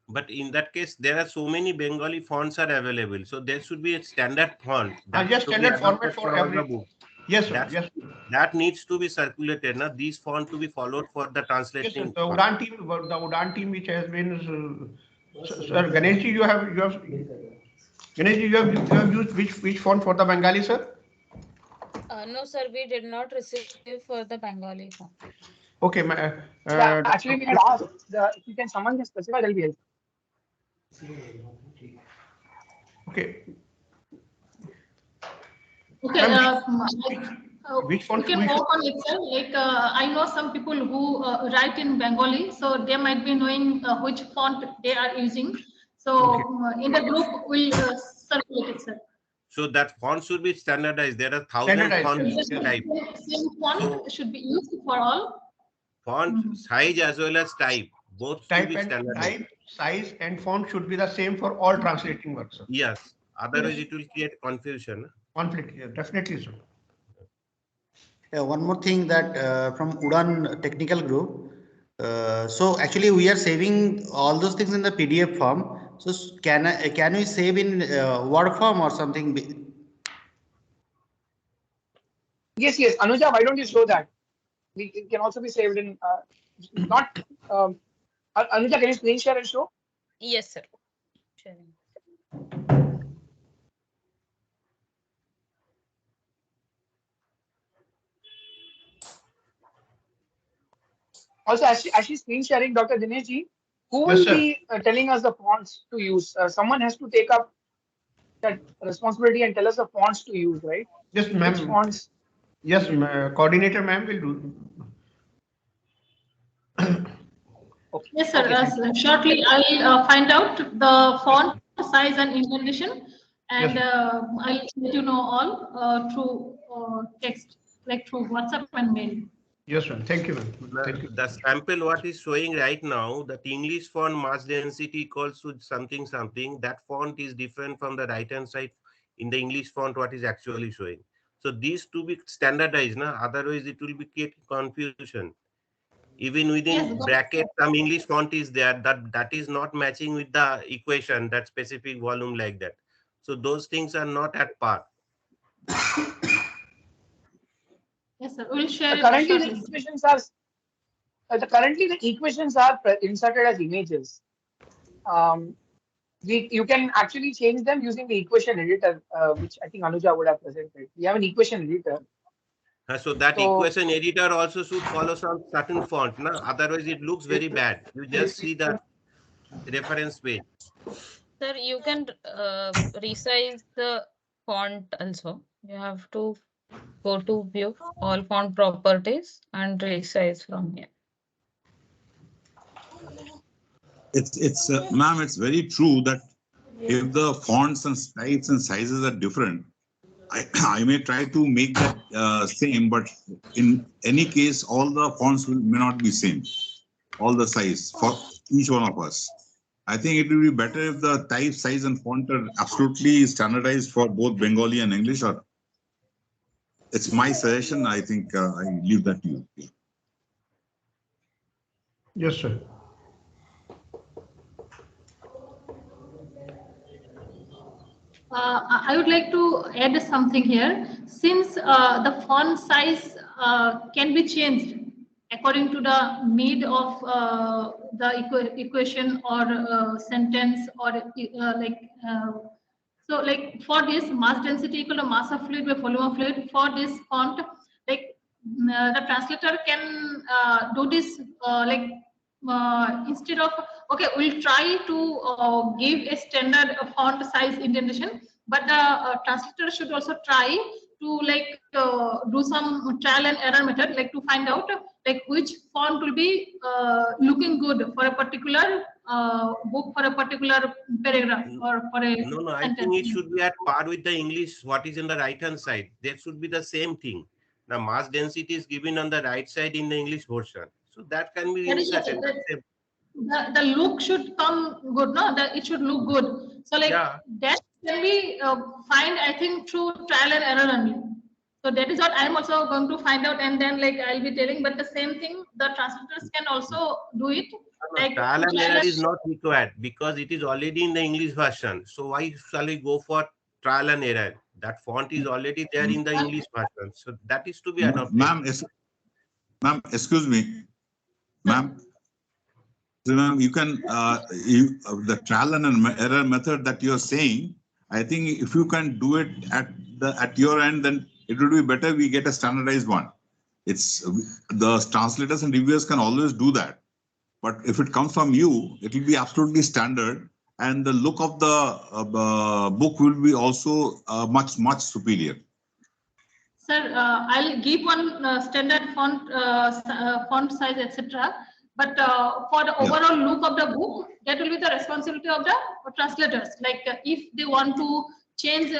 But in that case, there are so many Bengali fonts are available. So there should be a standard font. Yes, standard format for every book. Yes, sir. Yes. That needs to be circulated. Now, these font to be followed for the translating. Yes, the UDAAN team, which has been, sir, Ganeshji, you have used which font for the Bengali, sir? No, sir, we did not receive for the Bengali font. Okay, actually, we had asked if you can someone can specify, that will be helpful. Okay. Okay. Which font we can work on it, sir. Like I know some people who write in Bengali, so they might be knowing which font they are using. So in the group, we'll circulate it, sir. So that font should be standardized. There are 1,000 fonts type. Same font should be used for all. Font size as well as type. Both should be standardized. Type, size, and font should be the same for all translating works. Yes. Otherwise, it will create confusion. Conflict, yeah, definitely, sir. One more thing that from UDAAN technical group. So actually, we are saving all those things in the PDF form. So can we save in Word form or something? Yes. Anuja, why don't you show that? It can also be saved in not. Anuja, can you screen share and show? Yes, sir. Sharing. Also, as she's screen sharing, Dr. Dineshji, who will be telling us the fonts to use? Someone has to take up that responsibility and tell us the fonts to use, right? Yes, ma'am. Which fonts? Yes, coordinator ma'am will do. Okay. Yes, sir. Shortly, I'll find out the font size and indentation, and I'll let you know all through text, like through WhatsApp and mail. Yes, ma'am. Thank you, ma'am. Thank you. The sample what is showing right now, that English font mass density equals to something. That font is different from the right hand side in the English font what is actually showing. So these to be standardized, otherwise it will be create confusion. Even within bracket, some English font is there that is not matching with the equation, that specific volume like that. So those things are not at par. Yes, sir. We'll share Currently, the equations are inserted as images. You can actually change them using the equation editor, which I think Anuja would have presented. We have an equation editor. So that equation editor also should follow some certain font, otherwise it looks very bad. You just see the reference page. Sir, you can resize the font also. You have to go to view all font properties and resize from here. It's ma'am, it's very true that if the fonts and types and sizes are different, I may try to make that same, but in any case, all the fonts may not be same, all the size for each one of us. I think it will be better if the type, size, and font are absolutely standardized for both Bengali and English. Or it's my suggestion. I think I leave that to you. Yes, sir. I would like to add something here. Since the font size can be changed according to the need of the equation or sentence or so like for this mass density equal to mass of fluid by volume of fluid, for this font, like the translator can do this instead of, okay, we'll try to give a standard font size indentation, but the translator should also try to do some trial and error method, like to find out like which font will be looking good for a particular book, for a particular paragraph, or for a No, I sentence. think it should be at par with the English, what is on the right hand side. That should be the same thing. The mass density is given on the right side in the English version. So that can be That is inserted. the look should come good, no? It should look good. So like that can be find, I think, through trial and error only. So that is what I'm also going to find out, and then like I'll be telling. But the same thing, the translators can also do it. Like Trial and error is not required because it is already in the English version. So why shall we go for trial and error? That font is already there in the English version. So that is to be adopted. Ma'am, excuse me. Ma'am, you can, the trial and error method that you're saying, I think if you can do it at your end, then it would be better we get a standardized one. It's the translators and reviewers can always do that. But if it comes from you, it will be absolutely standard, and the look of the book will be also much superior. Sir, I'll give one standard font size, etc. But for the overall look of the book, that will be the responsibility of the translators. Like if they want to change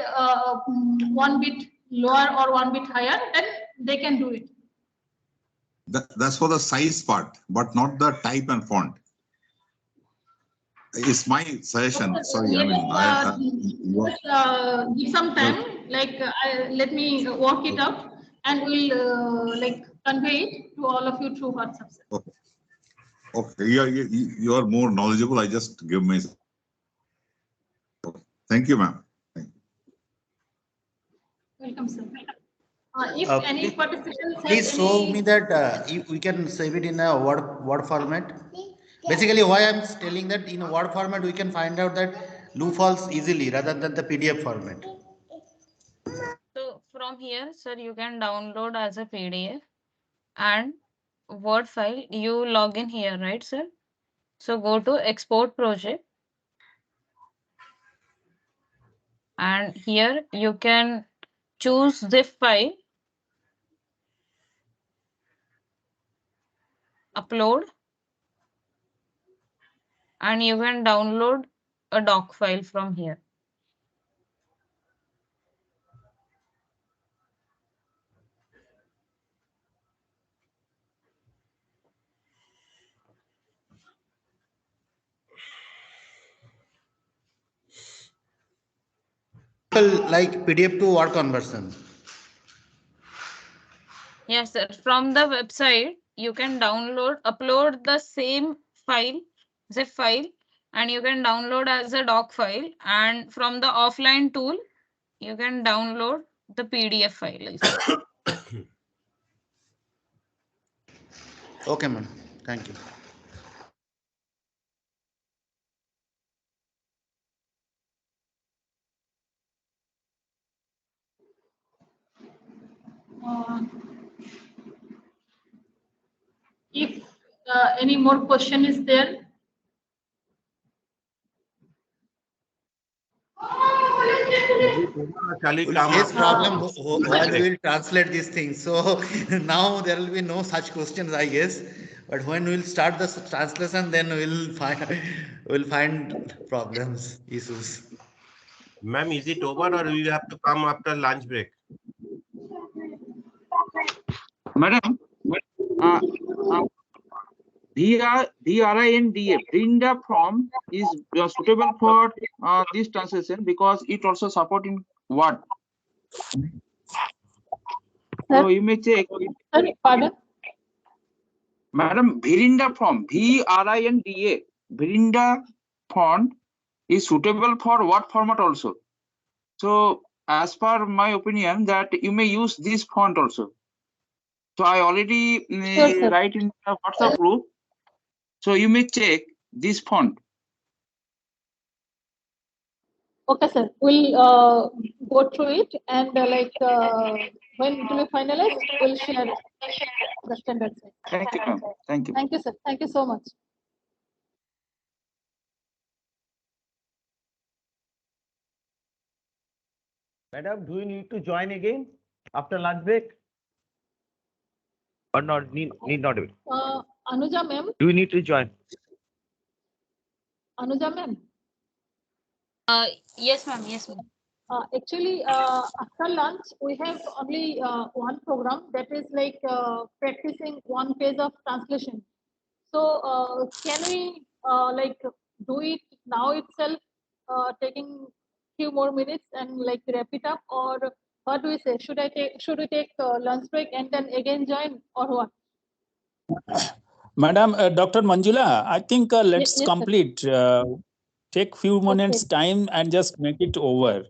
one bit lower or one bit higher, then they can do it. That's for the size part, but not the type and font. It's my suggestion. Sorry, I mean, give some time. Like let me work it out, and we'll like convey it to all of you through WhatsApp. Sir. Okay, you are more knowledgeable. I just give my. Thank you, ma'am. Welcome, sir. If any participants please show me that we can save it in a word format. Basically, why I'm telling that in a word format we can find out that loop falls easily rather than the PDF format. So from here, sir, you can download as a PDF and Word file. You log in here, right, sir? So go to export project. And here you can choose zip file, upload, and you can download a doc file from here. Like PDF to Word conversion. Yes, sir. From the website, you can upload the same file, zip file, and you can download as a doc file. And from the offline tool, you can download the PDF file. Okay, ma'am. Thank you. If any more question is there. Yes, problem when we will translate these things. So now there will be no such questions, I guess. But when we will start the translation, then we'll find problems, issues. Ma'am, is it over or will you have to come after lunch break? Madam, DRINDA, Brinda form is suitable for this translation because it also support in Word. So you may check. Sorry, pardon? Madam, Brinda form, VRINDA, Brinda font is suitable for Word format also. So as per my opinion that you may use this font also. So I already Sure, sir. write in the WhatsApp group. So you may check this font. Okay, sir. We'll go through it and when it will be finalized, we'll share the standard size. Thank you, ma'am. Thank you. Thank you, sir. Thank you so much. Madam, do you need to join again after lunch break? Or not? Need not do it. Anuja ma'am. Do you need to join? Anuja ma'am. Yes, ma'am. Yes, ma'am. Actually, after lunch, we have only one program that is practicing one page of translation. So can we do it now itself, taking few more minutes and wrap it up, or what do we say? Should we take lunch break and then again join, or what? Madam, Dr. Manjula, I think let's Yes, complete. Take few minutes time and just make it over,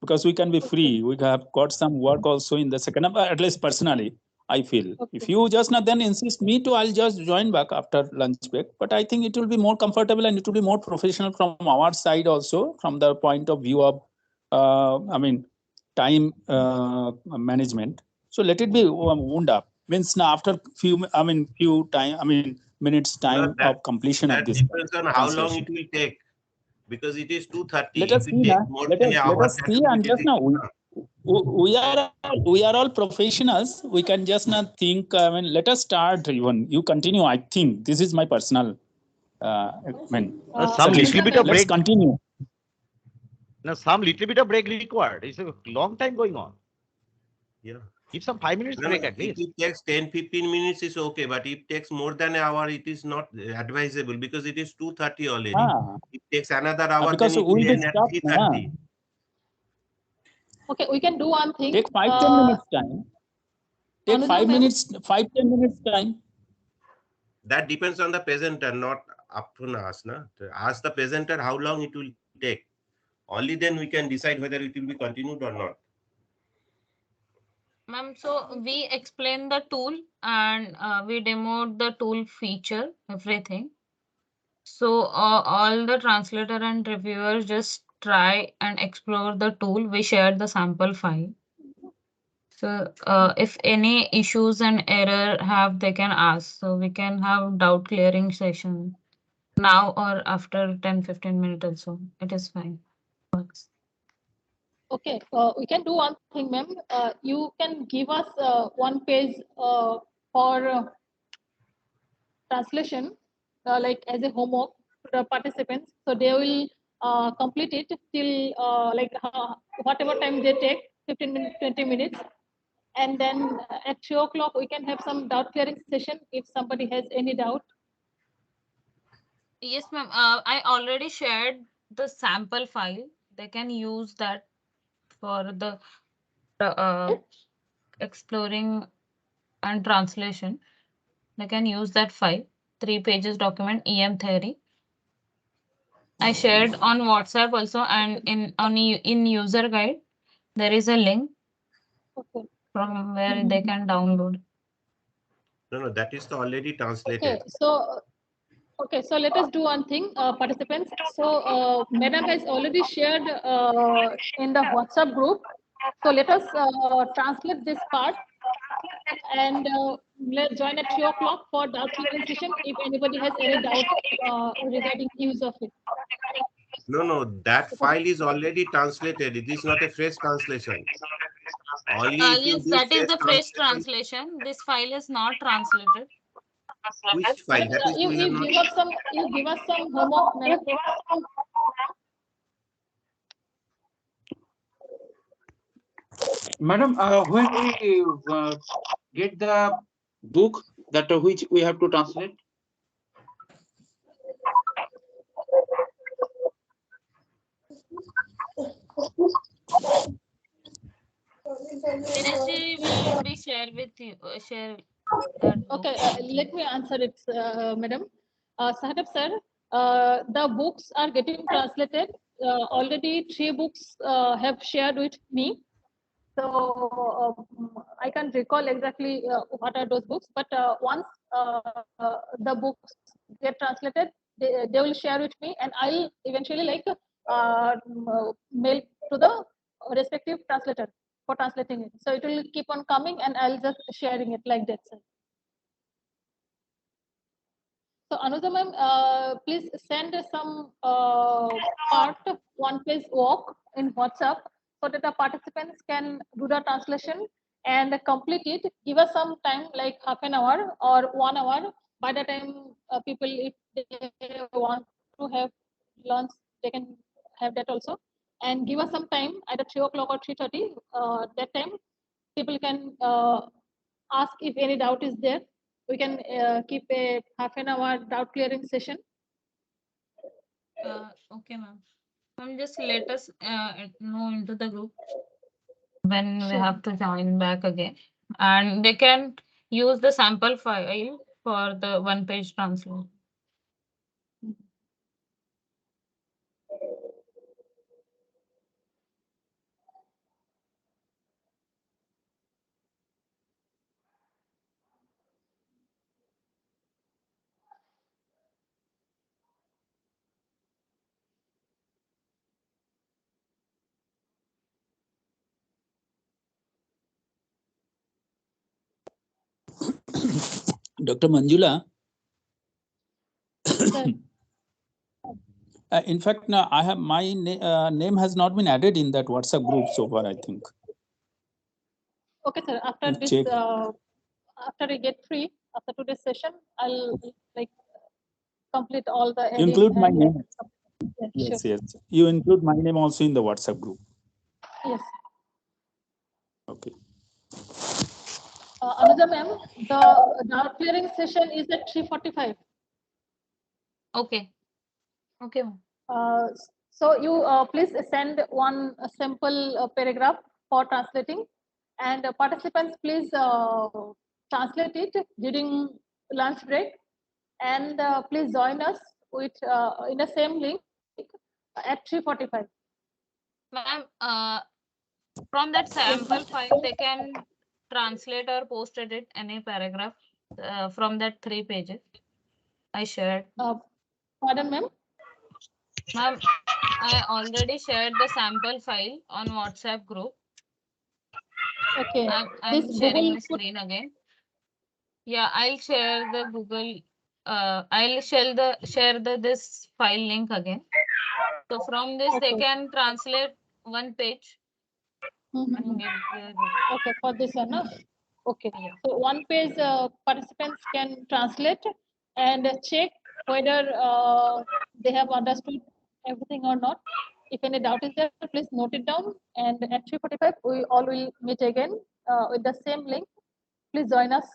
because we can be free. We have got some work also in the second half, at least personally, I feel. If you just not then insist me to, I'll just join back after lunch break. But I think it will be more comfortable and it will be more professional from our side also, from the point of view of, time management. So let it be wound up. Means now after minutes time of completion of this Depends on how long translation. it will take. Because it is 2:30. Let us If see it now. takes more Let than an hour, us that see, will and be just now difficult. we are all professionals. We can just not think. Let us start. Even you continue. I think this is my personal. Some little bit of Let's break. continue. Now, some little bit of break required. It's a long time going on. Yeah. Give some 5 minutes break at least. If it takes 10-15 minutes, is okay. But if it takes more than an hour, it is not advisable because it is 2:30 already. If it takes another hour, Because then it we'll will be end at stopped. 3:30. Okay, we can do one thing. Take 5-10 minutes time. Take Anuja 5 ma'am. minutes, 5-10 minutes time. That depends on the presenter, not up to us. Na? Ask the presenter how long it will take. Only then we can decide whether it will be continued or not. Ma'am, so we explain the tool and we demoed the tool feature, everything. So all the translator and reviewers just try and explore the tool. We shared the sample file. So if any issues and error have, they can ask. So we can have doubt clearing session now or after 10-15 minutes also. It is fine. Works. Okay, we can do one thing, ma'am. You can give us one page for translation, as a homework to the participants. So they will complete it till whatever time they take, 15 minutes, 20 minutes. And then at 2 o'clock, we can have some doubt clearing session if somebody has any doubt. Yes, ma'am. I already shared the sample file. They can use that for the exploring and translation. They can use that file, 3 pages document, EM theory. I shared on WhatsApp also, and in user guide, there is a link from where they can download. No, that is already translated. Okay, so let us do one thing, participants. So Madam has already shared in the WhatsApp group. So let us translate this part and let's join at 3 o'clock for doubt clearing session if anybody has any doubt regarding use of it. No, that file is already translated. It is not a fresh translation. Only if you Yes, do that is the fresh translation. translation. This file is not translated. Which file? That is we have not. You give us some homework, madam. Madam, when we get the book that which we have to translate? Dinesh will be share with you. Share. Okay, let me answer it, madam. Sahadev sir, the books are getting translated. Already 3 books have shared with me. So I can't recall exactly what are those books, but once the books get translated, they will share with me, and I'll eventually like mail to the respective translator for translating it. So it will keep on coming, and I'll just sharing it like that. Sir. So Anuja ma'am, please send some part one-page walk in WhatsApp so that the participants can do the translation and complete it. Give us some time, like half an hour or 1 hour. By the time people, if they want to have lunch, they can have that also. And give us some time, either 3 o'clock or 3:30. That time, people can ask if any doubt is there. We can keep a half an hour doubt clearing session. Okay, ma'am. Just let us know into the group when we have to join back again, and they can use the sample file for the one-page translation. Dr. Manjula. In fact, now I have my name has not been added in that WhatsApp group so far, I think. Okay, sir. After this, after we get free, after today's session, I'll like complete all the edit. Include my name. Yeah, Yes, sure. yes. You include my name also in the WhatsApp group. Yes. Okay. Anuja ma'am, the doubt clearing session is at 3:45. Okay. Okay. So you please send one simple paragraph for translating, and participants please translate it during lunch break, and please join us with in the same link at 3:45. Ma'am, from that sample file, they can translate or post edit any paragraph from that 3 pages I shared. Pardon, ma'am? Ma'am, I already shared the sample file on WhatsApp group. Okay. I'm This sharing Google my screen again. Yeah, I'll share the Google. I'll share the this file link again. So from this, they can translate one page. And give okay, for this one, no? Okay. Yeah. So one page participants can translate and check whether they have understood everything or not. If any doubt is there, please note it down. And at 3:45, we all will meet again with the same link. Please join us.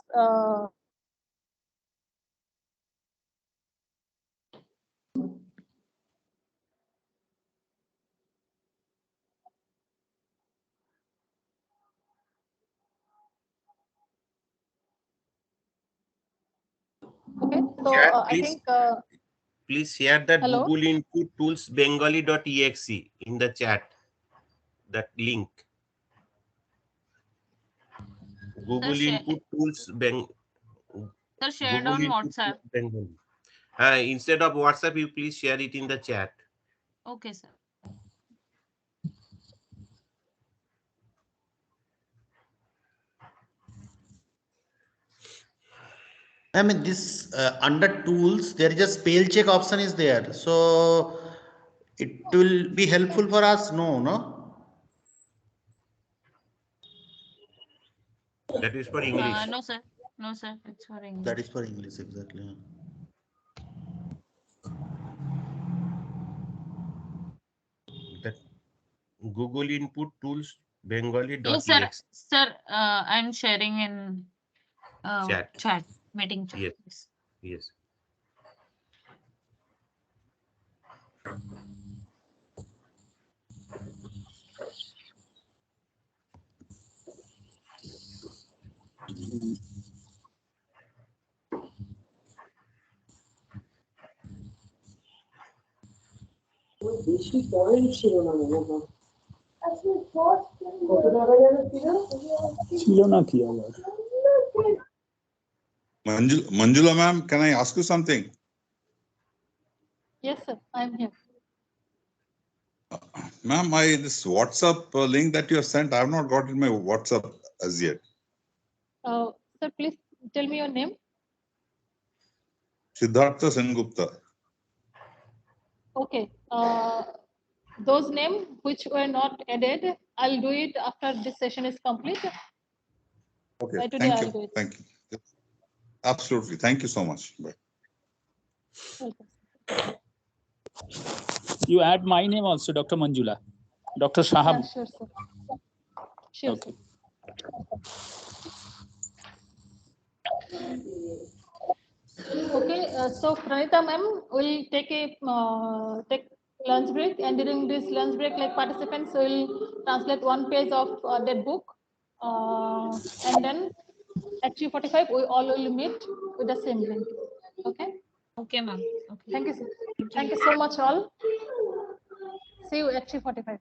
Okay, so I think. Please share that Hello? Google Input Tools Bengali.exe in the chat. That link. Google Input Tools Sir, shared Google on Input WhatsApp. Tools Bengali. Instead of WhatsApp, you please share it in the chat. Okay, sir. I mean, this under tools, there is a spell check option is there. So it will be helpful for us. No. That is for English. No, sir. No, sir. It's for English. That is for English, exactly. That Google Input Tools Bengali.exe. Yes, sir. I'm sharing in Chat. meeting chat. Yes. বেশি point ছিল না বাবা Manjula ma'am, can I ask you something? Yes, sir. I'm here. Ma'am, this WhatsApp link that you have sent, I have not got in my WhatsApp as yet. Sir, please tell me your name. Siddhartha Sengupta. Okay. Those names which were not added, I'll do it after this session is complete. Okay, By today, thank I'll you. do it. Thank you. Absolutely. Thank you so much. Bye. Welcome. You add my name also, Dr. Manjula. Dr. Shahab. Yeah, sure, sir. Sure, Okay. Okay, so Pranita ma'am will take a take lunch break, and during this lunch break, like participants will translate one page of that book, and then at 3:45 we all will meet with the same link. Okay. Okay, ma'am. Okay. Thank you, sir. Thank you so much, all. See you at 3:45.